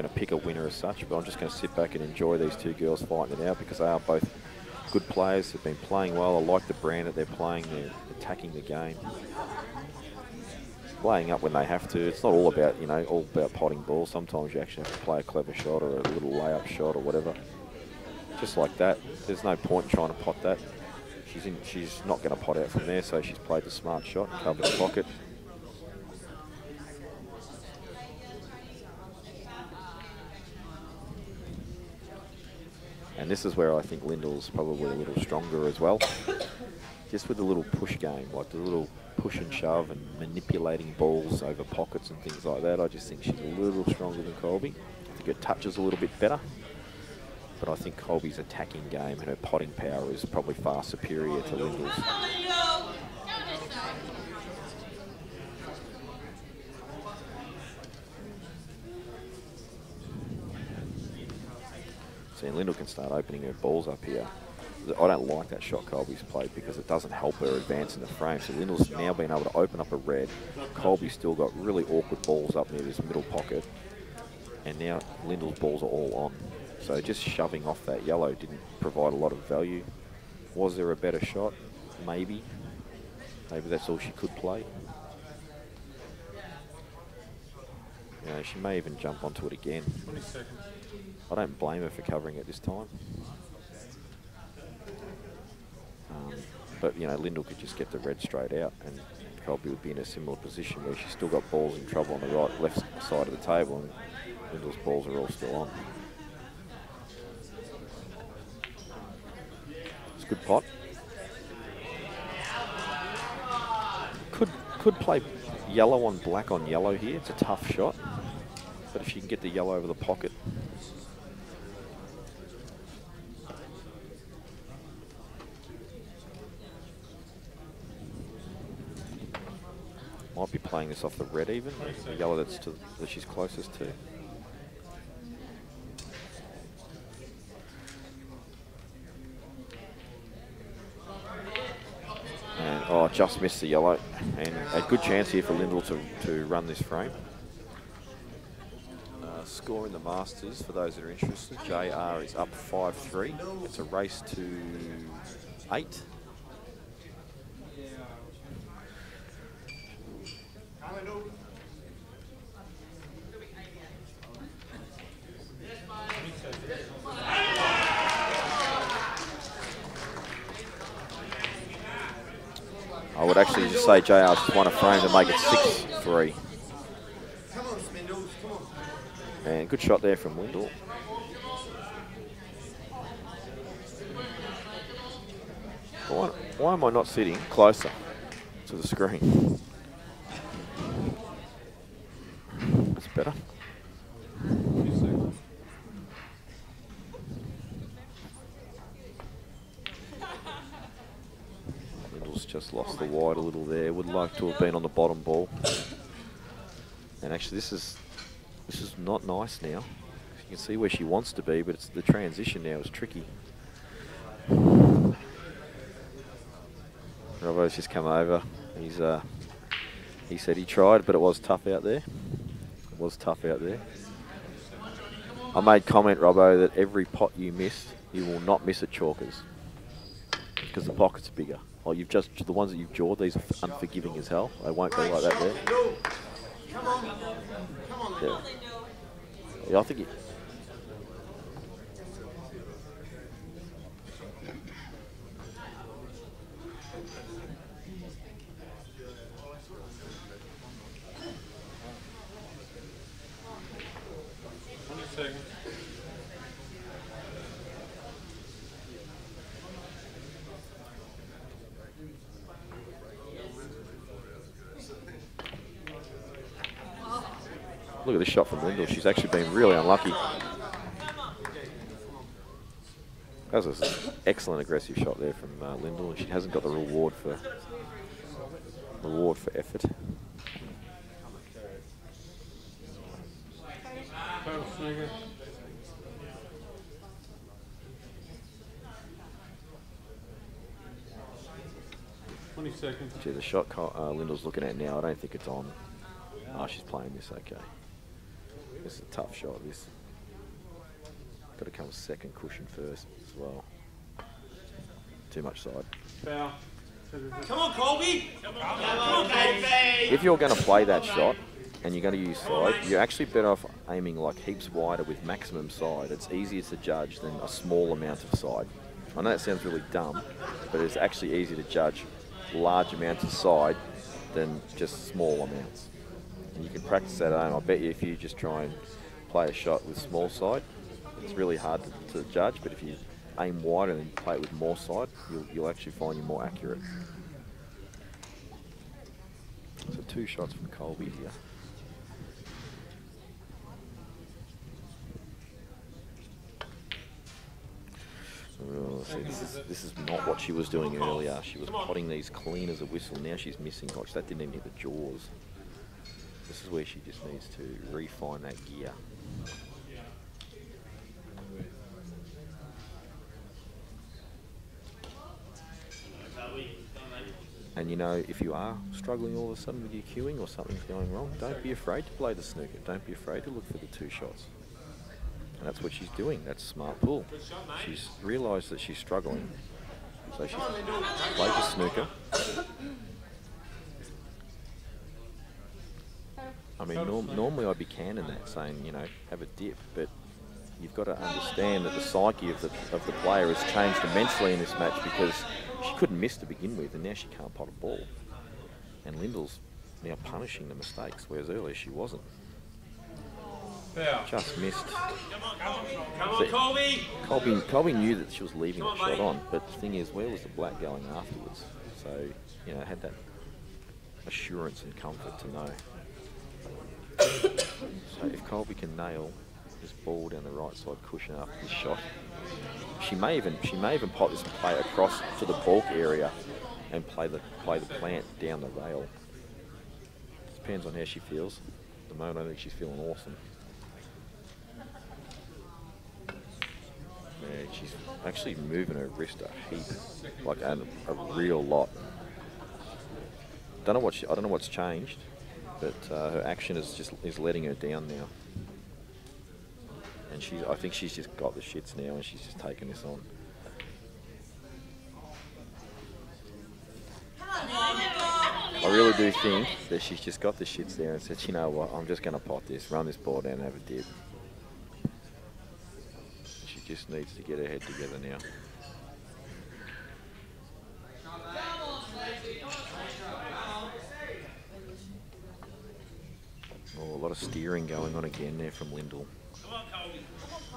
to pick a winner as such, but I'm just going to sit back and enjoy these two girls fighting it out because they are both good players. They've been playing well. I like the brand that they're playing. They're attacking the game, playing up when they have to. It's not all about, you know, all about potting balls. Sometimes you actually have to play a clever shot or a little layup shot or whatever. Just like that. There's no point in trying to pot that. She's not going to pot out from there, so she's played the smart shot, covered the pocket. And this is where I think Lyndall's probably a little stronger as well. Just with the little push game, like the little push and shove and manipulating balls over pockets and things like that. I just think she's a little stronger than Colby. I think her touch is a little bit better. But I think Colby's attacking game and her potting power is probably far superior to Lyndall's. See, Lyndall can start opening her balls up here. I don't like that shot Colby's played because it doesn't help her advance in the frame. So Lyndall's now been able to open up a red. Colby's still got really awkward balls up near this middle pocket. And now Lyndall's balls are all on. So just shoving off that yellow didn't provide a lot of value. Was there a better shot? Maybe. Maybe that's all she could play. You know, she may even jump onto it again.
20 seconds.
I don't blame her for covering it this time. But, you know, Lyndall could just get the red straight out and Colby would be in a similar position where she's still got balls in trouble on the left side of the table and Lyndall's balls are all still on. It's a good pot. Could play yellow on yellow here. It's a tough shot. But if she can get the yellow over the pocket. Might be playing this off the red even, the yellow that she's closest to. And, oh, just missed the yellow. And a good chance here for Lyndall to run this frame. Score in the Masters, for those that are interested, JR is up 5-3. It's a race to 8. I would actually just say JR's just won a frame to make it 6-3. And good shot there from Lyndall. Why am I not sitting closer to the screen? That's better. Lyndall's just lost the wide a little there. Would like to have been on the bottom ball. And actually this is not nice now. You can see where she wants to be, but it's the transition now is tricky. Robbo's just come over. He said he tried, but it was tough out there. It was tough out there. I made comment, Robbo, that every pot you miss, you will not miss at Chalkers because the pocket's bigger. Oh, the ones that you've jawed, these are unforgiving as hell. They won't be like that there. Yeah. Yeah, I think it. Look at this shot from Lyndall. She's actually been really unlucky. That was an excellent aggressive shot there from Lyndall, and she hasn't got the reward for effort.
Snooker. 20 seconds.
Gee, the shot Lyndall's looking at now, I don't think it's on. Oh, she's playing this okay. This is a tough shot, this. Got to come second cushion first as well. Too much side.
Foul.
Come on, Colby! Come on, baby!
If you're going to play that shot and you're going to use side, you're actually better off aiming like heaps wider with maximum side. It's easier to judge than a small amount of side. I know that sounds really dumb, but it's actually easier to judge large amounts of side than just small amounts. And you can practice that at home. I bet you if you just try and play a shot with small side, it's really hard to judge, but if you aim wider and play it with more side, you'll actually find you're more accurate. So 2 shots from Colby here. Oh, see, this is not what she was doing earlier. She was potting these clean as a whistle. Now she's missing touch. That didn't even hit the jaws. This is where she just needs to refine that gear. And you know, if you are struggling all of a sudden with your cueing or something's going wrong, don't be afraid to play the snooker. Don't be afraid to look for the 2 shots. And that's what she's doing. That's smart pull. She's realised that she's struggling. So she's played the snooker. I mean, normally I'd be canning that, saying, you know, have a dip. But you've got to understand that the psyche of the player has changed immensely in this match because she couldn't miss to begin with, and now she can't pot a ball. And Lyndall's now punishing the mistakes, whereas earlier she wasn't. Just missed.
Come on, Colby!
Colby knew that she was leaving the shot on, but the thing is, where was the black going afterwards? So, you know, had that assurance and comfort to know. So if Colby can nail this ball down the right side cushion after this shot, she may even pot this and play it across to the bulk area and play the plant down the rail. Depends on how she feels. At the moment, I think she's feeling awesome. Yeah, she's actually moving her wrist a heap, like a real lot. I don't know what's changed, but her action is letting her down now. And I think she's just got the shits now, and she's just taking this on. I really do think that she's just got the shits there and said, you know what, I'm just going to pot this, run this ball down and have a dip. She just needs to get her head together now. Oh, a lot of steering going on again there from Lyndall.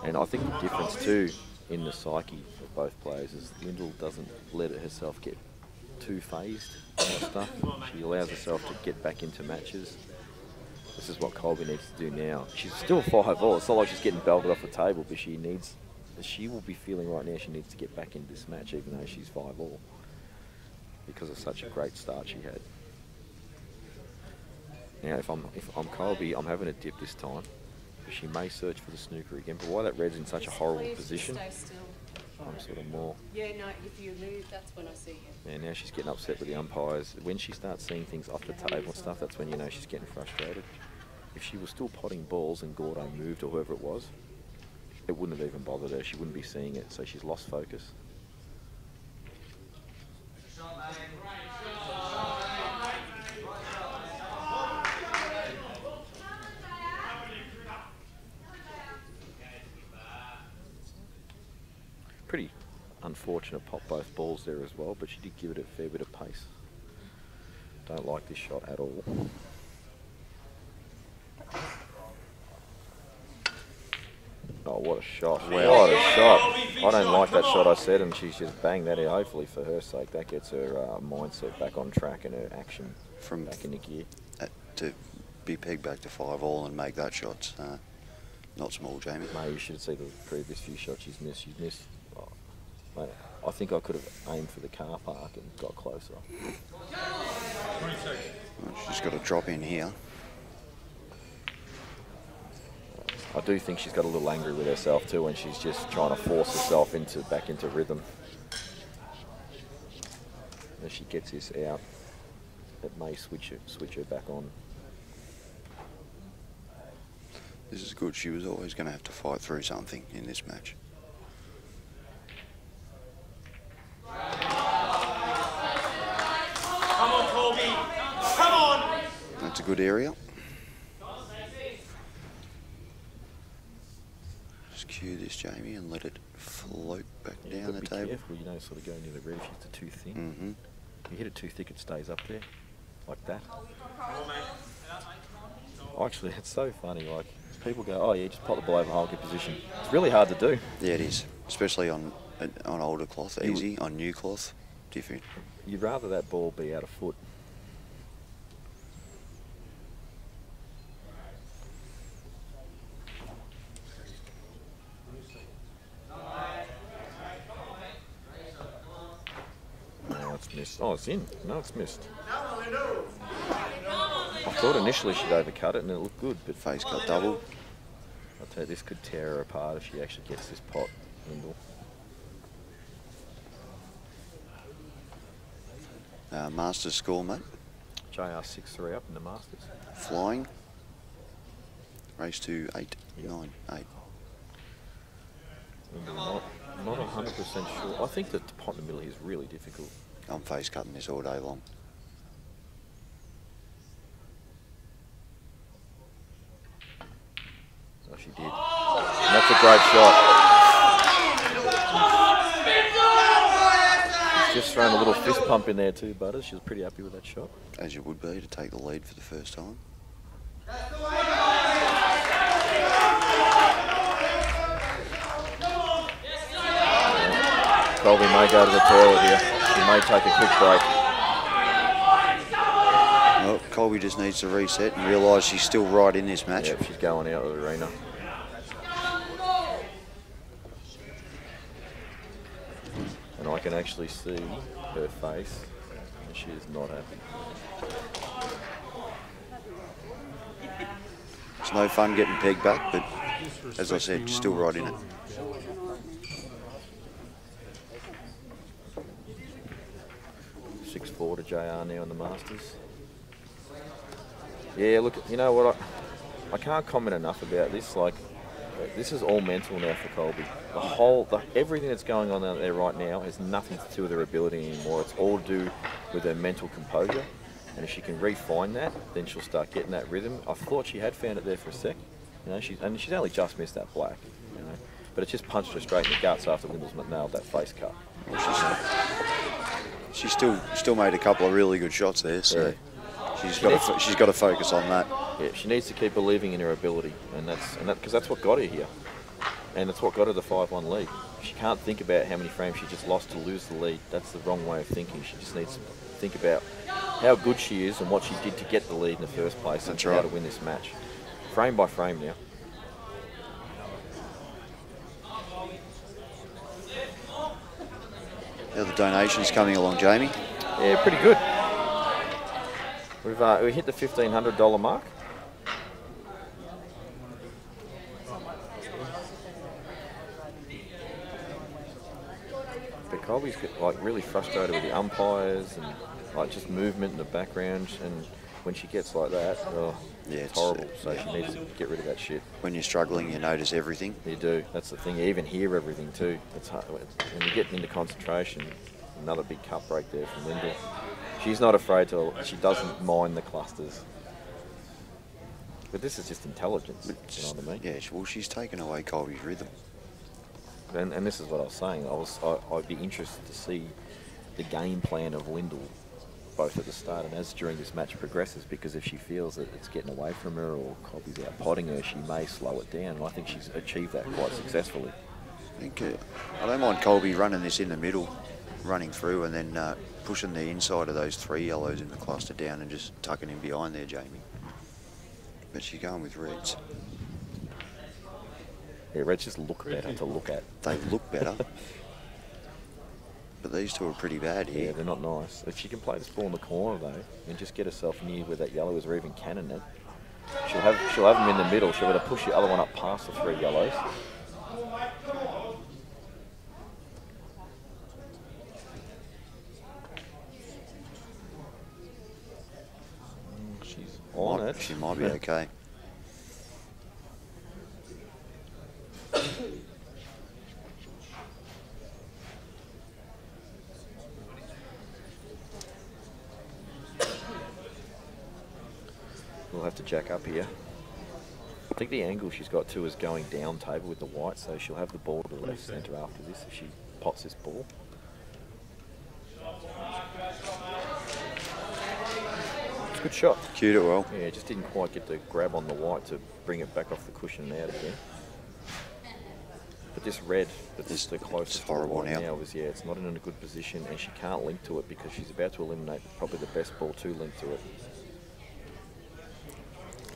And I think the difference too in the psyche of both players is Lyndall doesn't let herself get too phased by stuff. She allows herself to get back into matches. This is what Colby needs to do now. She's still 5-all. It's not like she's getting belted off the table, but she will be feeling right now she needs to get back into this match even though she's 5-all because of such a great start she had. Now if I'm Colby, I'm having a dip this time. She may search for the snooker again, but why that red's in such a horrible position, I'm sort of more...
Yeah, no, if you move, that's when I see you.
And now she's getting upset with the umpires. When she starts seeing things off the table and stuff, that's when you know she's getting frustrated. If she was still potting balls and Gordo moved or whoever it was, it wouldn't have even bothered her. She wouldn't be seeing it, so she's lost focus. Pretty unfortunate pop both balls there as well, but she did give it a fair bit of pace. Don't like this shot at all. Oh, what a shot. Wow. What a shot. I don't like that shot, I said, and she's just banged that in. Hopefully for her sake, that gets her mindset back on track and her action back into gear.
be pegged back to 5-all and make that shot. Not small, Jamie.
Mate, you should see the previous few shots she's missed. She's missed. Oh, mate, I think I could have aimed for the car park and got closer.
20 seconds.
Well, she's got a drop in here.
I do think she's got a little angry with herself too, when she's just trying to force herself back into rhythm. As she gets this out, it may switch her back on.
This is good. She was always going to have to fight through something in this match.
Come on, Colby. Come on.
That's a good area. Just cue this, Jamie, and let it float back down the table.
Careful, you don't sort of go near the red if it's too thin.
Mm-hmm.
If you hit it too thick, it stays up there, like that. Actually, it's so funny. Like people go, "Oh yeah, just pop the ball over hole, good position." It's really hard to do.
Yeah, it is, especially on older cloth. Easy on new cloth, different.
You'd rather that ball be out of foot. No, it's missed. Oh, it's in. No, it's missed. I thought initially she'd overcut it and it looked good, but
Face cut double.
I'll tell you, this could tear her apart if she actually gets this pot, Lyndall.
Masters score, mate.
JR 6-3 up in the Masters.
Flying. Race to 8, 9, 8.
Lyndall, not 100% sure. I think that the pot in the middle is really difficult.
I'm face cutting this all day long.
Oh, she did. And that's a great shot. She's just thrown a little fist pump in there too, Butters. She was pretty happy with that shot.
As you would be, to take the lead for the first time.
Colby may go to the toilet here. She may take a quick break.
Well, Colby just needs to reset and realise she's still right in this match.
Yeah, she's going out of the arena. And I can actually see her face, and she is not happy.
It's no fun getting pegged back, but as I said, still right in it.
.6-4 to JR now in the Masters. Yeah, look, you know what? I can't comment enough about this. Like, this is all mental now for Colby. Everything that's going on out there right now has nothing to do with her ability anymore. It's all to do with her mental composure. And if she can refine that, then she'll start getting that rhythm. I thought she had found it there for a sec. You know, she's only just missed that black. You know, but it just punched her straight in the guts after Lyndall's nailed that face cut.
Well, she still made a couple of really good shots there. So yeah. she's got to focus on that.
Yeah, she needs to keep believing in her ability, and because that's what got her here, and that's what got her the 5-1 lead. She can't think about how many frames she just lost to lose the lead. That's the wrong way of thinking. She just needs to think about how good she is and what she did to get the lead in the first place, and how to win this match, frame by frame now.
How are the donations coming along, Jamie?
Yeah, pretty good. We hit the $1,500 mark. But Colby's like really frustrated with the umpires and like just movement in the background, and when she gets like that, yeah, it's horrible. So she needs to get rid of that shit.
When you're struggling, you notice everything.
You do. That's the thing. You even hear everything too. It's hard. When you get into concentration, another big cut break there from Lyndall. She's not afraid to. She doesn't mind the clusters. But this is just intelligence. You know what I mean?
Yeah. Well, she's taken away Colby's rhythm.
And this is what I was saying. I'd be interested to see the game plan of Lyndall, both at the start and as during this match progresses, because if she feels that it's getting away from her or Colby's out potting her, she may slow it down. And I think she's achieved that quite successfully.
I don't mind Colby running this in the middle, running through, and then pushing the inside of those 3 yellows in the cluster down and just tucking in behind there, Jamie. But she's going with reds.
Yeah, reds just look better to look at.
They look better. But these two are pretty bad here.
Yeah, they're not nice. If she can play this ball in the corner though, and just get herself near where that yellow is, or even cannon it, she'll have them in the middle. She'll be able to push the other one up past the 3 yellows. She's on it.
She might be okay.
We'll have to jack up here. I think the angle she's got too is going down table with the white, so she'll have the ball to the left centre after this if she pots this ball. It's a good shot.
Cued it well.
Yeah, just didn't quite get the grab on the white to bring it back off the cushion and out again. But this red, that's the closest
horrible now.
is, yeah, it's not in a good position, and she can't link to it because she's about to eliminate probably the best ball to link to it.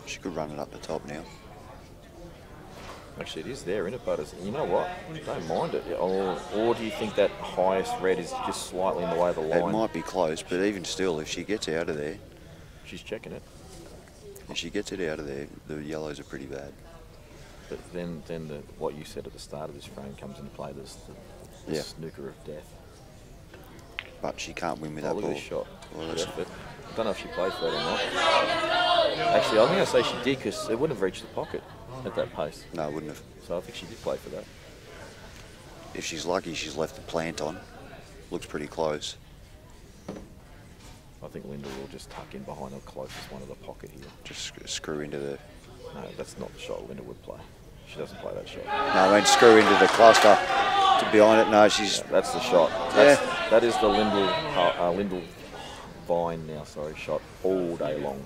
She could run it up the top now.
Actually, it is there, isn't it, Butters? You know what? Don't mind it. Or do you think that highest red is just slightly in the way of the line?
It might be close, but even still, if she gets out of there...
She's checking it.
If she gets it out of there, the yellows are pretty bad.
But then what you said at the start of this frame comes into play, the snooker of death.
But she can't win with that
look
ball.
At this shot.
Well,
I don't know if she plays for that or not. Actually, I'm going to say she did because it wouldn't have reached the pocket at that pace.
No, it wouldn't have.
So I think she did play for that.
If she's lucky, she's left the plant on. Looks pretty close.
I think Linda will just tuck in behind the closest one of the pocket here.
Just screw into the...
No, that's not the shot Linda would play. She doesn't play that shot.
No, I mean screw into the cluster. To behind it, no, she's...
Yeah, that's the shot. That is the Lyndall Vine now, shot all day long.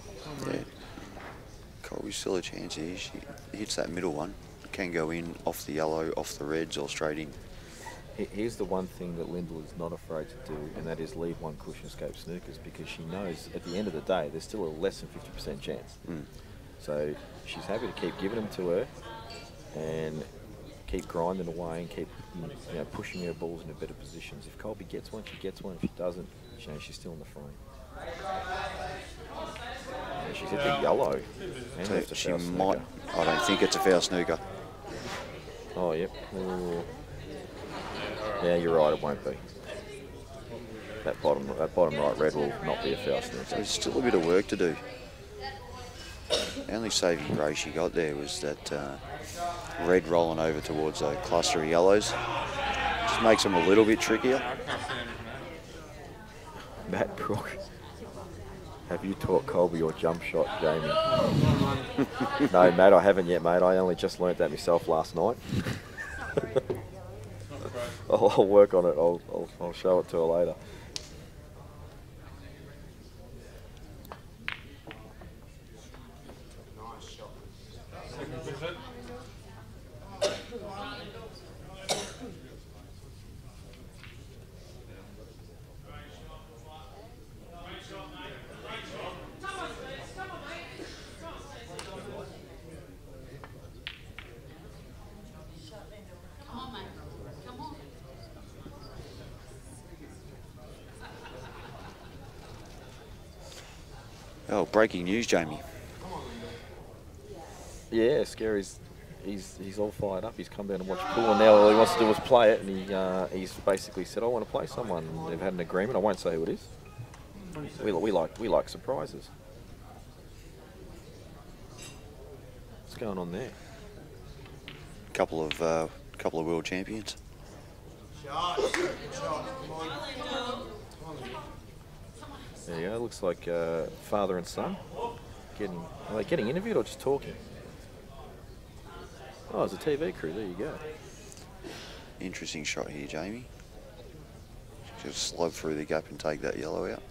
Yeah. Colby's still a chance here. She hits that middle one. Can go in off the yellow, off the reds, or straight in.
Here's the one thing that Lyndall is not afraid to do, and that is leave one cushion escape snookers, because she knows at the end of the day there's still a less than 50% chance. So she's happy to keep giving them to her and keep grinding away and keep pushing her balls into better positions. If Colby gets one, she gets one. If she doesn't, she's still in the frame. And she's hit the yellow.
So she might. I don't think it's a foul snooker.
Oh, yep. Ooh. Yeah, you're right. It won't be. That bottom right red will not be a foul snooker.
So there's still a bit of work to do. The only saving grace she got there was that red rolling over towards a cluster of yellows. Just makes them a little bit trickier.
Matt Brook, have you taught Colby your jump shot, Jamie? No, Matt, I haven't yet, mate. I only just learnt that myself last night. I'll work on it. I'll show it to her later.
Oh, breaking news, Jamie.
Yeah, Scary's he's all fired up. He's come down to watch pool, and now all he wants to do is play it. And he's basically said, "I want to play someone." They've had an agreement. I won't say who it is. We like surprises. What's going on there?
Couple of world champions.
There you go. Looks like father and son. Are they getting interviewed or just talking? Oh, it's a TV crew. There you go.
Interesting shot here, Jamie. Just slug through the gap and take that yellow out.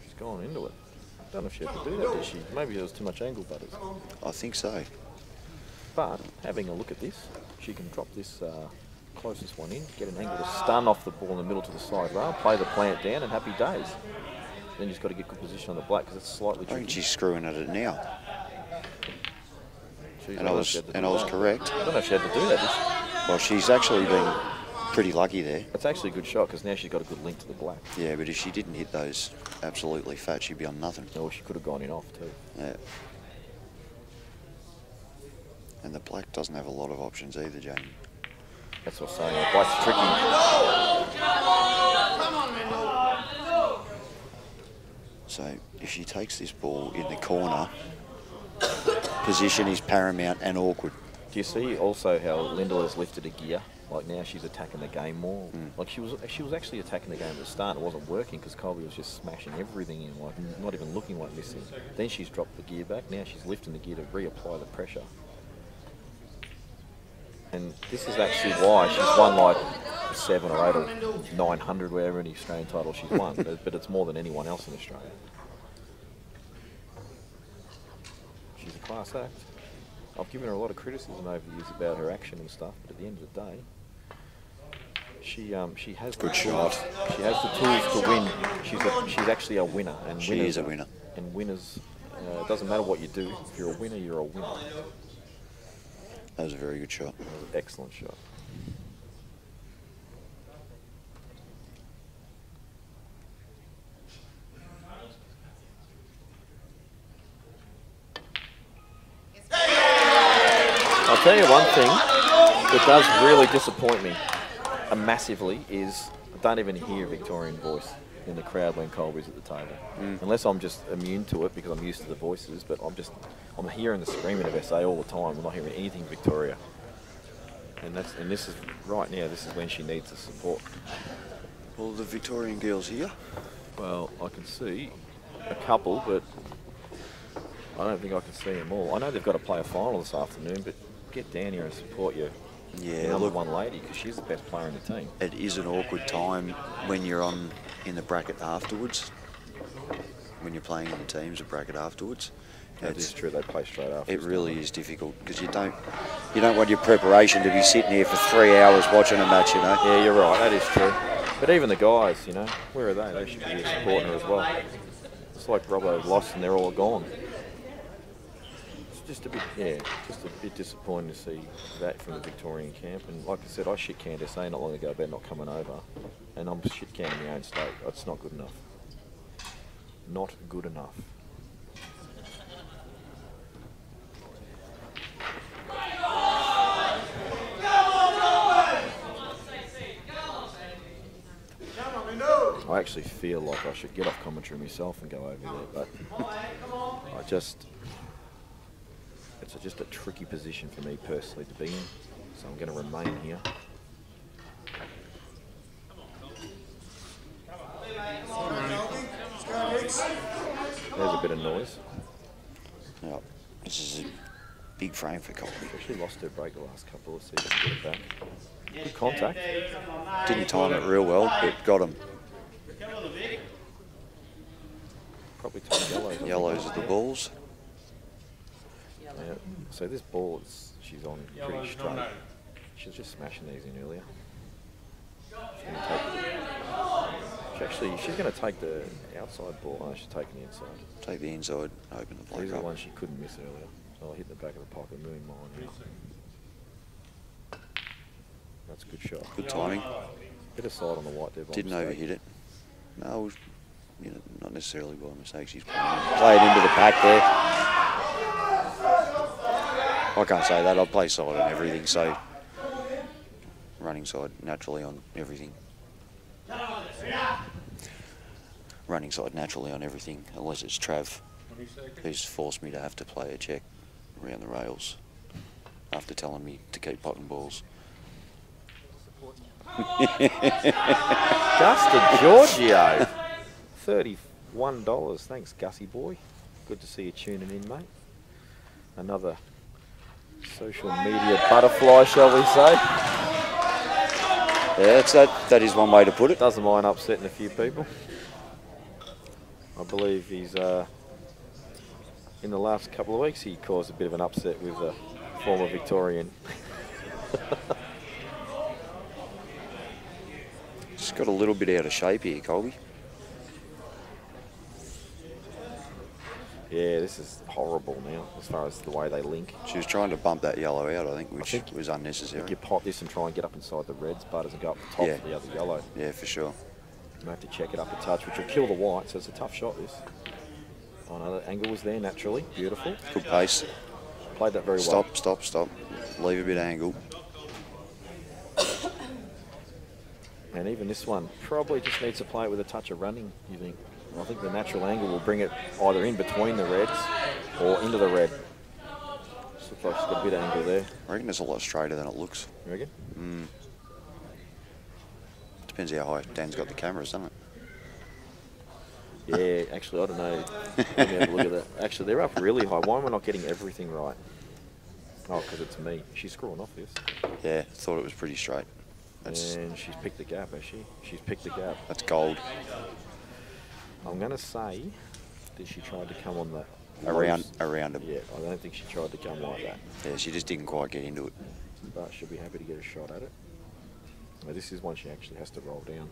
She's gone into it. I don't know if she had to do that, did she? Maybe there was too much angle, Butters.
I think so.
But having a look at this, she can drop this closest one in, get an angle to stun off the ball in the middle to the side rail, play the plant down, and happy days. Then you've got to get good position on the black because it's slightly tricky.
I think she's screwing at it now.
Jeez,
and I was correct.
I don't know if she had to do that. Did she?
Well, she's actually been pretty lucky there.
That's actually a good shot because now she's got a good link to the black.
Yeah, but if she didn't hit those absolutely fat, she'd be on nothing.
Or she could have gone in off too.
Yeah. And the black doesn't have a lot of options either, Jamie.
That's what I'm saying. The black's tricky.
So if she takes this ball in the corner, position is paramount and awkward.
Do you see also how Lindell has lifted a gear? Like now she's attacking the game more. Like she was actually attacking the game at the start. It wasn't working because Colby was just smashing everything in, like not even looking like missing. Then she's dropped the gear back. Now she's lifting the gear to reapply the pressure. And this is actually why she's won like 7 or 8 or 900, wherever any Australian title she's won. but it's more than anyone else in Australia. She's a class act. I've given her a lot of criticism over the years about her action and stuff, but at the end of the day, she has
good shot.
She has the tools to win. She's actually a winner, and
she is a winner.
And winners, it doesn't matter what you do. If you're a winner, you're a winner.
That was a very good shot.
That was an excellent shot. I'll tell you one thing that does really disappoint me massively is I don't even hear a Victorian voice in the crowd when Colby's at the table. Unless I'm just immune to it because I'm used to the voices, but I'm hearing the screaming of SA all the time. I'm not hearing anything Victoria. And this is right now, this is when she needs the support.
Well, the Victorian girls here?
Well, I can see a couple, but I don't think I can see them all. I know they've got to play a final this afternoon, but get down here and support your number one lady because she's the best player in the team.
It is an awkward time when you're in the bracket afterwards. When you're playing in the teams, a bracket afterwards.
That is true. They play straight after.
It really is difficult because you don't want your preparation to be sitting here for 3 hours watching a match. You know.
Yeah, you're right. That is true. But even the guys, you know, where are they? They should be supporting her as well. It's like Robbo lost and they're all gone. It's just a bit disappointing to see that from the Victorian camp. And like I said, I shit canned SA not long ago about not coming over, and I'm shit canning my own state. It's not good enough. Not good enough. I actually feel like I should get off commentary myself and go over there, but it's just a tricky position for me personally to be in, so I'm going to remain here. There's a bit of noise.
Yep. This is a big frame for Colby.
She actually lost her break the last couple. Let's see if we can get it back. Good contact.
Didn't time it real well, but got him.
Probably two yellows.
Yellows are the balls.
Yeah, so this ball, she's on pretty straight. She was just smashing these in earlier. She's going to take the outside ball. Oh, she's taking the inside.
Take the inside, open the block
These are
up.
the ones she couldn't miss earlier. So I hit the back of the pocket, moving mine now. That's a good shot.
Good timing.
Bit of side on the white there.
Didn't overhit it. No, you know, not necessarily by mistake. She's played into the pack there. I can't say that. I play side on everything, so running side naturally on everything. Running side naturally on everything, unless it's Trav, who's forced me to have to play a check around the rails after telling me to keep potting balls.
Guston Giorgio, $31. Thanks, Gussie boy. Good to see you tuning in, mate. Another social media butterfly, shall we say?
Yeah, that is one way to put it.
Doesn't mind upsetting a few people. I believe he's in the last couple of weeks he caused a bit of an upset with a former Victorian.
Just got a little bit out of shape here, Colby.
Yeah, this is horrible now as far as the way they link.
She was trying to bump that yellow out, I think, which was unnecessary.
You pot this and try and get up inside the reds, butters, and go up the top of the other yellow.
Yeah, for sure.
You have to check it up a touch, which will kill the white, so it's a tough shot, this. Oh no, the angle was there naturally. Beautiful.
Good pace.
Played that very well.
Stop. Leave a bit of angle.
And even this one probably just needs to play it with a touch of running, you think. I think the natural angle will bring it either in between the reds or into the red. Just looks like she's got a bit of angle there.
I reckon it's a lot straighter than it looks.
You reckon?
Depends how high Dan's got the cameras, doesn't it?
Yeah, actually, I don't know. Let me have a look at that. Actually, they're up really high. Why am I not getting everything right? Oh, because it's me. She's screwing off this.
Yeah, thought it was pretty straight.
And she's picked the gap, has she? She's picked the gap.
That's gold.
I'm going to say that she tried to come on the...
Around him.
Yeah, I don't think she tried to come like that.
Yeah, she just didn't quite get into it.
But she'll be happy to get a shot at it. Now, this is one she actually has to roll down.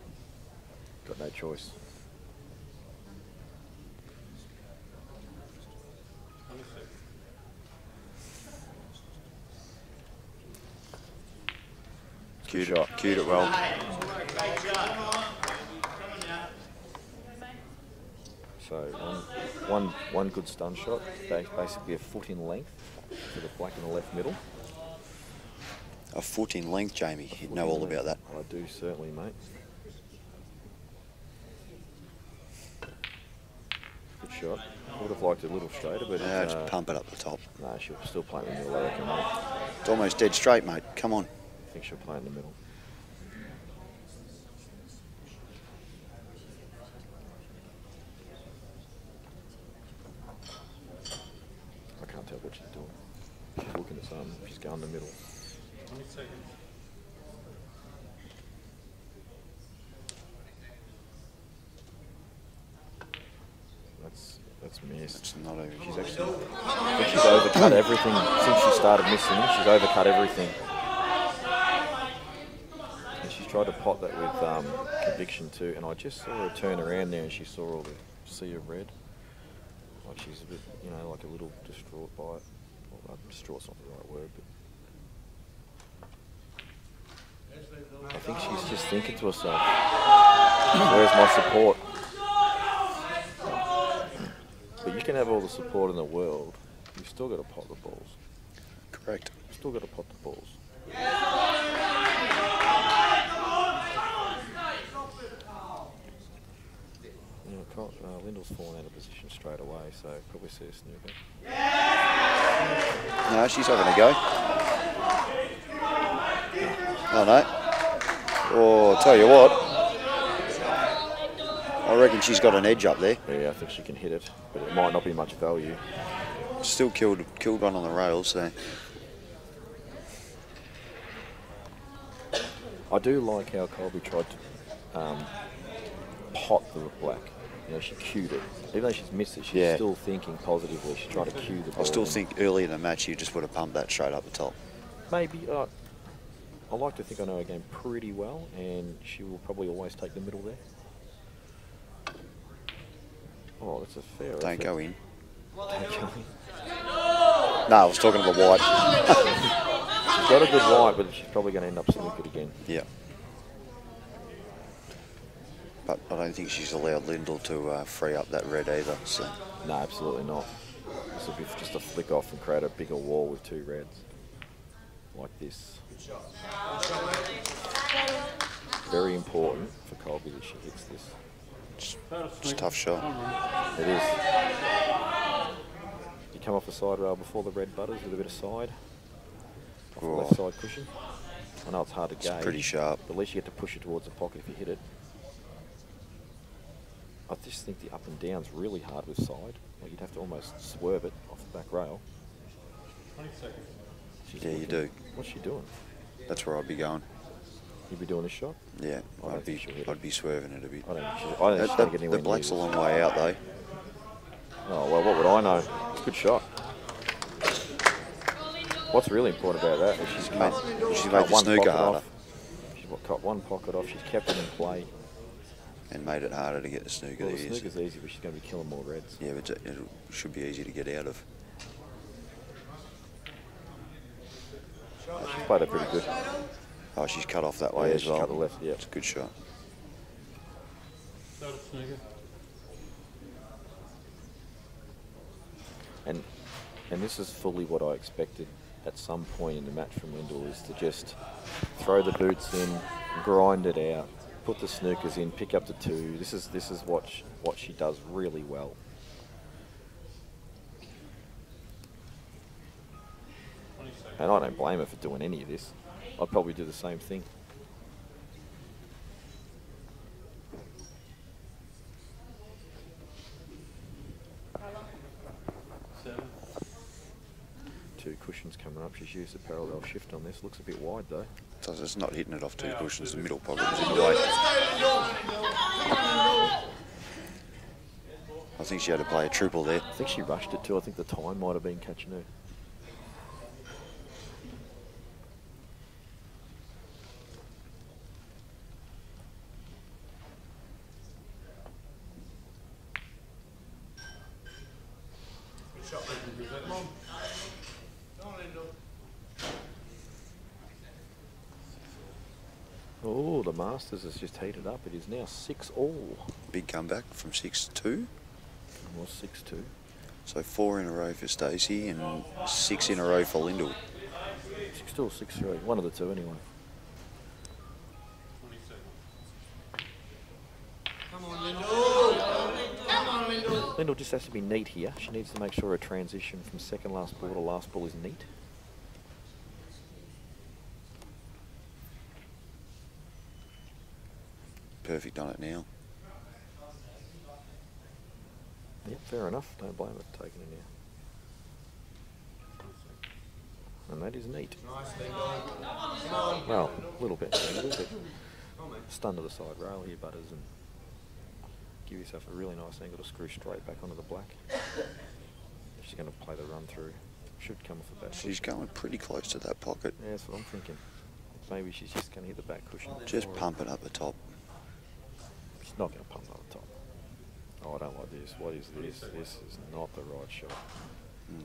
Got no choice.
Cued it well.
So one good stun shot, basically a foot in length to the black in the left middle.
A foot in length, Jamie. You know all about that.
I do certainly, mate. Good shot. I would have liked it a little straighter, but
just pump it up the top.
No, she'll still play in the middle, I reckon, mate.
It's almost dead straight, mate. Come on.
I think she'll play in the middle. I can't tell what she's doing. She's looking at something. She's going in the middle.
20 seconds.
That's missed.
It's not over.
She's actually, I think she's overcut everything since she started missing. She's overcut everything. And she's tried to pot that with conviction too. And I just saw her turn around there and she saw all the sea of red. Like she's a bit, you know, like a little distraught by it. Well, distraught's not the right word, but I think she's just thinking to herself, where's my support? But you can have all the support in the world, you've still got to pot the balls.
Correct.
You've still got to pot the balls. Lyndall's fallen out of position straight away, so probably see a snooker.
No, she's having a go. Oh no. Oh, I'll tell you what. I reckon she's got an edge up there.
Yeah, I think she can hit it, but it might not be much value.
Still killed one on the rails, so.
I do like how Colby tried to pot the black. You know, she cued it. Even though she's missed it, she's still thinking positively. She tried to cue the ball.
I still think early in the match you just would have pumped that straight up the top.
Maybe. I like to think I know her game pretty well, and she will probably always take the middle there. Oh, that's a fair.
Don't go in.
Don't go in.
No, I was talking to the white.
She's got a good white, but she's probably going to end up snookered again.
Yeah. But I don't think she's allowed Lyndall to free up that red either. So.
No, absolutely not. This will be just a flick off and create a bigger wall with two reds. Like this. Very important for Colby that she hits this.
It's a tough shot.
It is. You come off the side rail before the red butters with a bit of side. Off the left side cushion. I know it's hard to gauge.
It's pretty sharp.
But at least you get to push it towards the pocket if you hit it. I just think the up and down's really hard with side. Like you'd have to almost swerve it off the back rail.
20 seconds.
Yeah, you do.
What's she doing?
That's where I'd be going.
You'd be doing this shot?
Yeah, I'd be swerving it a bit.
I don't think she's going to get anywhere
The black's a
near
long way out though.
Oh, well, what would I know? It's a good shot. What's really important about that is she's cut
She's made the snooker harder.
She's cut one pocket off. She's kept it in play.
And made it harder to get the snooker.
Well, the snooker's easy, but she's going to be killing more reds.
Yeah, but it should be easy to get out of.
She's played it pretty good.
Oh, she's cut off that way as well.
She's cut the left, yeah.
It's a good shot.
And this is fully what I expected at some point in the match from Lyndall, is to just throw the boots in, grind it out, put the snookers in, pick up the 2. This is what she does really well. And I don't blame her for doing any of this. I'd probably do the same thing. Two cushions coming up. She's used a parallel shift on this. Looks a bit wide though.
So it's not hitting it off 2 cushions. The middle pocket was in the way. I think she had to play a triple there.
I think she rushed it too. I think the time might have been catching her. Oh, the Masters has just heated up. It is now 6-all.
Big comeback from 6-2.
It was 6-2.
So 4 in a row for Stacey and 6 in a row for Lyndall.
Still 6-3. One of the two anyway.
Come on, Lyndall. Come on, Lyndall.
Lyndall just has to be neat here. She needs to make sure her transition from second last ball to last ball is neat.
Perfect on it now.
Yep, fair enough. Don't blame her for taking it now. And that is neat.
Nice, Lyndall. Come on.
Well, a little bit angle, but stun to the side rail here, Butters, and give yourself a really nice angle to screw straight back onto the black. She's going to play the run through. Should come off the back.
She's going pretty close to that pocket.
Yeah, that's what I'm thinking. Maybe she's just going to hit the back cushion.
Just pump it up the top.
She's not going to pump it up the top. Oh, I don't like this. What is this? This is not the right shot.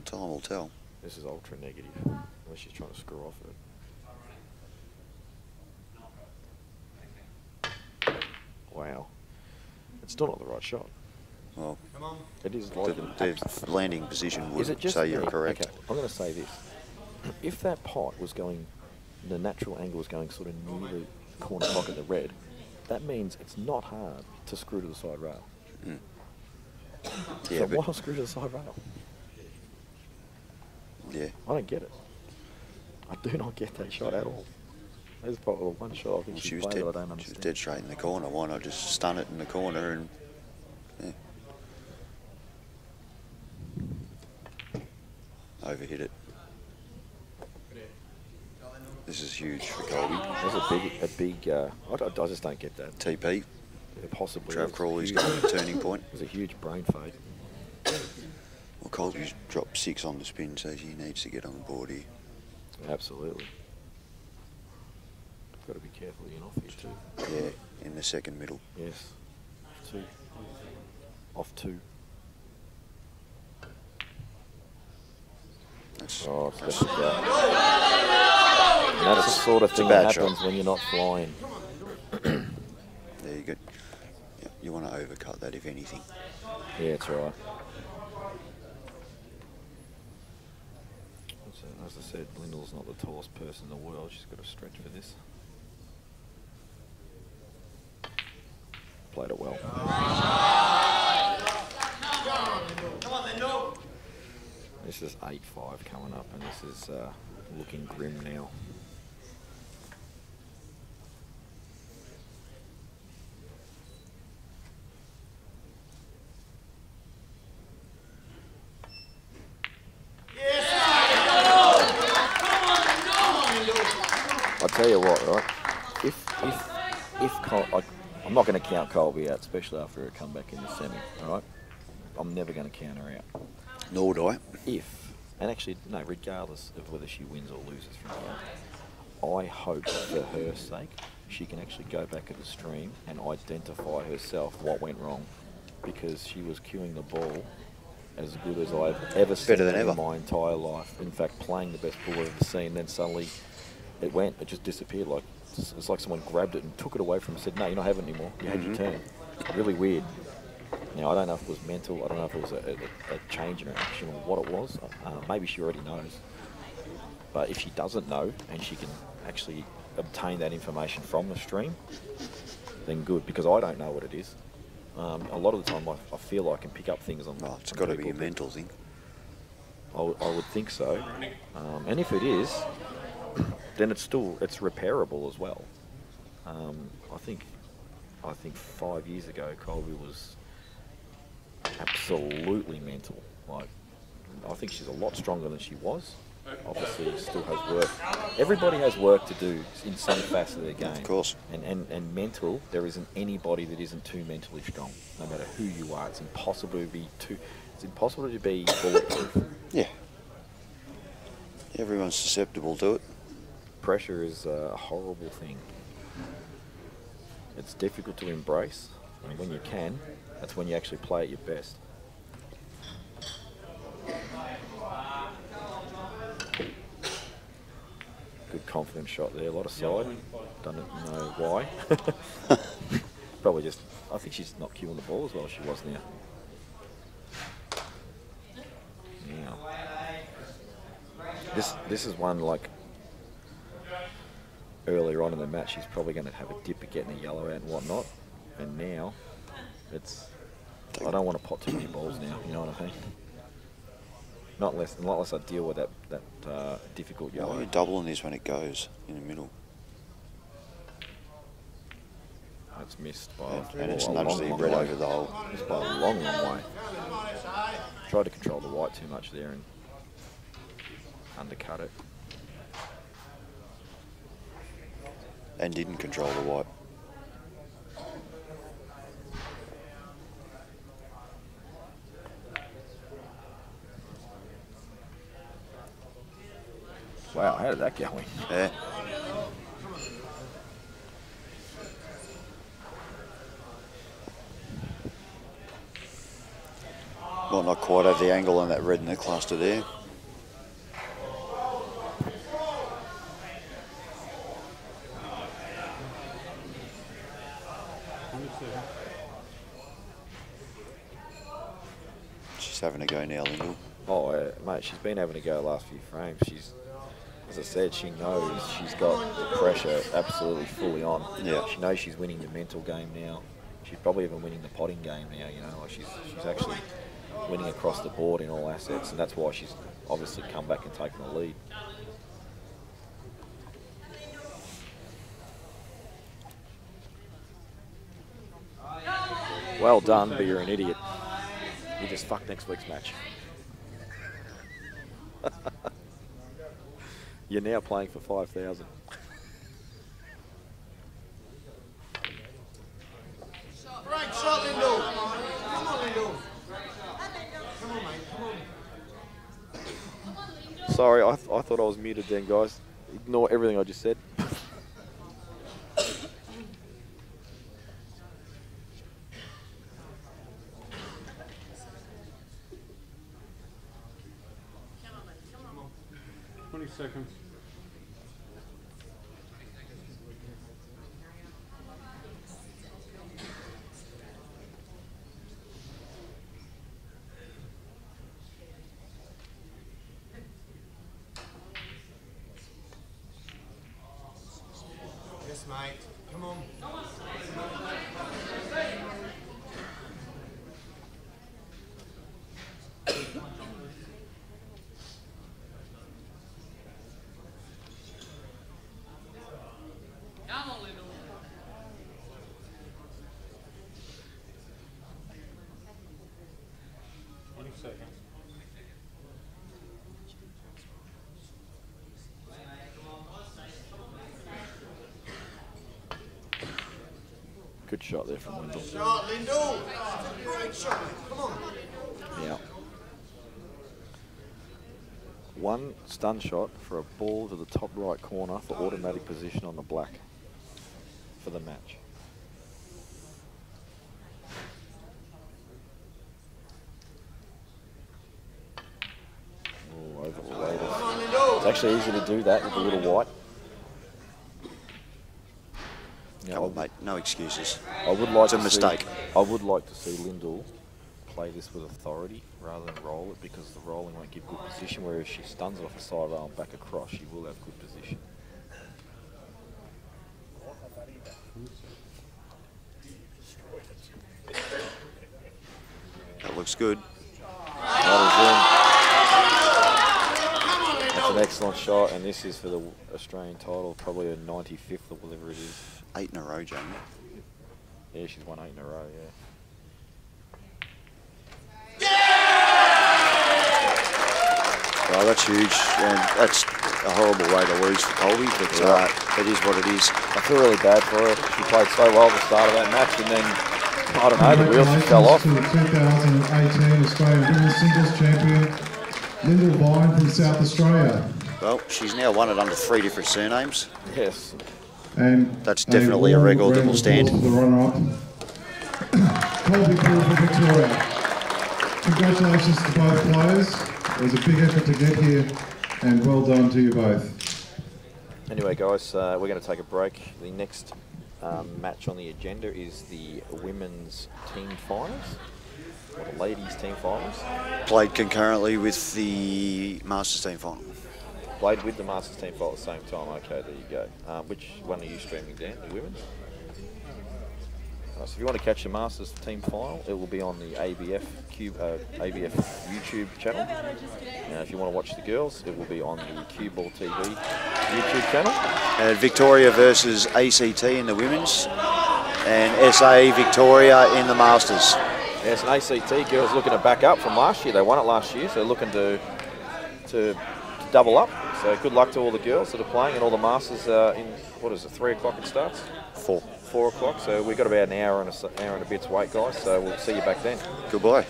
Time will tell.
This is ultra negative, unless she's trying to screw off it. Wow. It's still not the right shot.
Well,
it is like
the landing position would
just
say you're
me?
correct.
Okay, I'm going to say this. If that pot was going, the natural angle was going sort of near the corner pocket, the red, that means it's not hard to screw to the side rail.
Mm.
So
Yeah,
why not screw to the side rail?
Yeah.
I don't get it. I do not get that shot at all. There's probably one shot I think
She was
played
dead.
that I don't
She was
understand.
dead straight in the corner. Why not just stun it in the corner and overhit it? This is huge for Colby.
There's a big. I just don't get that.
TP.
Possibly.
Trav Crawley's got a turning point.
There's a huge brain fade.
Well, Colby's dropped 6 on the spin, so he needs to get on the board here.
Absolutely. Got to be careful again off here too.
Yeah, in the second middle.
Yes. 2. Off 2.
That's,
oh, that's that's the sort of thing that happens when you're not flying.
There you go. Yeah, you want to overcut that if anything.
Yeah, that's right. As I said, Lyndall's not the tallest person in the world. She's got to stretch for this. Played it well. This is 8-5 coming up, and this is looking grim now. I'll tell you what, right? If I'm not going to count Colby out, especially after her comeback in the semi, all right? I'm never going to count her out.
Nor do I.
And actually, no, regardless of whether she wins or loses from here, I hope for her sake she can actually go back at the stream and identify herself what went wrong, because she was cueing the ball as good as I've ever seen in my entire life. In fact, playing the best ball I've ever seen. Then suddenly it just disappeared. Like it's like someone grabbed it and took it away from her and said, "No, you're not having it anymore. You had your turn." Really weird. Now, I don't know if it was mental. I don't know if it was a change in her action or what it was. Maybe she already knows. But if she doesn't know and she can actually obtain that information from the stream, then good, because I don't know what it is. A lot of the time I feel I can pick up things on.
Oh, it's got to be a mental thing.
I would think so. And if it is, then it's repairable as well. I think 5 years ago Colby was absolutely mental. Like, I think she's a lot stronger than she was. Obviously, still has work. Everybody has work to do in some facet of their game.
Of course.
And mental, there isn't anybody that isn't too mentally strong. No matter who you are, it's impossible to be bulletproof.
Yeah. Everyone's susceptible to it.
Pressure is a horrible thing. It's difficult to embrace, and when you can, that's when you actually play at your best. Good confident shot there, a lot of side. Don't know why. Probably just, I think she's not cueing the ball as well as she was now. Now, this is one like earlier on in the match, she's probably going to have a dip at getting a yellow out and whatnot. And now, it's, I don't want to pot too many balls now, you know what I mean? Not unless I deal with that difficult yellow.
Well, you're doubling this when it goes in the middle.
That's missed by
and it's nudged the red over the hole.
Missed by a long, long way. Tried to control the white too much there and undercut it.
And didn't control the white.
Wow, how did that go?
Yeah. Well, not quite have the angle on that red in the cluster there. She's having a go now, Lyndall.
Oh, mate, she's been having a go the last few frames. She's, as I said, she knows she's got the pressure absolutely fully on.
Yeah.
She knows she's winning the mental game now. She's probably even winning the potting game now, you know. Like she's actually winning across the board in all assets, and that's why she's obviously come back and taken the lead. Well done, but you're an idiot. You just fucked next week's match. You're now playing for 5,000.
Right shot, Lindell. Come on, Lindell. Come on, mate. Come on.
Sorry, I thought I was muted then, guys. Ignore everything I just said.
Seconds.
Yes, mate. Come on.
Good shot there from Wendell.
Shot, Lindell. Great shot, mate. Come on.
Yeah. One stun shot for a ball to the top right corner for automatic position on the black. for the match. Oh, over the weight. It's actually easy to do that with the little white.
Come on, mate, no excuses.
I would like
it's a mistake.
I would like to see Lyndall play this with authority rather than roll it, because the rolling won't give good position, whereas she stuns it off the side arm back across, she will have good position.
That looks good.
That's an excellent shot, and this is for the Australian title, probably a 95th or whatever it is.
8 in a row, Jamie.
Yeah, she's won 8 in a row, yeah.
Well, that's huge, and that's a horrible way to lose for Colby, but it is what it is.
I feel really bad for her. She played so well at the start of that match, and then, I don't know, the wheels just fell off.
To the 2018 Australian Women's Singles Champion, Lyndall Vine from South Australia.
Well, she's now won it under 3 different surnames.
Yes.
And
that's definitely a record that will stand.
The runner-up, Colby Poole for Victoria. Congratulations to both players. It was a big effort to get here, and well done to you both.
Anyway, guys, we're going to take a break. The next match on the agenda is the women's team finals, or the ladies' team finals.
Played concurrently with the Masters team final.
Played with the Masters team final at the same time. Okay, there you go. Which one are you streaming, Dan? The women's? So if you want to catch the Masters team final, it will be on the AEBF YouTube channel. If you want to watch the girls, it will be on the Cue Ball TV YouTube channel.
Victoria versus ACT in the women's, and SA Victoria in the Masters.
Yes, an ACT girls looking to back up from last year. They won it last year, so looking to double up. So good luck to all the girls that are playing, and all the Masters in, what is it, 3 o'clock it starts?
4
o'clock, so we've got about an hour and a bit's wait, guys, so we'll see you back then.
Goodbye.